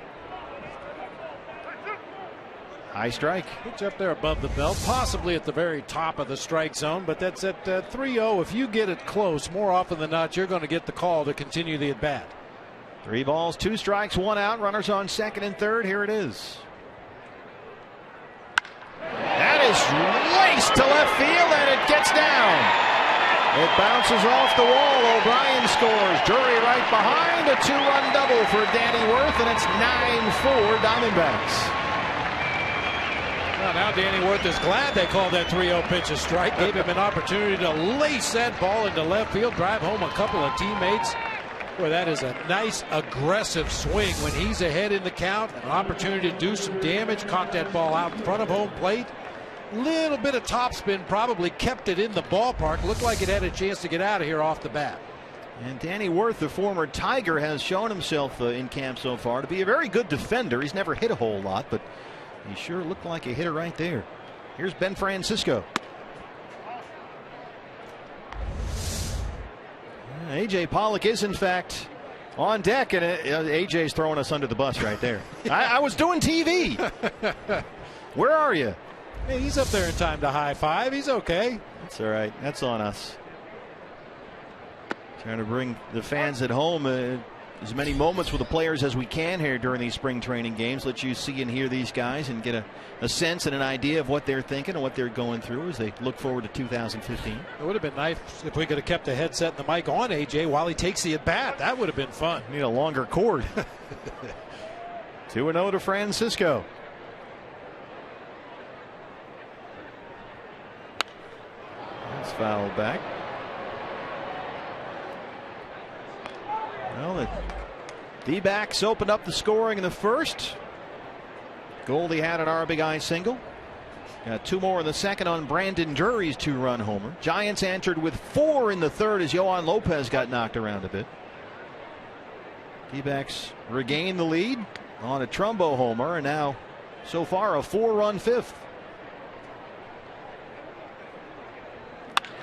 High strike. Pitch up there above the belt, possibly at the very top of the strike zone, but that's at 3-0. If you get it close, more often than not, you're going to get the call to continue the at-bat. 3 balls, 2 strikes, 1 out. Runners on second and third. Here it is. That is raced to left field, and it gets down. It bounces off the wall. O'Brien scores. Drury right behind. A 2-run double for Danny Worth, and it's 9-4 Diamondbacks. Well, now Danny Worth is glad they called that 3-0 pitch a strike. Gave him an opportunity to lace that ball into left field, drive home a couple of teammates. Boy, that is a nice aggressive swing when he's ahead in the count. An opportunity to do some damage. Caught that ball out in front of home plate. Little bit of topspin probably kept it in the ballpark. Looked like it had a chance to get out of here off the bat. And Danny Worth, the former Tiger, has shown himself in camp so far to be a very good defender. He's never hit a whole lot, but he sure looked like a hitter right there. Here's Ben Francisco. AJ Pollock is in fact on deck, and AJ's throwing us under the bus right there. I was doing TV. Where are you? Hey, he's up there in time to high five. He's okay. That's all right. That's on us. Trying to bring the fans at home as many moments with the players as we can here during these spring training games. Let you see and hear these guys and get a sense and an idea of what they're thinking and what they're going through as they look forward to 2015. It would have been nice if we could have kept the headset and the mic on AJ while he takes the at bat. That would have been fun. Need a longer cord. 2-0 to Francisco. That's fouled back. Well, the D-backs opened up the scoring in the first. Goldie had an RBI single. Got 2 more in the second on Brandon Drury's 2-run homer. Giants answered with 4 in the third as Yohan Lopez got knocked around a bit. D-backs regained the lead on a Trumbo homer, and now so far a 4-run fifth.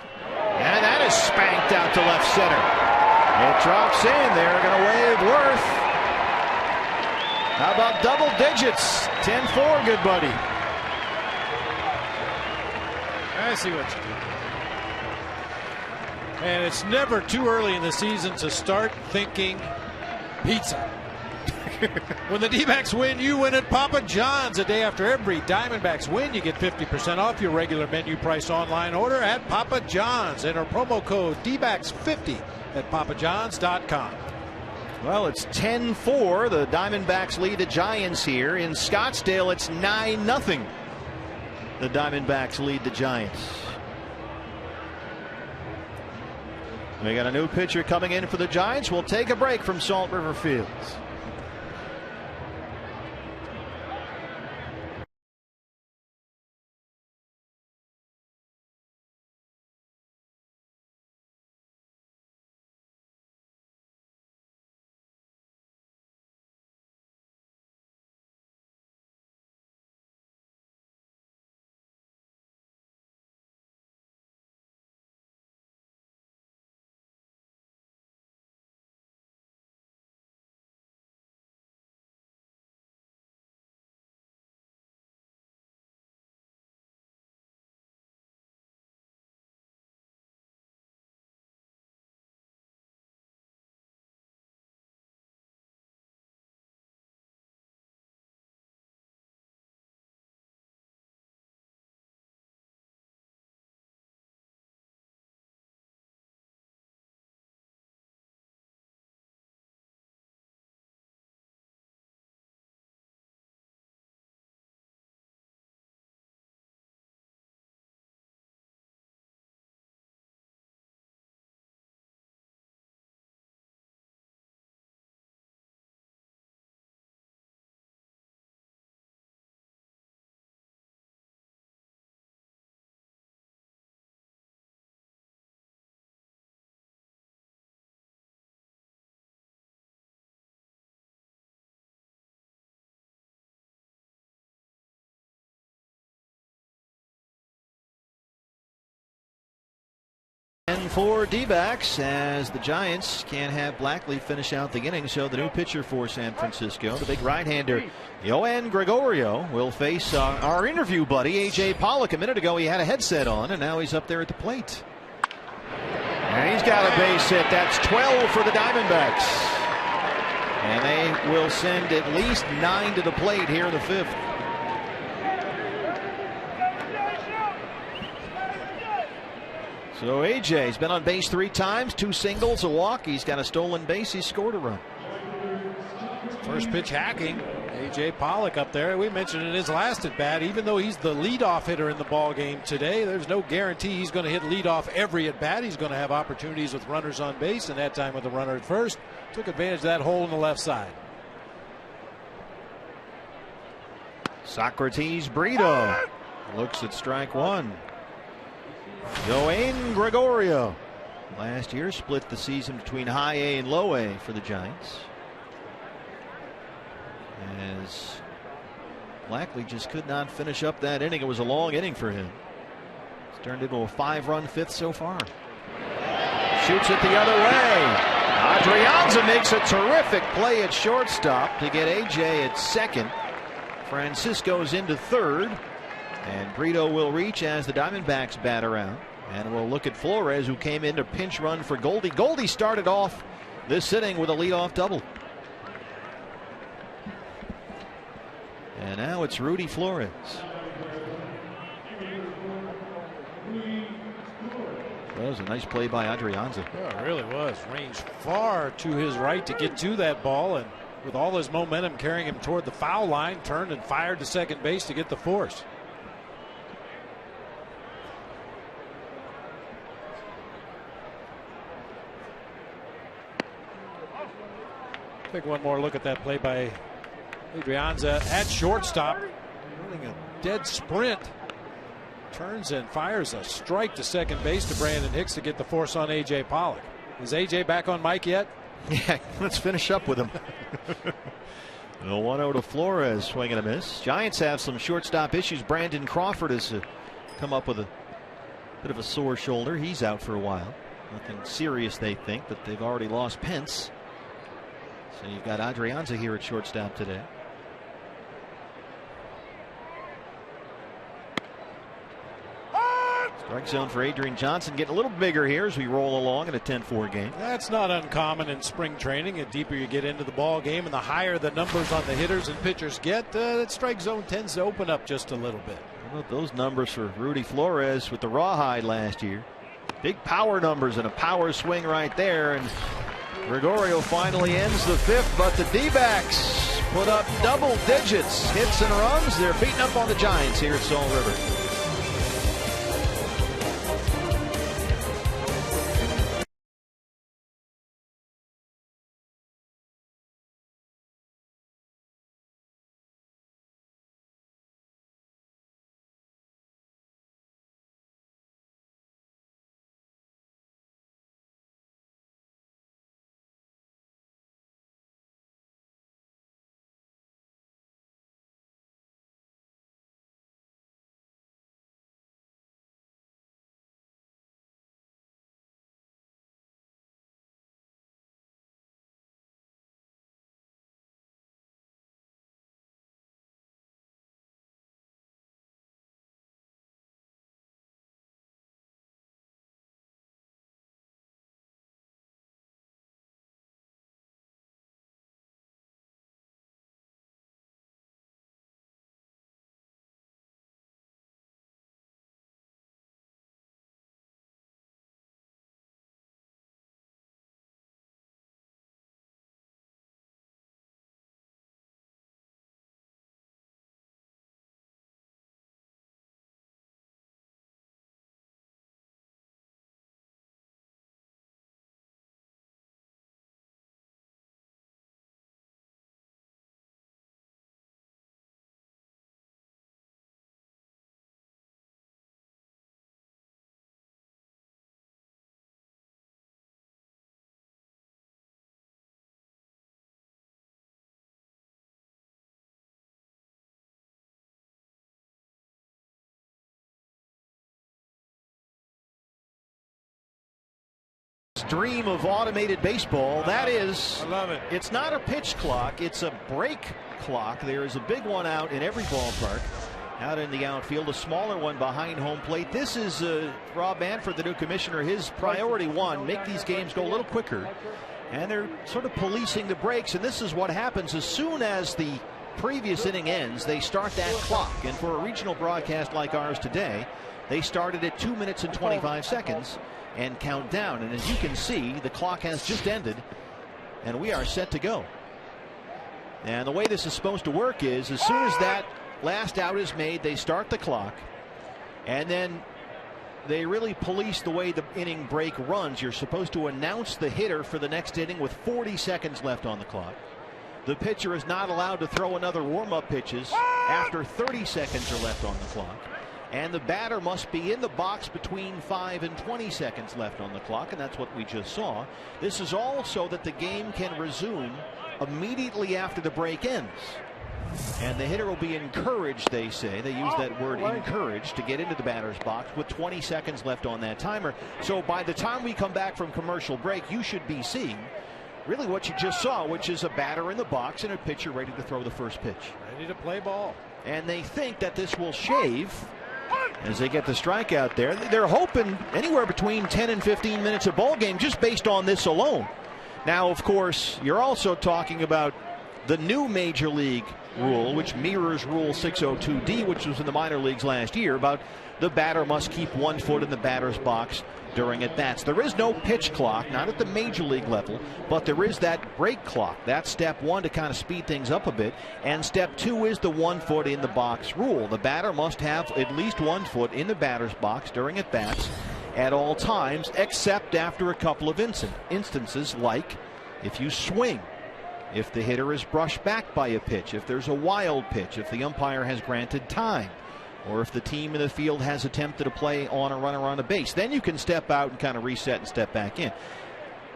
And that is spanked out to left center. It drops in. They're going to wave Worth. How about double digits? 10-4, good buddy. I see what you do. And it's never too early in the season to start thinking pizza. When the D-backs win, you win at Papa John's. A day after every Diamondbacks win, you get 50% off your regular menu price online order at Papa John's. Enter promo code DBACKS50 at papajohns.com. Well, it's 10-4. The Diamondbacks lead the Giants here. In Scottsdale, it's 9-0. The Diamondbacks lead the Giants. We got a new pitcher coming in for the Giants. We'll take a break from Salt River Fields. And for D-backs, as the Giants can't have Blackley finish out the inning, so the new pitcher for San Francisco, the big right-hander Yohan Gregorio, will face our interview buddy A.J. Pollock. A minute ago he had a headset on, and now he's up there at the plate. And he's got a base hit. That's 12 for the Diamondbacks. And they will send at least 9 to the plate here in the fifth. So AJ's been on base 3 times, 2 singles, a walk. He's got a stolen base. He scored a run. First pitch hacking. AJ Pollock up there. We mentioned in his last at bat, even though he's the leadoff hitter in the ball game today, there's no guarantee he's going to hit leadoff every at bat. He's going to have opportunities with runners on base, and that time with a runner at first, took advantage of that hole in the left side. Socrates Brito looks at strike 1. Yohan Gregorio last year split the season between high A and low A for the Giants, as Blackley just could not finish up that inning. It was a long inning for him. It's turned into a 5-run fifth so far. Shoots it the other way. Adrianza makes a terrific play at shortstop to get AJ at second. Francisco's into third, and Brito will reach as the Diamondbacks bat around. And we'll look at Flores, who came in to pinch run for Goldie. Goldie started off this inning with a leadoff double. And now it's Rudy Flores. That was a nice play by Adrianza. Yeah, it really was. Ranged far to his right to get to that ball, and with all his momentum carrying him toward the foul line, turned and fired to second base to get the force. Take one more look at that play by Adrianza at shortstop, running a dead sprint. Turns and fires a strike to second base to Brandon Hicks to get the force on AJ Pollock. Is AJ back on mic yet? Yeah, let's finish up with him. 1-0 to Flores, swing and a miss. Giants have some shortstop issues. Brandon Crawford has come up with a bit of a sore shoulder. He's out for a while. Nothing serious, they think, but they've already lost Pence. So you've got Adrianza here at shortstop today. Strike zone for Adrian Johnson getting a little bigger here as we roll along in a 10-4 game. That's not uncommon in spring training. The deeper you get into the ball game and the higher the numbers on the hitters and pitchers get, that strike zone tends to open up just a little bit. How about those numbers for Rudy Flores with the rawhide last year? Big power numbers and a power swing right there. And Gregorio finally ends the fifth, but the D-backs put up double digits, hits and runs. They're beating up on the Giants here at Salt River. Dream of automated baseball, that is, I love it. It's not a pitch clock, it's a break clock. There is a big one out in every ballpark. Out in the outfield, a smaller one behind home plate. This is Rob Manfred, the new commissioner, his priority one, make these games go a little quicker. And they're sort of policing the breaks, and this is what happens as soon as the previous inning ends, they start that clock. And for a regional broadcast like ours today, they started at 2 minutes and 25 seconds and count down. And as you can see, the clock has just ended and we are set to go. And the way this is supposed to work is as soon as that last out is made, they start the clock, and then they really police the way the inning break runs. You're supposed to announce the hitter for the next inning with 40 seconds left on the clock. The pitcher is not allowed to throw another warm-up pitches after 30 seconds are left on the clock. And the batter must be in the box between 5 and 20 seconds left on the clock, and that's what we just saw. This is all so that the game can resume immediately after the break ends. And the hitter will be encouraged, they say. They use that word encouraged to get into the batter's box with 20 seconds left on that timer. So by the time we come back from commercial break, you should be seeing really what you just saw, which is a batter in the box and a pitcher ready to throw the first pitch. Ready to play ball. And they think that this will shave as they get the strikeout there. They're hoping anywhere between 10 and 15 minutes of ball game just based on this alone. Now, of course, you're also talking about the new major league rule, which mirrors Rule 602D, which was in the minor leagues last year, about the batter must keep 1 foot in the batter's box during at bats. There is no pitch clock, not at the major league level, but there is that break clock. That's step 1 to kind of speed things up a bit. And step 2 is the 1 foot in the box rule. The batter must have at least 1 foot in the batter's box during at bats at all times, except after a couple of instances, like if you swing, if the hitter is brushed back by a pitch, if there's a wild pitch, if the umpire has granted time, or if the team in the field has attempted a play on a runner on a base. Then you can step out and kind of reset and step back in.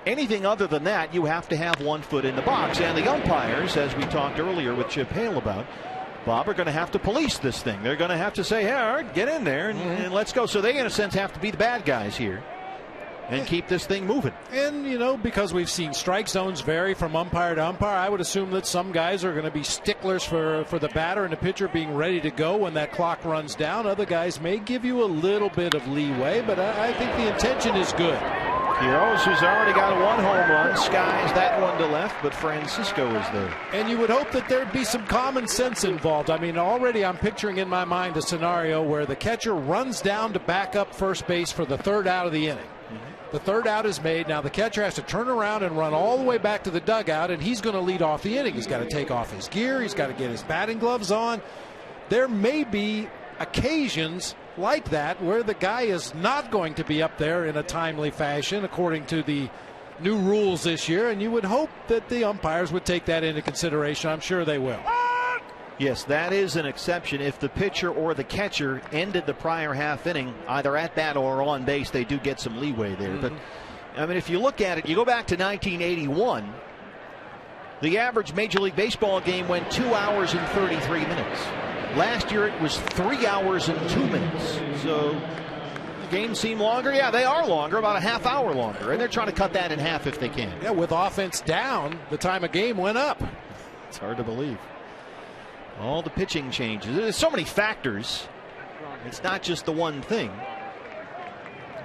Anything other than that, you have to have 1 foot in the box. And the umpires, as we talked earlier with Chip Hale about, Bob, are going to have to police this thing. They're going to have to say, hey, all right, get in there and let's go. So they, in a sense, have to be the bad guys here and keep this thing moving. And, you know, because we've seen strike zones vary from umpire to umpire, I would assume that some guys are going to be sticklers for the batter and the pitcher being ready to go when that clock runs down. Other guys may give you a little bit of leeway, but I think the intention is good. Quiroz, who's already got a 1 home run, skies that one to left, but Francisco is there. And you would hope that there'd be some common sense involved. I mean, already I'm picturing in my mind a scenario where the catcher runs down to back up first base for the 3rd out of the inning. The 3rd out is made. Now the catcher has to turn around and run all the way back to the dugout, and he's going to lead off the inning. He's got to take off his gear. He's got to get his batting gloves on. There may be occasions like that where the guy is not going to be up there in a timely fashion according to the new rules this year, and you would hope that the umpires would take that into consideration. I'm sure they will. Yes, that is an exception. If the pitcher or the catcher ended the prior half inning, either at bat or on base, they do get some leeway there. But, I mean, if you look at it, you go back to 1981, the average Major League Baseball game went 2 hours and 33 minutes. Last year it was 3 hours and 2 minutes. So the games seem longer. Yeah, they are longer, about a half hour longer. And they're trying to cut that in half if they can. Yeah, with offense down, the time of game went up. It's hard to believe. All the pitching changes. There's so many factors. It's not just the one thing.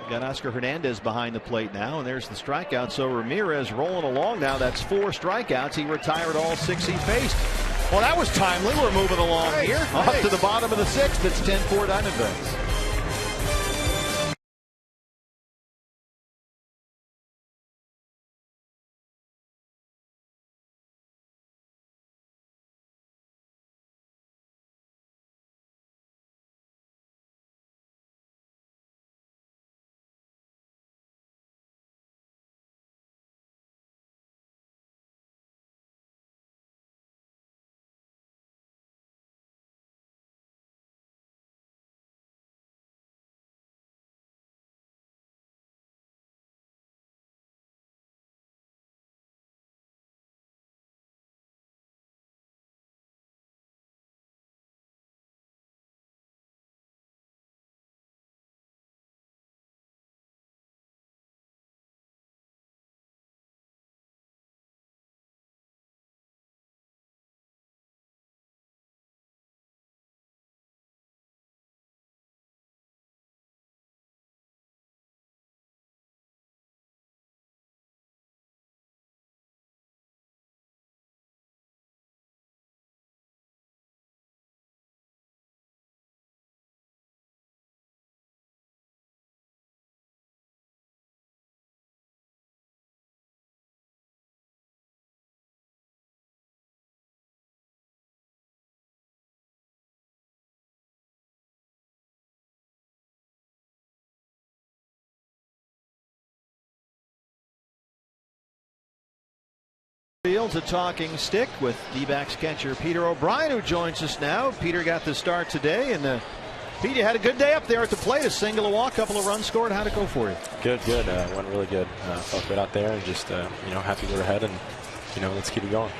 We've got Oscar Hernandez behind the plate now, and there's the strikeout. So Ramirez rolling along now. That's 4 strikeouts. He retired all 6 he faced. Well, that was timely. We're moving along here. Up to the bottom of the 6th. It's 10-4 Diamondbacks. Fields, a talking stick with D-backs catcher Peter O'Brien, who joins us now. Peter got the start today, and Pete, you had a good day up there at the plate. A single, a walk, couple of runs scored. How'd it go for you? Good. Went really good. Felt good out there, and just happy we're ahead, and let's keep it going.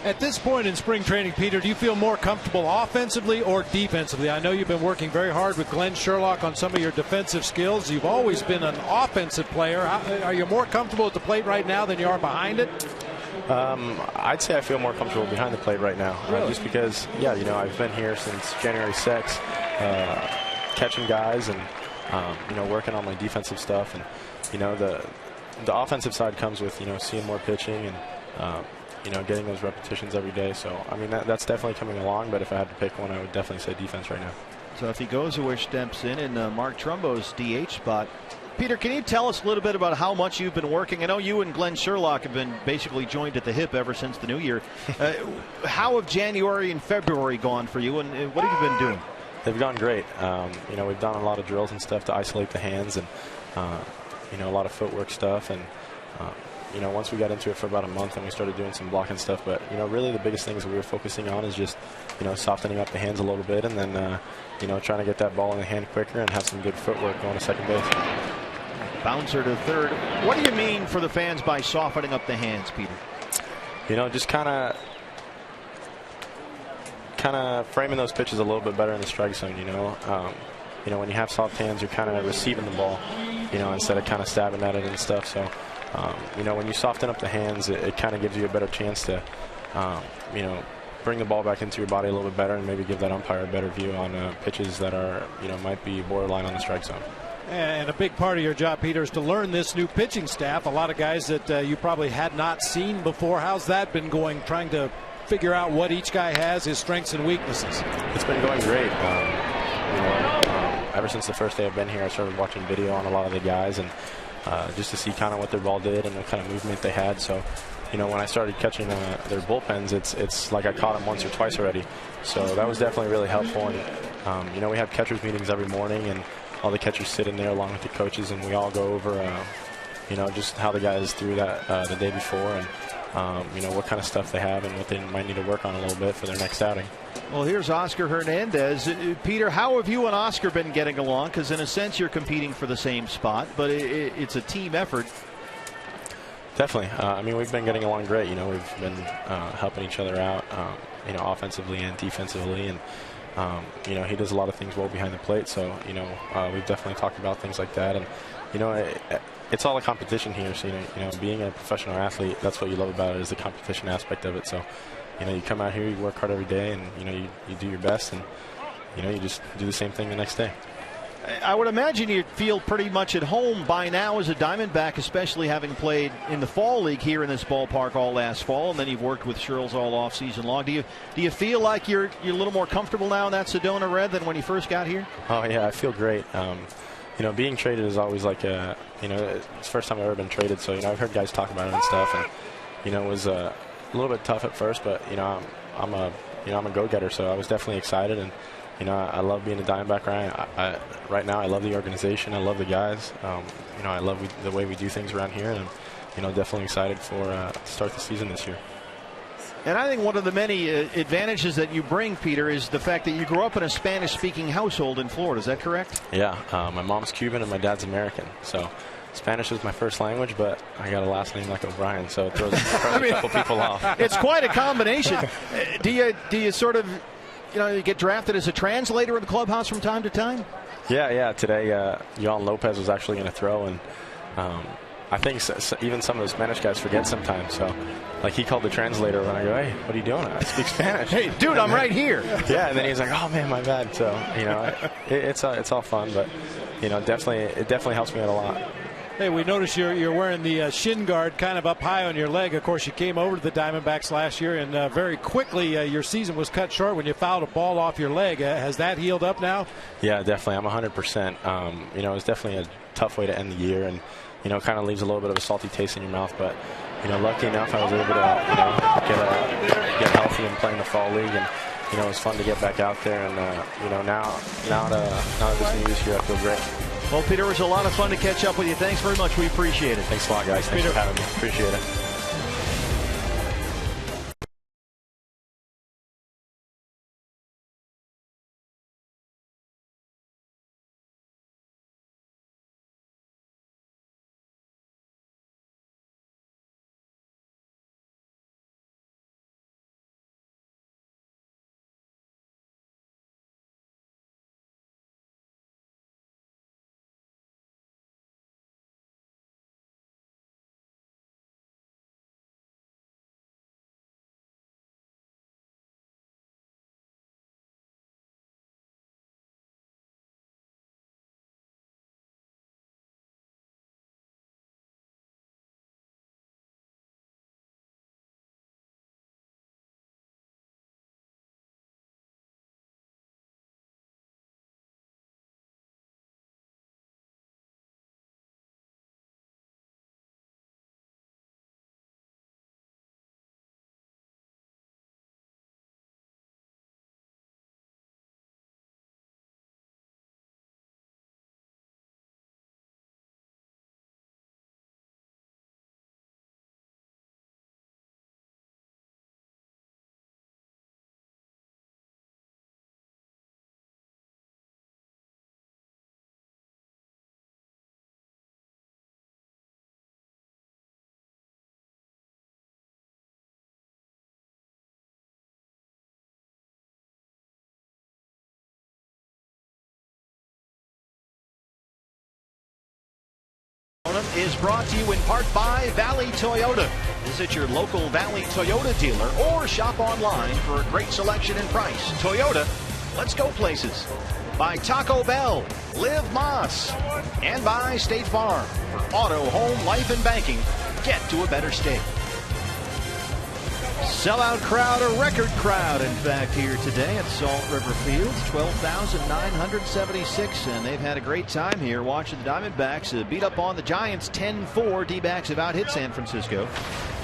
At this point in spring training, Peter, do you feel more comfortable offensively or defensively? I know you've been working very hard with Glenn Sherlock on some of your defensive skills. You've always been an offensive player. Are you more comfortable at the plate right now than you are behind it? I'd say I feel more comfortable behind the plate right now. Really? Just because, yeah, I've been here since January 6th, catching guys and, working on my defensive stuff. And, the offensive side comes with, seeing more pitching and, getting those repetitions every day. So, I mean, that's definitely coming along. But if I had to pick one, I would definitely say defense right now. So if he goes where steps in Mark Trumbo's DH spot. Peter, can you tell us a little bit about how much you've been working? I know you and Glenn Sherlock have been basically joined at the hip ever since the new year. How have January and February gone for you, and what have you been doing? They've gone great. We've done a lot of drills and stuff to isolate the hands and, a lot of footwork stuff. And, once we got into it for about a month and we started doing some blocking stuff. But, really the biggest things that we were focusing on is just, softening up the hands a little bit and then, trying to get that ball in the hand quicker and have some good footwork going to second base. Bouncer to third. What do you mean for the fans by softening up the hands, Peter? Just kind of framing those pitches a little bit better in the strike zone. When you have soft hands, you're kind of receiving the ball, instead of kind of stabbing at it and stuff. So, when you soften up the hands, it kind of gives you a better chance to, bring the ball back into your body a little bit better and maybe give that umpire a better view on pitches that are, might be borderline on the strike zone. And a big part of your job, Peter, is to learn this new pitching staff. A lot of guys that you probably had not seen before. How's that been going, trying to figure out what each guy has, his strengths and weaknesses? It's been going great. Ever since the first day I've been here, I started watching video on a lot of the guys and just to see kind of what their ball did and what kind of movement they had. So, when I started catching their bullpens, it's like I caught them once or twice already. So that was definitely really helpful. And, we have catchers meetings every morning, and all the catchers sit in there along with the coaches, and we all go over, just how the guys threw that the day before and, what kind of stuff they have and what they might need to work on a little bit for their next outing. Well, here's Oscar Hernandez. Peter, how have you and Oscar been getting along? Because in a sense, you're competing for the same spot, but it's a team effort. Definitely. We've been getting along great. We've been helping each other out, offensively and defensively. And, he does a lot of things well behind the plate. So, we've definitely talked about things like that. And, it's all a competition here. So, being a professional athlete, that's what you love about it, is the competition aspect of it. So, you come out here, you work hard every day, and, you do your best, and, you just do the same thing the next day. I would imagine you feel pretty much at home by now as a Diamondback, especially having played in the fall league here in this ballpark all last fall, and then you've worked with Sherles all off season long. Do you feel like you're a little more comfortable now in that Sedona red than when you first got here? Oh yeah, I feel great. Being traded is always like it's the first time I've ever been traded, so I've heard guys talk about it and stuff, and it was a little bit tough at first, but I'm a go-getter, so I was definitely excited. And I love being a Diamondback right now. I love the organization. I love the guys. I love the way we do things around here, and definitely excited for to start the season this year. And I think one of the many advantages that you bring, Peter, is the fact that you grew up in a Spanish-speaking household in Florida. Is that correct? Yeah. My mom's Cuban and my dad's American. So Spanish is my first language, but I got a last name like O'Brien, so it throws a couple people off. It's quite a combination. Do you sort of, you get drafted as a translator in the clubhouse from time to time? Yeah. Today, Yohan Lopez was actually going to throw, and I think even some of the Spanish guys forget sometimes. So, like, he called the translator, and I go, "Hey, what are you doing? I speak Spanish." Hey, dude, I'm right here. Yeah, and then he's like, "Oh man, my bad." So, it's all fun, but it definitely helps me out a lot. Hey, we noticed you're wearing the shin guard kind of up high on your leg. Of course, you came over to the Diamondbacks last year, and very quickly your season was cut short when you fouled a ball off your leg. Has that healed up now? Yeah, definitely. I'm 100%. It was definitely a tough way to end the year, and kind of leaves a little bit of a salty taste in your mouth. But lucky enough, I was able to get healthy and play in the fall league, and it was fun to get back out there. And now this new year's here, I feel great. Well, Peter, it was a lot of fun to catch up with you. Thanks very much. We appreciate it. Thanks a lot, guys. Thanks for having me. Appreciate it. is brought to you in part by Valley Toyota. Visit your local Valley Toyota dealer or shop online for a great selection and price. Toyota, let's go places. By Taco Bell, Live Moss, and by State Farm. For auto, home, life, and banking, get to a better state. Sellout crowd, a record crowd, in fact, here today at Salt River Fields. 12,976, and they've had a great time here watching the Diamondbacks beat up on the Giants 10-4. D-backs have out-hit San Francisco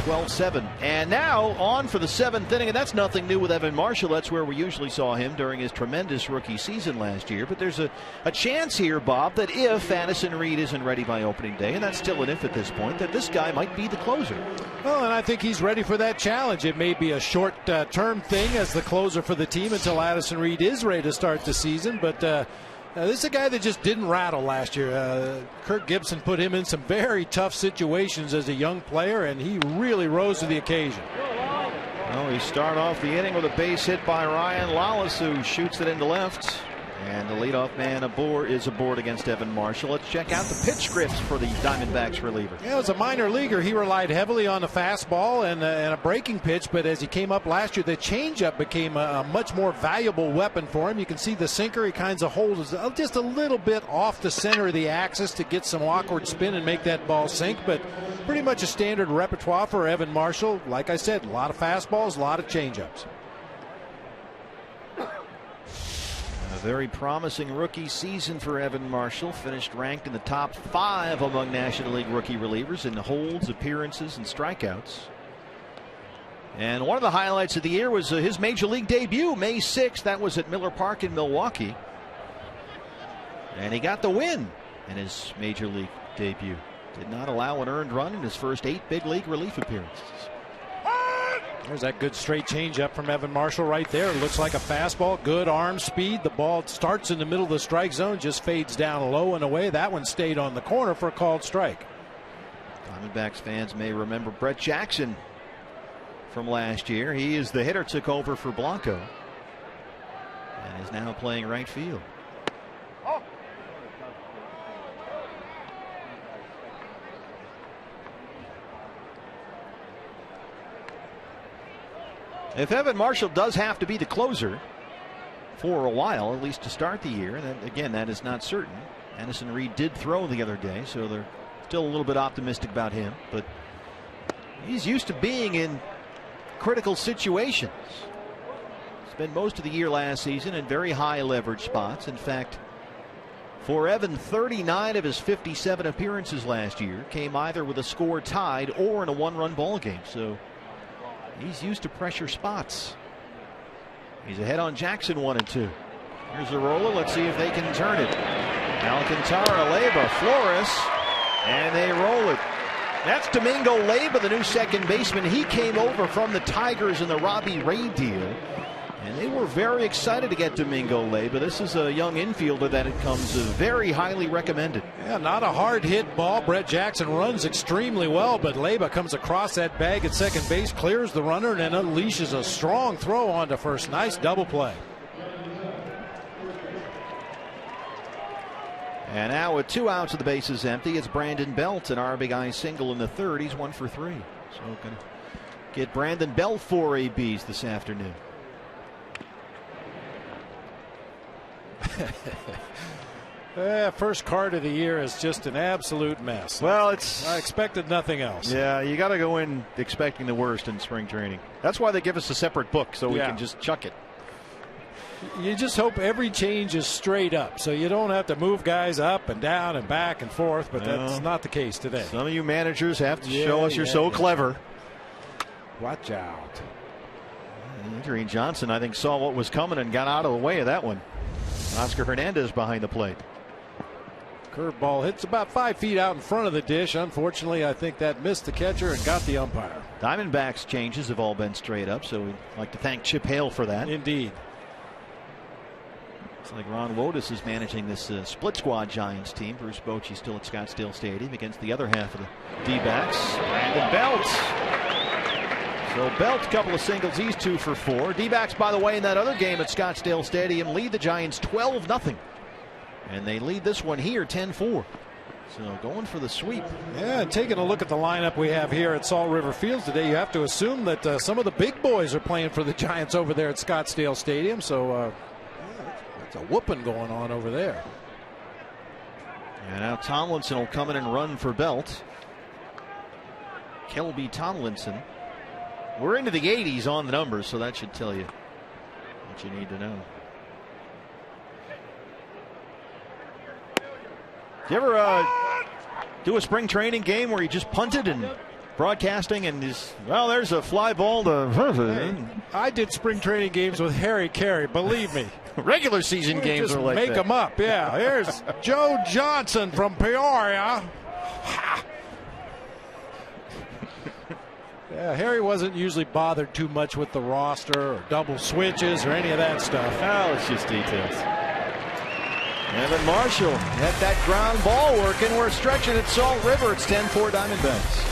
12-7. And now on for the 7th inning, and that's nothing new with Evan Marshall. That's where we usually saw him during his tremendous rookie season last year. But there's a chance here, Bob, that if Addison Reed isn't ready by opening day, and that's still an if at this point, that this guy might be the closer. Well, and I think he's ready for that challenge. It may be a short-term thing as the closer for the team until Addison Reed is ready to start the season. But this is a guy that just didn't rattle last year. Kirk Gibson put him in some very tough situations as a young player, and he really rose to the occasion. Well, he started off the inning with a base hit by Ryan Lawless, who shoots it into left. And the leadoff man is aboard against Evan Marshall. Let's check out the pitch scripts for the Diamondbacks reliever. Yeah, as a minor leaguer, he relied heavily on the fastball and a breaking pitch. But as he came up last year, the changeup became a much more valuable weapon for him. You can see the sinker, he kind of holds just a little bit off the center of the axis to get some awkward spin and make that ball sink. But pretty much a standard repertoire for Evan Marshall. Like I said, a lot of fastballs, a lot of changeups. A very promising rookie season for Evan Marshall. Finished ranked in the top 5 among National League rookie relievers in holds, appearances, and strikeouts. And one of the highlights of the year was his major league debut, May 6th. That was at Miller Park in Milwaukee. And he got the win in his major league debut. Did not allow an earned run in his first 8 big league relief appearances. There's that good straight changeup from Evan Marshall right there. It looks like a fastball. Good arm speed. The ball starts in the middle of the strike zone, just fades down low and away. That one stayed on the corner for a called strike. Diamondbacks fans may remember Brett Jackson from last year. He is the hitter, took over for Blanco, and is now playing right field. If Evan Marshall does have to be the closer for a while, at least to start the year, then again, that is not certain. Addison Reed did throw the other day, so they're still a little bit optimistic about him. But he's used to being in critical situations. Spent most of the year last season in very high leverage spots. In fact, for Evan, 39 of his 57 appearances last year came either with a score tied or in a one-run ball game. So he's used to pressure spots. He's ahead on Jackson 1-2. Here's the roller. Let's see if they can turn it. Alcantara, Leyba, Flores, and they roll it. That's Domingo Leyba, the new second baseman. He came over from the Tigers in the Robbie Ray deal, and they were very excited to get Domingo Leyba. This is a young infielder that it comes very highly recommended. Yeah, not a hard hit ball. Brett Jackson runs extremely well, but Leyba comes across that bag at second base, clears the runner, and then unleashes a strong throw onto first. Nice double play. And now with 2 outs and the bases empty, it's Brandon Belt, an RBI single in the third. He's 1 for 3. So going to get Brandon Belt 4 ABs this afternoon. First card of the year is just an absolute mess. Well, I expected nothing else. Yeah, you got to go in expecting the worst in spring training. That's why they give us a separate book so we can just chuck it. You just hope every change is straight up, so you don't have to move guys up and down and back and forth. But that's not the case today. Some of you managers have to show us you're so clever. Watch out. Adrian Johnson, I think, saw what was coming and got out of the way of that one. Oscar Hernandez behind the plate. Curveball hits about 5 feet out in front of the dish. Unfortunately, I think that missed the catcher and got the umpire. Diamondbacks changes have all been straight up, so we'd like to thank Chip Hale for that. Indeed. It's like Ron Wotus is managing this split squad Giants team. Bruce Bochy still at Scottsdale Stadium against the other half of the D-backs. Brandon Belt. So Belt, couple of singles. He's 2 for 4. D-backs, by the way, in that other game at Scottsdale Stadium, lead the Giants 12-0. And they lead this one here 10-4. So going for the sweep. Yeah, and taking a look at the lineup we have here at Salt River Fields today, you have to assume that some of the big boys are playing for the Giants over there at Scottsdale Stadium. So it's a whooping going on over there. And now Tomlinson will come in and run for Belt. Kelby Tomlinson. We're into the 80s on the numbers, so that should tell you what you need to know. Do you ever do a spring training game where you just punted and broadcasting and just, well, there's a fly ball to. I did spring training games with Harry Carey, believe me. Regular season games just are like make that. them up. Yeah, here's Joe Johnson from Peoria. Yeah, Harry wasn't usually bothered too much with the roster or double switches or any of that stuff. Oh, it's just details. Evan Marshall had that ground ball working. We're stretching at Salt River. It's 10-4 Diamondbacks.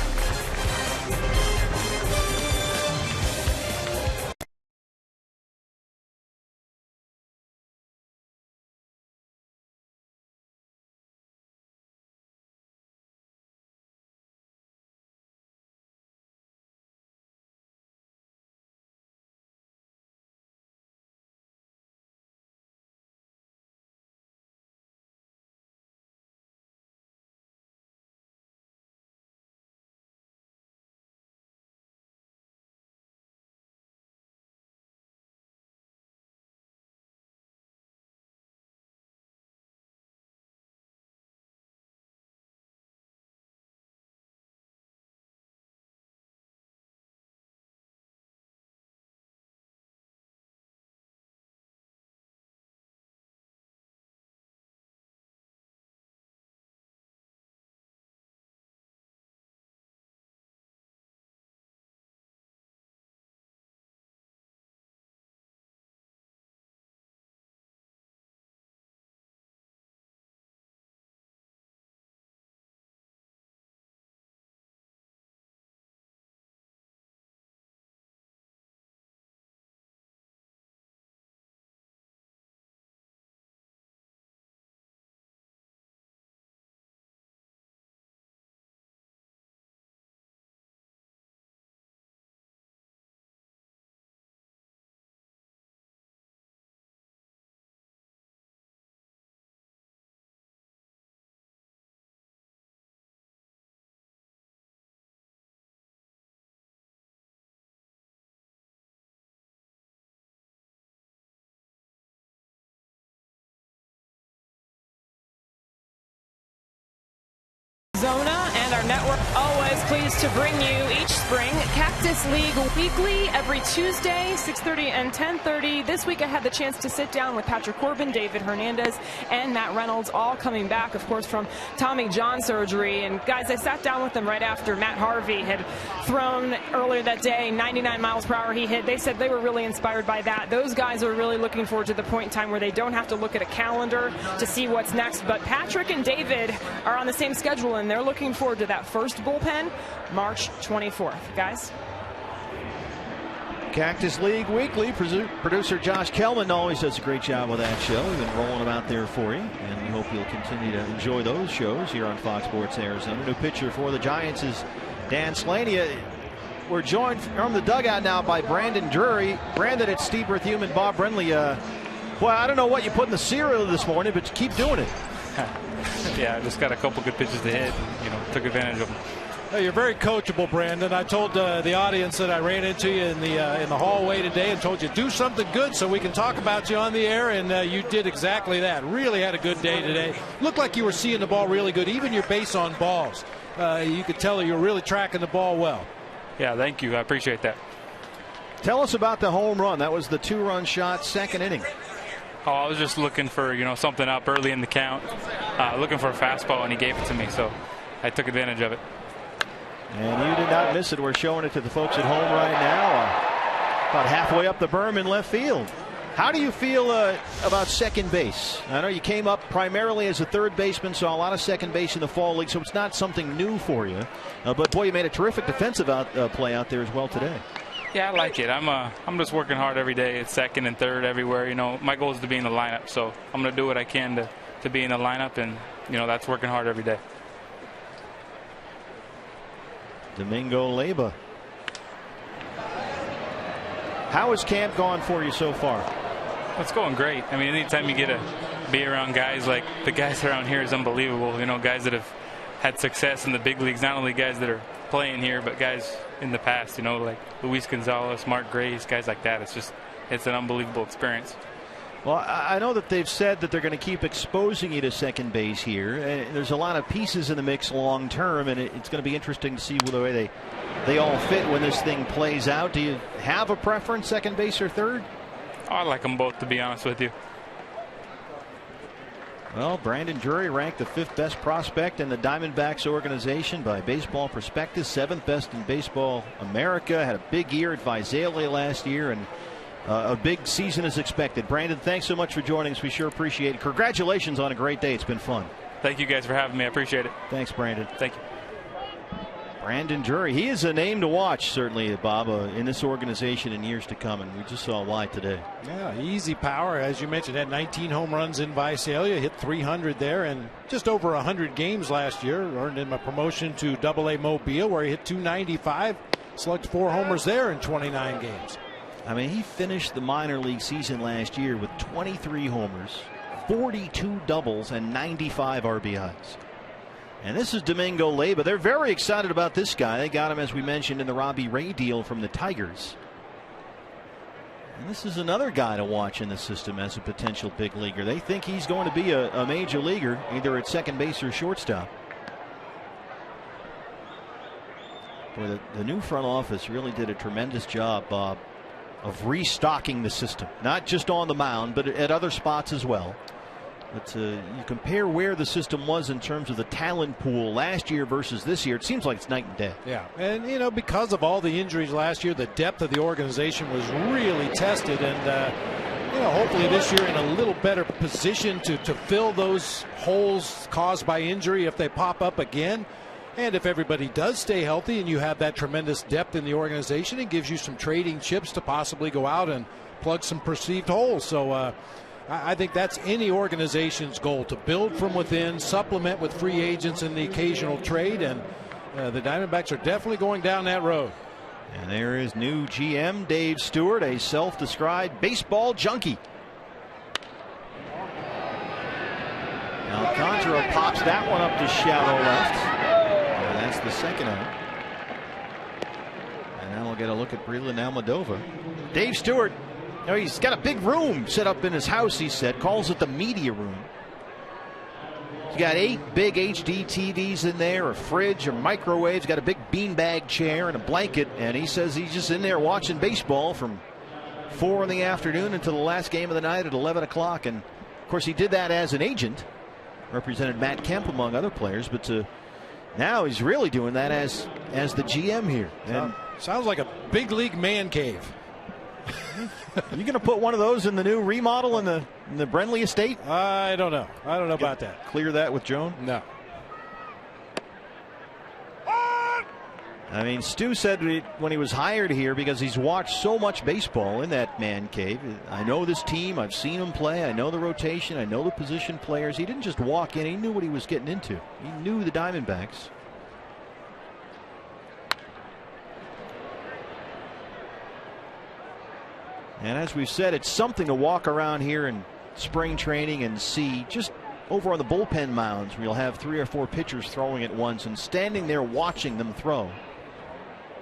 Arizona, and our network always pleased to bring you each spring Cactus League weekly every Tuesday, 6:30 and 10:30. This week I had the chance to sit down with Patrick Corbin, David Hernandez, and Matt Reynolds, all coming back, of course, from Tommy John surgery. And guys, I sat down with them right after Matt Harvey had thrown earlier that day, 99 miles per hour he hit. They said they were really inspired by that. Those guys are really looking forward to the point in time where they don't have to look at a calendar to see what's next. But Patrick and David are on the same schedule, and they're looking forward to that first bullpen, March 24th. Guys? Cactus League Weekly. Producer Josh Kellman always does a great job with that show. We've been rolling them out there for you, and we hope you'll continue to enjoy those shows here on Fox Sports Arizona. New pitcher for the Giants is Dan Slaney. We're joined from the dugout now by Brandon Drury. Brandon, it's Steve Berthiaume and Bob Brenly. Well, I don't know what you put in the cereal this morning, but keep doing it. Yeah, I just got a couple good pitches to hit. Took advantage of them. Well, you're very coachable, Brandon. I told the audience that I ran into you in the hallway today and told you do something good so we can talk about you on the air, and you did exactly that. Really had a good day today. Looked like you were seeing the ball really good, even your base on balls. You could tell you were really tracking the ball well. Yeah, thank you. I appreciate that. Tell us about the home run. That was the 2-run shot, second inning. Oh, I was just looking for something up early in the count, looking for a fastball, and he gave it to me, so I took advantage of it. And you did not miss it. We're showing it to the folks at home right now. About halfway up the berm in left field. How do you feel about second base? I know you came up primarily as a third baseman, saw a lot of second base in the fall league, so it's not something new for you. But boy, you made a terrific defensive play out there as well today. Yeah, I like it. I'm just working hard every day at second and third everywhere. My goal is to be in the lineup, so I'm going to do what I can to be in the lineup, and that's working hard every day. Domingo Leyba. How has camp gone for you so far? It's going great. I mean, anytime you get to be around guys like the guys around here is unbelievable. You know, guys that have had success in the big leagues, not only guys that are playing here, but guys in the past, you know, like Luis Gonzalez, Mark Grace, guys like that. It's an unbelievable experience. Well, I know that they've said that they're going to keep exposing you to second base here. And there's a lot of pieces in the mix long term, and it's going to be interesting to see the way they all fit when this thing plays out. Do you have a preference, second base or third? I like them both, to be honest with you. Well, Brandon Drury ranked the 5th best prospect in the Diamondbacks organization by Baseball Prospectus, 7th best in Baseball America. Had a big year at Visalia last year, and a big season is expected. Brandon, thanks so much for joining us. We sure appreciate it. Congratulations on a great day. It's been fun. Thank you guys for having me. I appreciate it. Thanks, Brandon. Thank you. Brandon Drury, he is a name to watch, certainly, Bob, in this organization in years to come, and we just saw why today. Yeah, easy power, as you mentioned, had 19 home runs in Visalia, hit 300 there, and just over 100 games last year. Earned him a promotion to AA Mobile, where he hit 295, slugged 4 homers there in 29 games. I mean, he finished the minor league season last year with 23 homers, 42 doubles, and 95 RBIs. And this is Domingo Leyba. They're very excited about this guy. They got him, as we mentioned, in the Robbie Ray deal from the Tigers. And this is another guy to watch in the system as a potential big leaguer. They think he's going to be a major leaguer, either at second base or shortstop. Boy, the new front office really did a tremendous job, Bob, of restocking the system. Not just on the mound, but at other spots as well. But you compare where the system was in terms of the talent pool last year versus this year, it seems like it's night and day. Yeah, and you know, because of all the injuries last year, the depth of the organization was really tested, and you know, hopefully this year in a little better position to fill those holes caused by injury if they pop up again. And if everybody does stay healthy and you have that tremendous depth in the organization, it gives you some trading chips to possibly go out and plug some perceived holes. So I think that's any organization's goal, to build from within, supplement with free agents and the occasional trade, and the Diamondbacks are definitely going down that road. And there is new GM Dave Stewart, a self-described baseball junkie. Alcantara pops that one up to shallow left. And that's the second out. And now we'll get a look at Breland Almodovar. Dave Stewart, you know, he's got a big room set up in his house, he said, calls it the media room. He's got 8 big HD TVs in there, a fridge, a microwave. He's got a big beanbag chair and a blanket, and he says he's just in there watching baseball from 4 in the afternoon until the last game of the night at 11 o'clock. And, of course, he did that as an agent, represented Matt Kemp among other players, but now he's really doing that as the GM here. And sounds like a big league man cave. You going to put one of those in the new remodel in the Brenly estate? I don't know. I don't know about that. Clear that with Joan? No. I mean, Stu said when he was hired here, because he's watched so much baseball in that man cave, I know this team, I've seen them play, I know the rotation, I know the position players. He didn't just walk in, he knew what he was getting into. He knew the Diamondbacks. And as we've said, it's something to walk around here in spring training and see just over on the bullpen mounds where you'll have 3 or 4 pitchers throwing at once and standing there watching them throw.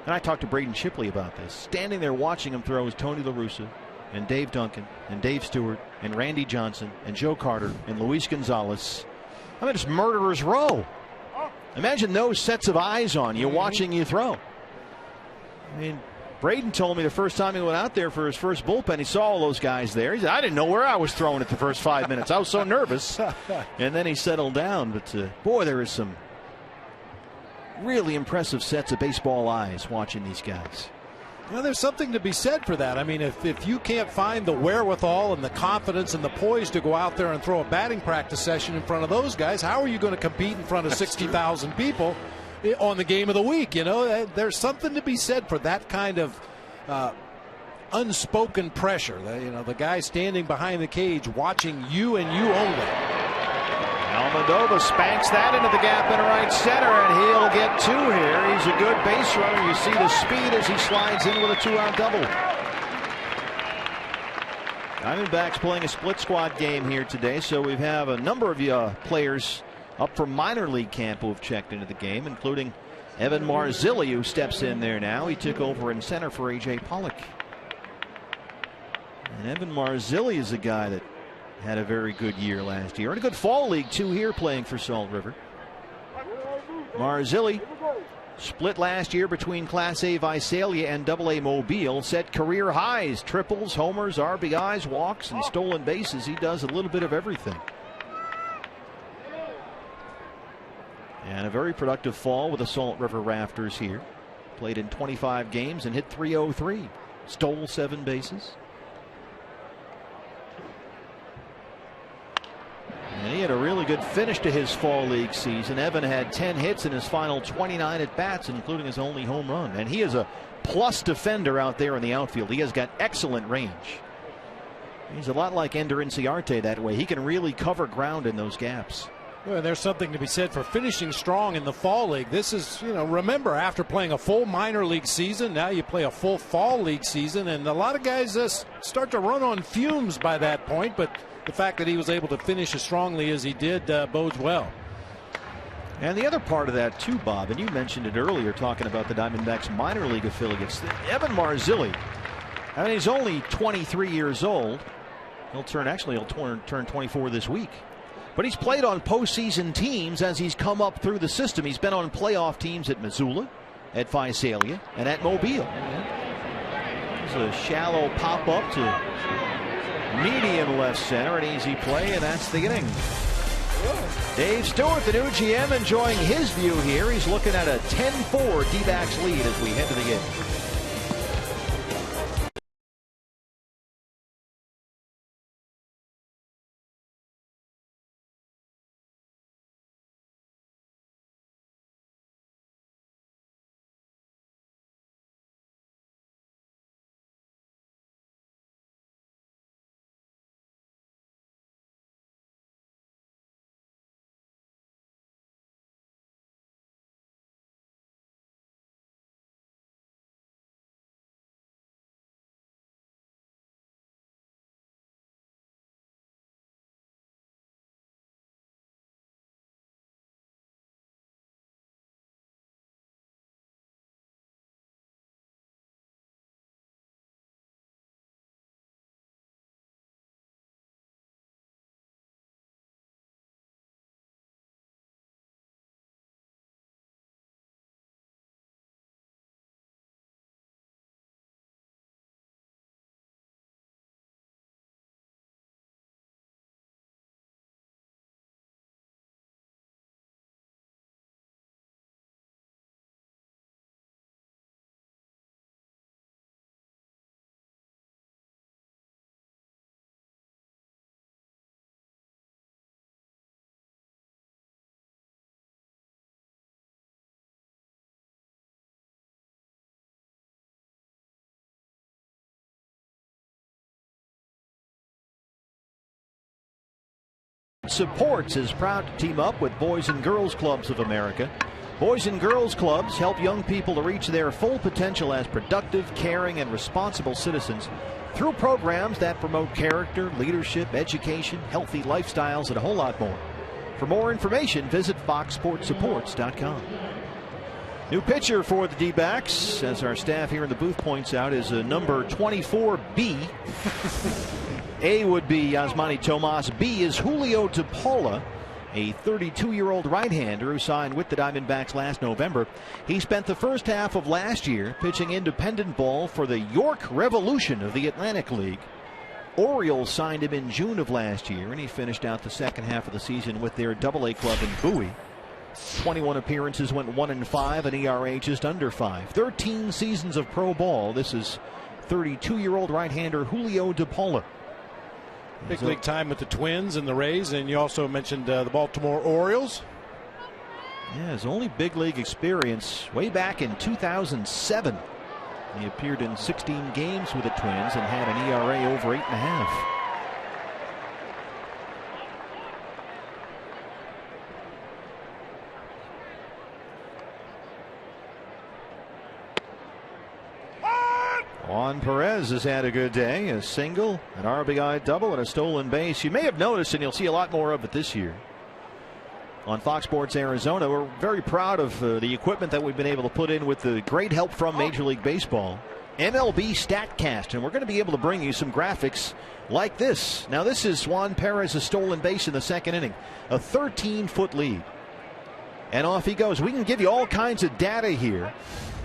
And I talked to Braden Shipley about this. Standing there watching them throw is Tony La Russa and Dave Duncan and Dave Stewart and Randy Johnson and Joe Carter and Luis Gonzalez. I mean, it's murderer's row. Imagine those sets of eyes on you watching you throw. I mean, Braden told me the first time he went out there for his first bullpen, he saw all those guys there. He said, I didn't know where I was throwing it the first 5 minutes. I was so nervous. And then he settled down. But, boy, there is some really impressive sets of baseball eyes watching these guys. Well, there's something to be said for that. I mean, if you can't find the wherewithal and the confidence and the poise to go out there and throw a batting practice session in front of those guys, how are you going to compete in front of 60,000 people on the game of the week? You know, there's something to be said for that kind of unspoken pressure. You know, the guy standing behind the cage watching you and you only. Candova spanks that into the gap in right center, and he'll get 2 here. He's a good base runner. You see the speed as he slides in with a 2-out double. Diamondbacks playing a split squad game here today, so we have a number of players up from minor league camp who have checked into the game, including Evan Marzilli, who steps in there now. He took over in center for A.J. Pollock. And Evan Marzilli is a guy that had a very good year last year, and a good fall league too here playing for Salt River. Marzilli split last year between Class A Visalia and AA Mobile, set career highs, triples, homers, RBIs, walks, and stolen bases. He does a little bit of everything. And a very productive fall with the Salt River Rafters here. Played in 25 games and hit .303. Stole 7 bases. And he had a really good finish to his fall league season. Evan had 10 hits in his final 29 at bats, including his only home run. And he is a plus defender out there in the outfield. He has got excellent range. He's a lot like Ender Inciarte that way. He can really cover ground in those gaps. Well, there's something to be said for finishing strong in the fall league. This is, remember, after playing a full minor league season, now you play a full fall league season, and a lot of guys start to run on fumes by that point, but the fact that he was able to finish as strongly as he did bodes well. And the other part of that too, Bob, and you mentioned it earlier talking about the Diamondbacks minor league affiliates, Evan Marzilli, I mean, he's only 23 years old. He'll turn 24 this week. But he's played on postseason teams as he's come up through the system. He's been on playoff teams at Missoula, at Visalia, and at Mobile. It's a shallow pop up to medium left center, an easy play, and that's the inning. Dave Stewart, the new GM, enjoying his view here. He's looking at a 10-4 D-backs lead as we head to the game. Supports is proud to team up with Boys and Girls Clubs of America. Boys and Girls Clubs help young people to reach their full potential as productive, caring, and responsible citizens through programs that promote character, leadership, education, healthy lifestyles, and a whole lot more. For more information, visit foxsportsupports.com. New pitcher for the D-backs, as our staff here in the booth points out, is a number 24B. A would be Yasmani Tomas. B is Julio DePaula, a 32-year-old right-hander who signed with the Diamondbacks last November. He spent the first half of last year pitching independent ball for the York Revolution of the Atlantic League. Orioles signed him in June of last year, and he finished out the second half of the season with their AA club in Bowie. 21 appearances, went 1-5, an ERA just under 5. 13 seasons of pro ball. This is 32-year-old right-hander Julio DePaula. Big league time with the Twins and the Rays, and you also mentioned the Baltimore Orioles. Yeah, his only big league experience way back in 2007. He appeared in 16 games with the Twins and had an ERA over 8.5. Juan Perez has had a good day. A single, an RBI double, and a stolen base. You may have noticed, and you'll see a lot more of it this year on Fox Sports Arizona. We're very proud of the equipment that we've been able to put in with the great help from Major League Baseball. MLB StatCast, and we're going to be able to bring you some graphics like this. Now, this is Juan Perez's stolen base in the second inning, a 13-foot lead. And off he goes. We can give you all kinds of data here.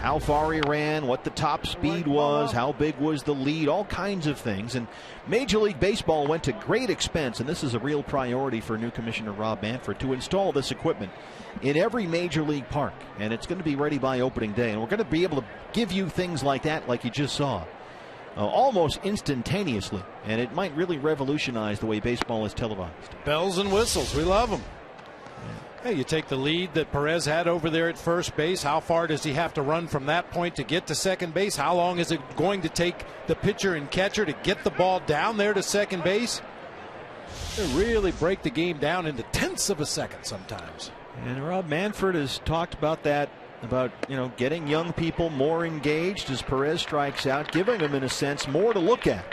How far he ran, what the top speed was, how big was the lead, all kinds of things. And Major League Baseball went to great expense, and this is a real priority for new Commissioner Rob Manfred, to install this equipment in every Major League park. And it's going to be ready by opening day. And we're going to be able to give you things like that, like you just saw, almost instantaneously. And it might really revolutionize the way baseball is televised. Bells and whistles. We love them. Hey, you take the lead that Perez had over there at first base. How far does he have to run from that point to get to second base? How long is it going to take the pitcher and catcher to get the ball down there to second base? They really break the game down into tenths of a second sometimes. And Rob Manfred has talked about that, about, getting young people more engaged as Perez strikes out, giving them, in a sense, more to look at.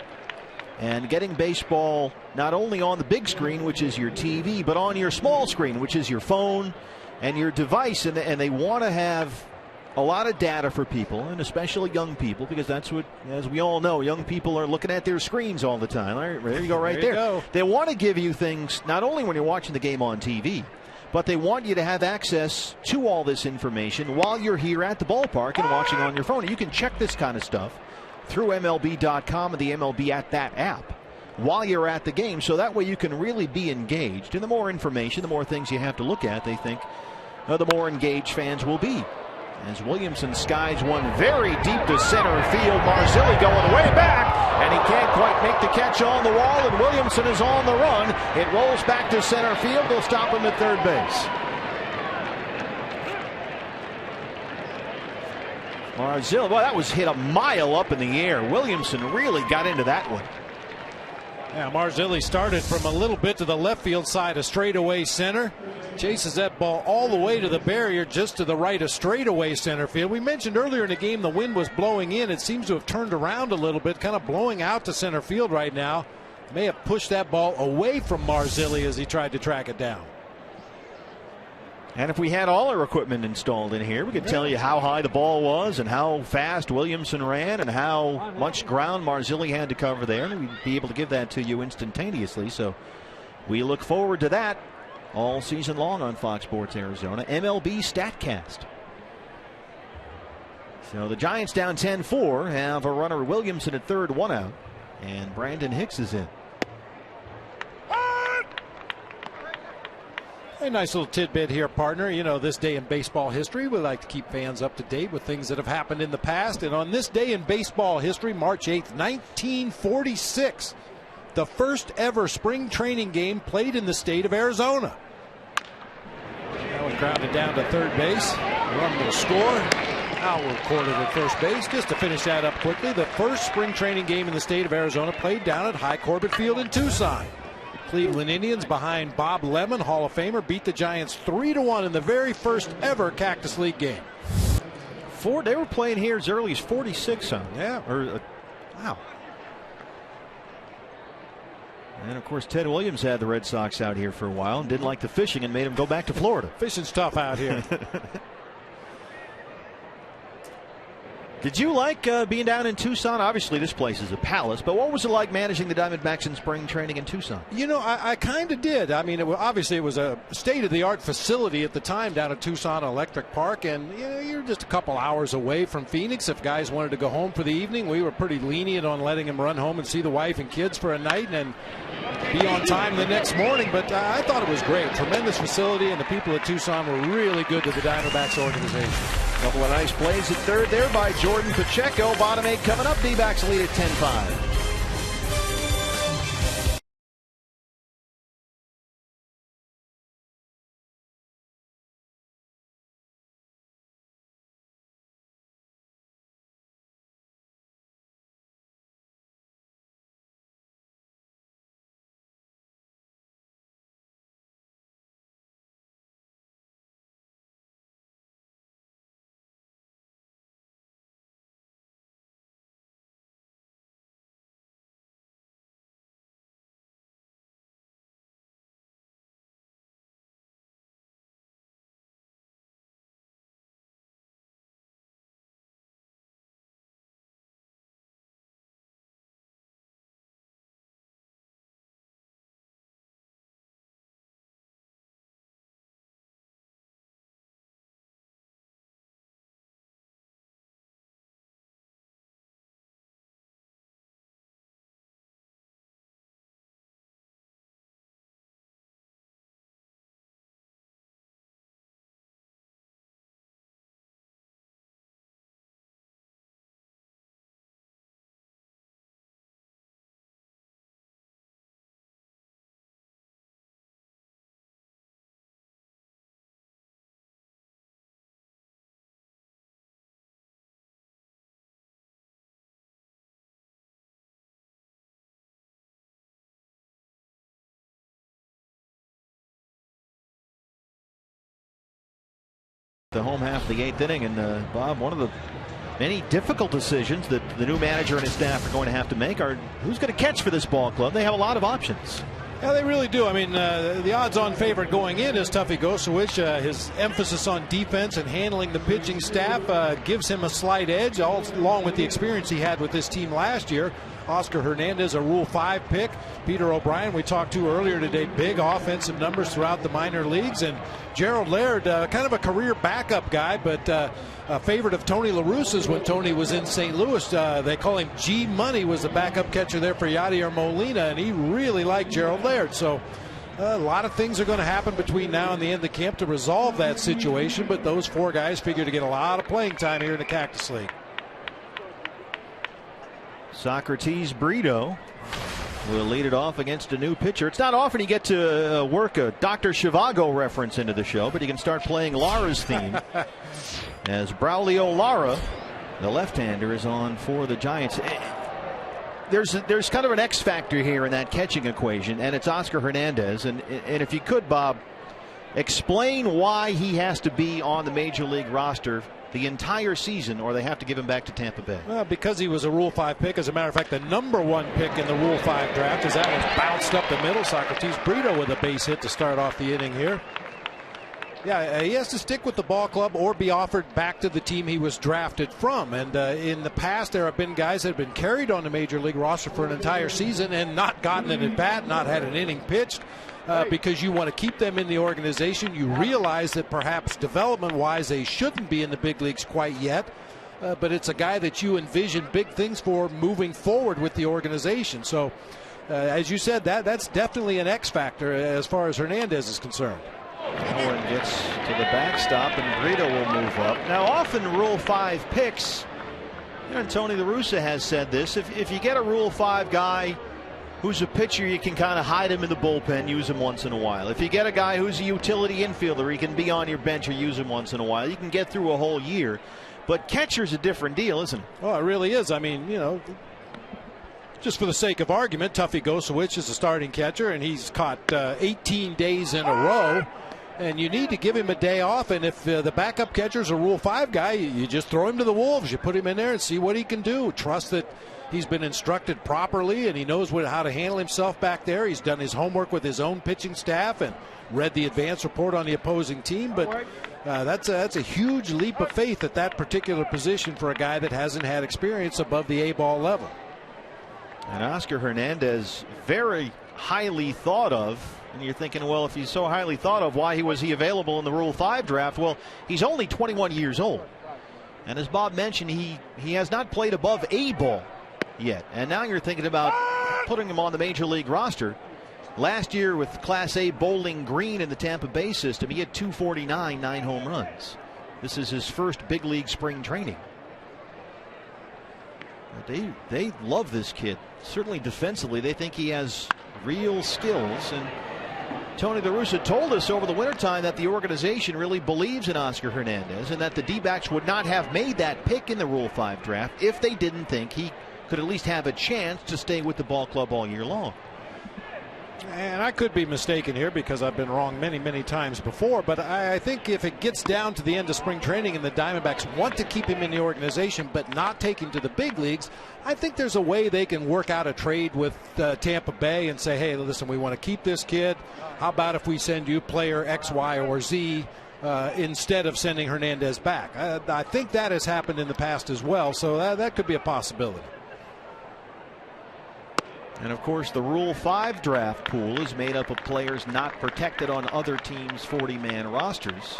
And getting baseball not only on the big screen, which is your TV, but on your small screen, which is your phone and your device. And they want to have a lot of data for people, and especially young people, because that's what, as we all know, young people are looking at their screens all the time. All right, there you go, right there. Go. They want to give you things not only when you're watching the game on TV, but they want you to have access to all this information while you're here at the ballpark and watching on your phone. And you can check this kind of stuff through MLB.com and the MLB At That app while you're at the game, so that way you can really be engaged. And the more information, the more things you have to look at, they think, the more engaged fans will be. As Williamson skies one very deep to center field, Marzilli going way back, and he can't quite make the catch on the wall, and Williamson is on the run. It rolls back to center field. They'll stop him at third base. Marzilli, well, that was hit a mile up in the air. Williamson really got into that one. Yeah, Marzilli started from a little bit to the left field side, a straightaway center. Chases that ball all the way to the barrier, just to the right, a straightaway center field. We mentioned earlier in the game the wind was blowing in. It seems to have turned around a little bit, kind of blowing out to center field right now. May have pushed that ball away from Marzilli as he tried to track it down. And if we had all our equipment installed in here, we could tell you how high the ball was and how fast Williamson ran and how much ground Marzilli had to cover there. And we'd be able to give that to you instantaneously. So we look forward to that all season long on Fox Sports Arizona. MLB StatCast. So the Giants down 10-4, have a runner Williamson at third, one out. And Brandon Hicks is in. A nice little tidbit here, partner. This day in baseball history, we like to keep fans up to date with things that have happened in the past. And on this day in baseball history, March 8th, 1946, the first ever spring training game played in the state of Arizona. That was grounded down to third base. Run will score. Howell recorded at first base. Just to finish that up quickly, the first spring training game in the state of Arizona played down at High Corbett Field in Tucson. Cleveland Indians, behind Bob Lemon, Hall of Famer, beat the Giants 3-1 in the very first ever Cactus League game. They were playing here as early as 46, huh? Yeah. Wow. And of course, Ted Williams had the Red Sox out here for a while and didn't like the fishing and made him go back to Florida. Fishing's tough out here. Did you like being down in Tucson? Obviously, this place is a palace, but what was it like managing the Diamondbacks in spring training in Tucson? I kind of did. I mean, obviously, it was a state-of-the-art facility at the time down at Tucson Electric Park, and you're just a couple hours away from Phoenix. If guys wanted to go home for the evening, we were pretty lenient on letting them run home and see the wife and kids for a night and be on time the next morning. But I thought it was great. Tremendous facility, and the people at Tucson were really good to the Diamondbacks organization. Couple of nice plays at third there by Jordan Pacheco. Bottom eight coming up. D-backs lead at 10-5. The home half of the 8th inning, and Bob, one of the many difficult decisions that the new manager and his staff are going to have to make are who's going to catch for this ball club. They have a lot of options. Yeah, they really do. I mean, the odds-on favorite going in is Tuffy Gosewich. His emphasis on defense and handling the pitching staff gives him a slight edge, along with the experience he had with this team last year. Oscar Hernandez, a Rule 5 pick. Peter O'Brien, we talked to earlier today, big offensive numbers throughout the minor leagues. And Gerald Laird, kind of a career backup guy, but a favorite of Tony La Russa's when Tony was in St. Louis. They call him G Money, was the backup catcher there for Yadier Molina, and he really liked Gerald Laird. So a lot of things are going to happen between now and the end of camp to resolve that situation, but those 4 guys figure to get a lot of playing time here in the Cactus League. Socrates Brito will lead it off against a new pitcher. It's not often you get to work a Dr. Zhivago reference into the show, but you can start playing Lara's theme as Braulio Lara, the left-hander, is on for the Giants. There's kind of an X factor here in that catching equation, and it's Oscar Hernandez. And if you could, Bob, explain why he has to be on the Major League roster the entire season, or they have to give him back to Tampa Bay. Well, because he was a Rule 5 pick. As a matter of fact, the #1 pick in the Rule 5 draft, as that was bounced up the middle. Socrates Brito with a base hit to start off the inning here. Yeah, he has to stick with the ball club or be offered back to the team he was drafted from. And in the past, there have been guys that have been carried on the Major League roster for an entire season and not gotten an at-bat, not had an inning pitched. Because you want to keep them in the organization. You realize that perhaps development-wise they shouldn't be in the big leagues quite yet, but it's a guy that you envision big things for moving forward with the organization. So, as you said, that's definitely an X factor as far as Hernandez is concerned. Owen gets to the backstop, and Brito will move up. Now, often Rule 5 picks, and Tony La Russa has said this, if you get a Rule 5 guy who's a pitcher, you can kind of hide him in the bullpen, use him once in a while. If you get a guy who's a utility infielder, he can be on your bench or use him once in a while. You can get through a whole year. But catcher's a different deal, isn't it? Oh, it really is. I mean, you know, just for the sake of argument, Tuffy Gosewich is a starting catcher, and he's caught 18 days in a row. And you need to give him a day off. And if the backup catcher's a Rule 5 guy, you just throw him to the wolves. You put him in there and see what he can do. Trust that he's been instructed properly and he knows how to handle himself back there. He's done his homework with his own pitching staff and read the advance report on the opposing team. But that's a huge leap of faith at that particular position for a guy that hasn't had experience above the A-ball level. And Oscar Hernandez, very highly thought of. And you're thinking, well, if he's so highly thought of, why was he available in the Rule 5 draft? Well, he's only 21 years old. And as Bob mentioned, he has not played above A-ball yet. And now you're thinking about putting him on the Major League roster. Last year with Class A Bowling Green in the Tampa Bay system, he had 249, 9 home runs. This is his first big league spring training. They love this kid. Certainly defensively, they think he has real skills. And Tony La Russa told us over the wintertime that the organization really believes in Oscar Hernandez and that the D-backs would not have made that pick in the Rule 5 draft if they didn't think he could at least have a chance to stay with the ball club all year long. And I could be mistaken here because I've been wrong many, many times before, but I think if it gets down to the end of spring training and the Diamondbacks want to keep him in the organization but not take him to the big leagues, I think there's a way they can work out a trade with Tampa Bay and say, hey, listen, we want to keep this kid. How about if we send you player X, Y, or Z instead of sending Hernandez back? I think that has happened in the past as well, so that could be a possibility. And of course, the Rule 5 draft pool is made up of players not protected on other teams' 40-man rosters.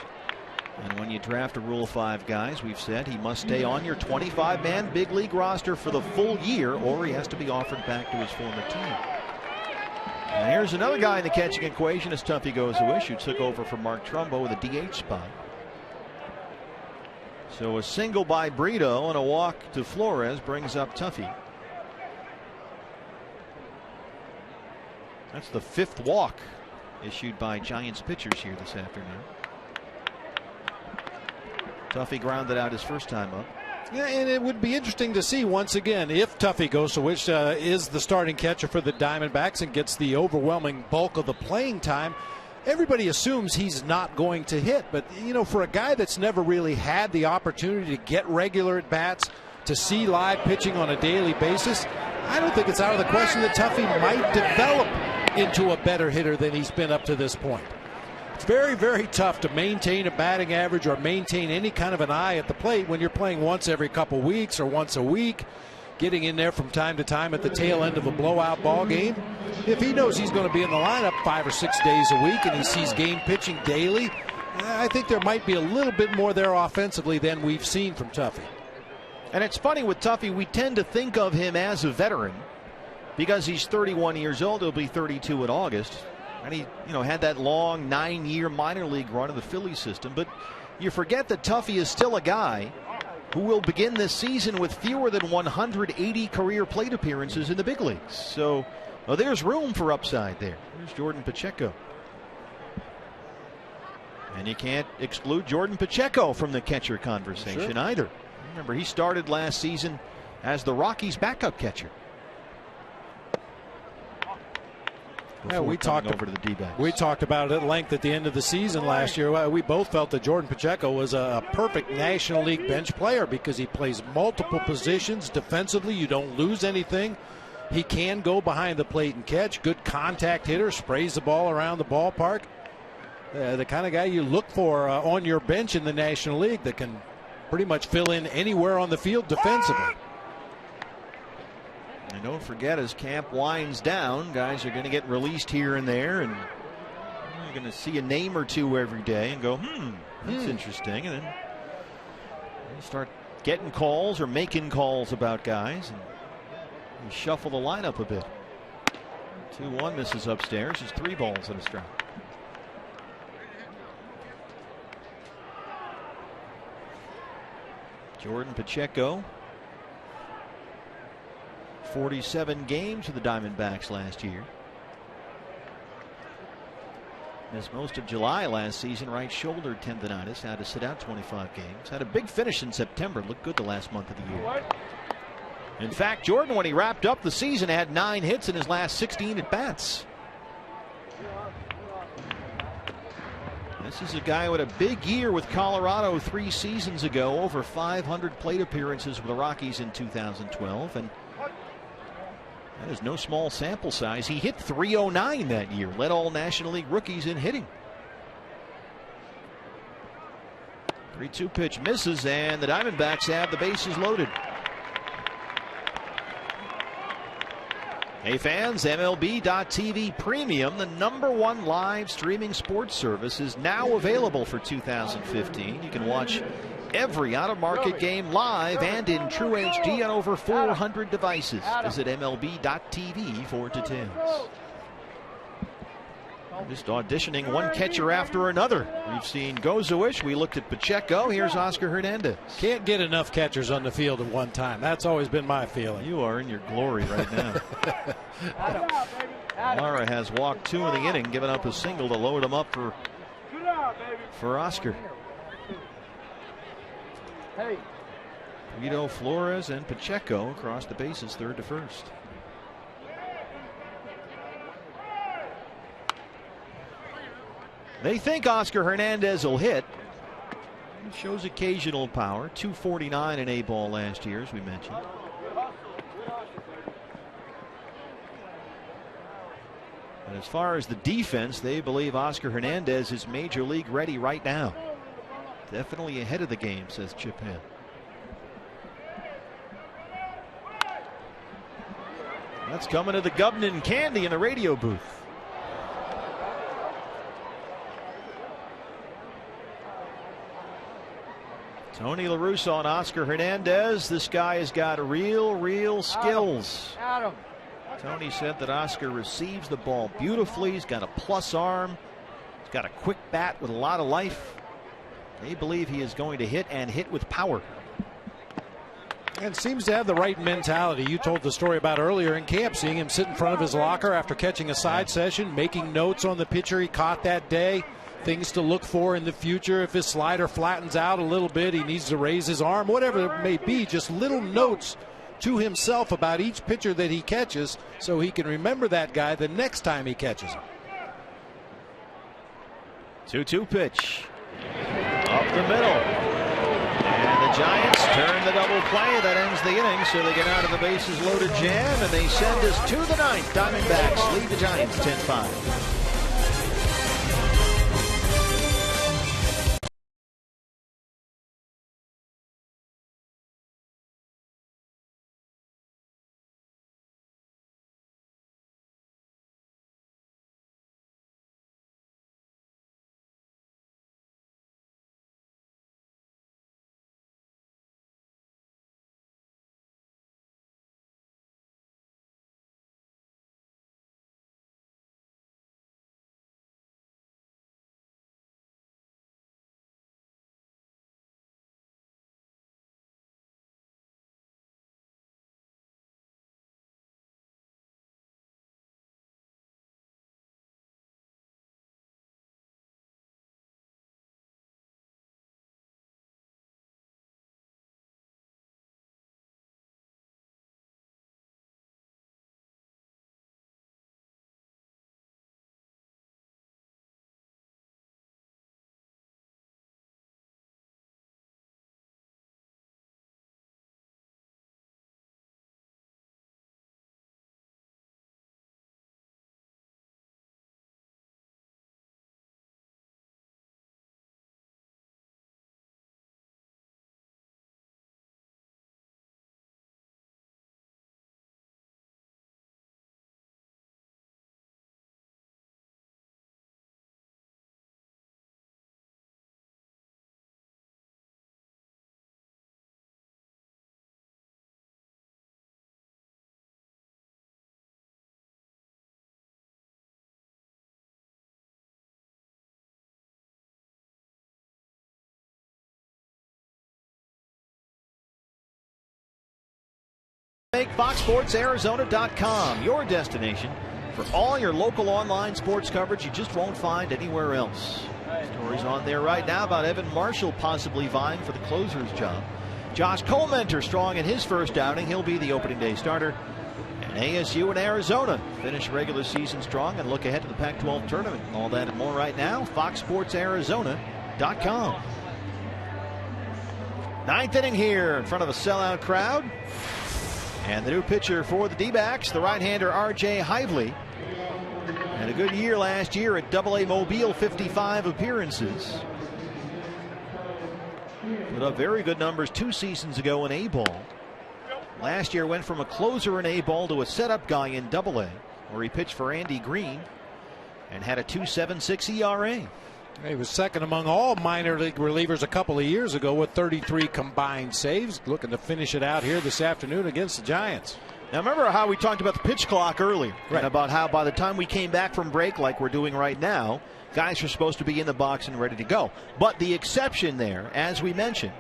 And when you draft a Rule 5 guy, as we've said, he must stay on your 25-man big league roster for the full year, or he has to be offered back to his former team. And here's another guy in the catching equation as Tuffy Gosewich, who took over for Mark Trumbo with a DH spot. So a single by Brito and a walk to Flores brings up Tuffy. That's the 5th walk issued by Giants pitchers here this afternoon. Tuffy grounded out his first time up. Yeah, and it would be interesting to see once again if Tuffy Gosewich is the starting catcher for the Diamondbacks and gets the overwhelming bulk of the playing time. everybody assumes he's not going to hit. But, you know, for a guy that's never really had the opportunity to get regular at bats, to see live pitching on a daily basis, I don't think it's out of the question that Tuffy might develop into a better hitter than he's been up to this point. It's very, very tough to maintain a batting average or maintain any kind of an eye at the plate when you're playing once every couple weeks or once a week, getting in there from time to time at the tail end of a blowout ball game. If he knows he's going to be in the lineup 5 or 6 days a week and he sees game pitching daily, I think there might be a little bit more there offensively than we've seen from Tuffy. And it's funny with Tuffy, we tend to think of him as a veteran because he's 31 years old. He'll be 32 in August. And he, you know, had that long 9-year minor league run in the Phillies system. But you forget that Tuffy is still a guy who will begin this season with fewer than 180 career plate appearances in the big leagues. So there's room for upside there. There's Jordan Pacheco. And you can't exclude Jordan Pacheco from the catcher conversation either. Remember, he started last season as the Rockies' backup catcher. Yeah, we talked over to the D-backs. We talked about it at length at the end of the season last year. We both felt that Jordan Pacheco was a perfect National League bench player because he plays multiple positions defensively. You don't lose anything. He can go behind the plate and catch. Good contact hitter, sprays the ball around the ballpark. The kind of guy you look for on your bench in the National League that can pretty much fill in anywhere on the field defensively. And don't forget, as camp winds down, guys are going to get released here and there, and you're going to see a name or two every day and go, that's interesting. And then you start getting calls or making calls about guys, and you shuffle the lineup a bit. 2-1 misses upstairs. There's 3 balls and a strike. Jordan Pacheco, 47 games for the Diamondbacks last year. Missed most of July last season, right shoulder tendonitis, had to sit out 25 games. Had a big finish in September, looked good the last month of the year. In fact, Jordan, when he wrapped up the season, had 9 hits in his last 16 at-bats. This is a guy with a big year with Colorado 3 seasons ago, over 500 plate appearances with the Rockies in 2012, and that is no small sample size. He hit .309 that year, led all National League rookies in hitting. 3-2 pitch misses, and the Diamondbacks have the bases loaded. Hey fans, MLB.TV Premium, the #1 live streaming sports service, is now available for 2015. You can watch every out-of-market game live and in true HD on over 400 devices. Visit MLB.TV for details. Just auditioning one catcher after another. We've seen Gozowish. We looked at Pacheco. Here's Oscar Hernandez. Can't get enough catchers on the field at one time. That's always been my feeling. You are in your glory right now. Lara has walked 2 in the inning, giving up a single to load him up for Oscar. Guido, Flores, and Pacheco across the bases, 3rd to 1st. They think Oscar Hernandez will hit. He shows occasional power. .249 in A-ball last year, as we mentioned. And as far as the defense, they believe Oscar Hernandez is major league ready right now. Definitely ahead of the game, says Chip Hale. That's coming to the Gubman Candy in the radio booth. Tony La Russa on Oscar Hernandez. This guy has got real skills. Tony said that Oscar receives the ball beautifully. He's got a plus arm. He's got a quick bat with a lot of life. They believe he is going to hit, and hit with power. And seems to have the right mentality. You told the story about earlier in camp, seeing him sit in front of his locker after catching a side session, making notes on the pitcher he caught that day. Things to look for in the future. If his slider flattens out a little bit, he needs to raise his arm, whatever it may be. Just little notes to himself about each pitcher that he catches so he can remember that guy the next time he catches him. 2-2 pitch. Up the middle. And the Giants turn the double play. That ends the inning, so they get out of the bases loaded jam, and they send us to the ninth. Diamondbacks lead the Giants 10-5. Make FoxSportsArizona.com your destination for all your local online sports coverage you just won't find anywhere else. Stories on there right now about Evan Marshall possibly vying for the closer's job. Josh Collmenter strong in his first outing. He'll be the opening day starter. And ASU and Arizona finish regular season strong and look ahead to the Pac-12 tournament. All that and more right now. FoxSportsArizona.com. Ninth inning here in front of a sellout crowd. And the new pitcher for the D-backs, the right-hander R.J. Hively. Had a good year last year at AA Mobile, 55 appearances. Put up very good numbers 2 seasons ago in A-ball. Last year went from a closer in A-ball to a setup guy in AA, where he pitched for Andy Green and had a 2.76 ERA. He was second among all minor league relievers a couple of years ago with 33 combined saves. Looking to finish it out here this afternoon against the Giants. Now remember how we talked about the pitch clock earlier, right, and about how by the time we came back from break, like we're doing right now, guys are supposed to be in the box and ready to go. But the exception there, as we mentioned,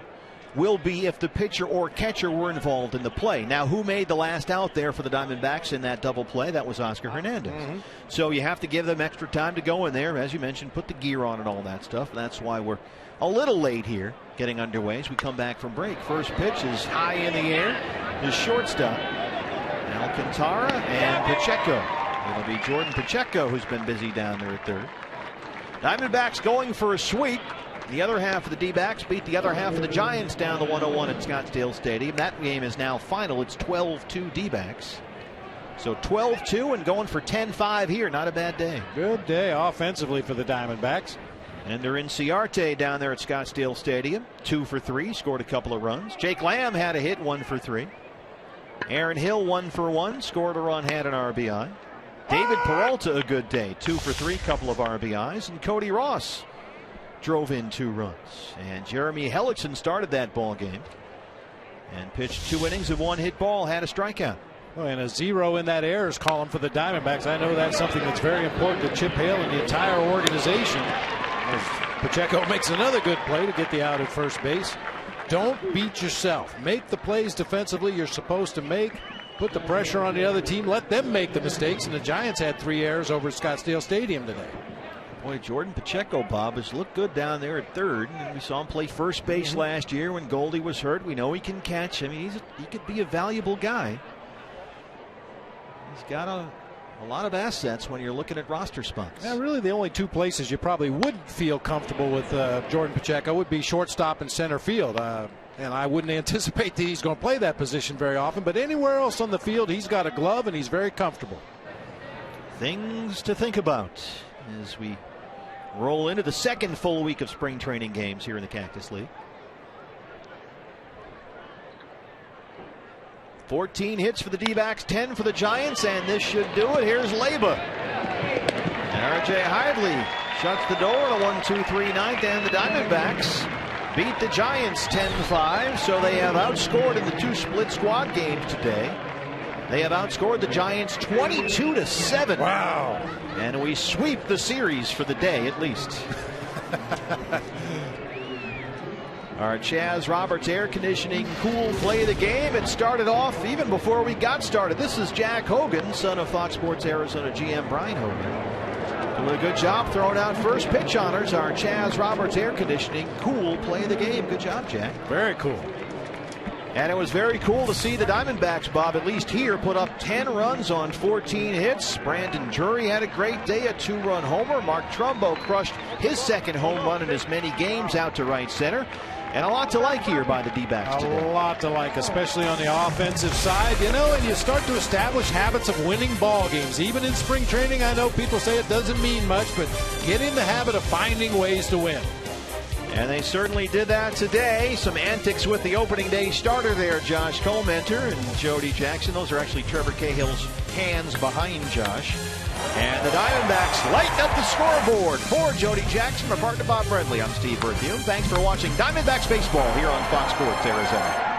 will be if the pitcher or catcher were involved in the play. Now, who made the last out there for the Diamondbacks in that double play? That was Oscar Hernandez. So you have to give them extra time to go in there, as you mentioned, put the gear on and all that stuff. And that's why we're a little late here getting underway as we come back from break. First pitch is high in the air. The shortstop, Alcantara, and Pacheco. It'll be Jordan Pacheco who's been busy down there at third. Diamondbacks going for a sweep. The other half of the D-backs beat the other half of the Giants down the 101 at Scottsdale Stadium. That game is now final. It's 12-2 D-backs. So 12-2 and going for 10-5 here. Not a bad day. Good day offensively for the Diamondbacks. And they're in Ciarte down there at Scottsdale Stadium. 2 for 3, scored a couple of runs. Jake Lamb had a hit, 1 for 3. Aaron Hill 1 for 1, scored a run, had an RBI. David Peralta a good day, 2 for 3, couple of RBIs. And Cody Ross drove in 2 runs. And Jeremy Hellickson started that ball game and pitched 2 innings of 1 hit ball, had a strikeout. Oh, and a 0 in that errors column for the Diamondbacks. I know that's something that's very important to Chip Hale and the entire organization. As Pacheco makes another good play to get the out at first base. Don't beat yourself. Make the plays defensively you're supposed to make. Put the pressure on the other team. Let them make the mistakes. And the Giants had 3 errors over at Scottsdale Stadium today. Boy, Jordan Pacheco, Bob, has looked good down there at third. And we saw him play first base last year when Goldie was hurt. We know he can catch. I mean, he could be a valuable guy. He's got a a lot of assets when you're looking at roster spots. Yeah, really the only two places you probably would feel comfortable with Jordan Pacheco would be shortstop and center field. And I wouldn't anticipate that he's going to play that position very often, but anywhere else on the field, he's got a glove and he's very comfortable. Things to think about as we roll into the second full week of spring training games here in the Cactus League. 14 hits for the D-backs, 10 for the Giants, and this should do it. Here's Leyba. And R.J. Hively shuts the door in a 1-2-3 ninth, and the Diamondbacks beat the Giants 10-5, so they have outscored in the two split squad games today. They have outscored the Giants 22-7. Wow. And we sweep the series for the day, at least. Our Chaz Roberts air conditioning cool play of the game. It started off even before we got started. This is Jack Hogan, son of Fox Sports Arizona GM Brian Hogan. Doing a good job throwing out first pitch honors. Our Chaz Roberts air conditioning cool play of the game. Good job, Jack. Very cool. And it was very cool to see the Diamondbacks, Bob, at least here, put up 10 runs on 14 hits. Brandon Drury had a great day, a 2-run homer. Mark Trumbo crushed his second home run in as many games out to right center. And a lot to like here by the D-backs today. A lot to like, especially on the offensive side. You know, and you start to establish habits of winning ball games. Even in spring training, I know people say it doesn't mean much, but get in the habit of finding ways to win. And they certainly did that today. Some antics with the opening day starter there, Josh Collmenter and Jody Jackson. Those are actually Trevor Cahill's hands behind Josh. And the Diamondbacks lighten up the scoreboard for Jody Jackson. My partner Bob Bradley, I'm Steve Berthiaume. Thanks for watching Diamondbacks baseball here on Fox Sports Arizona.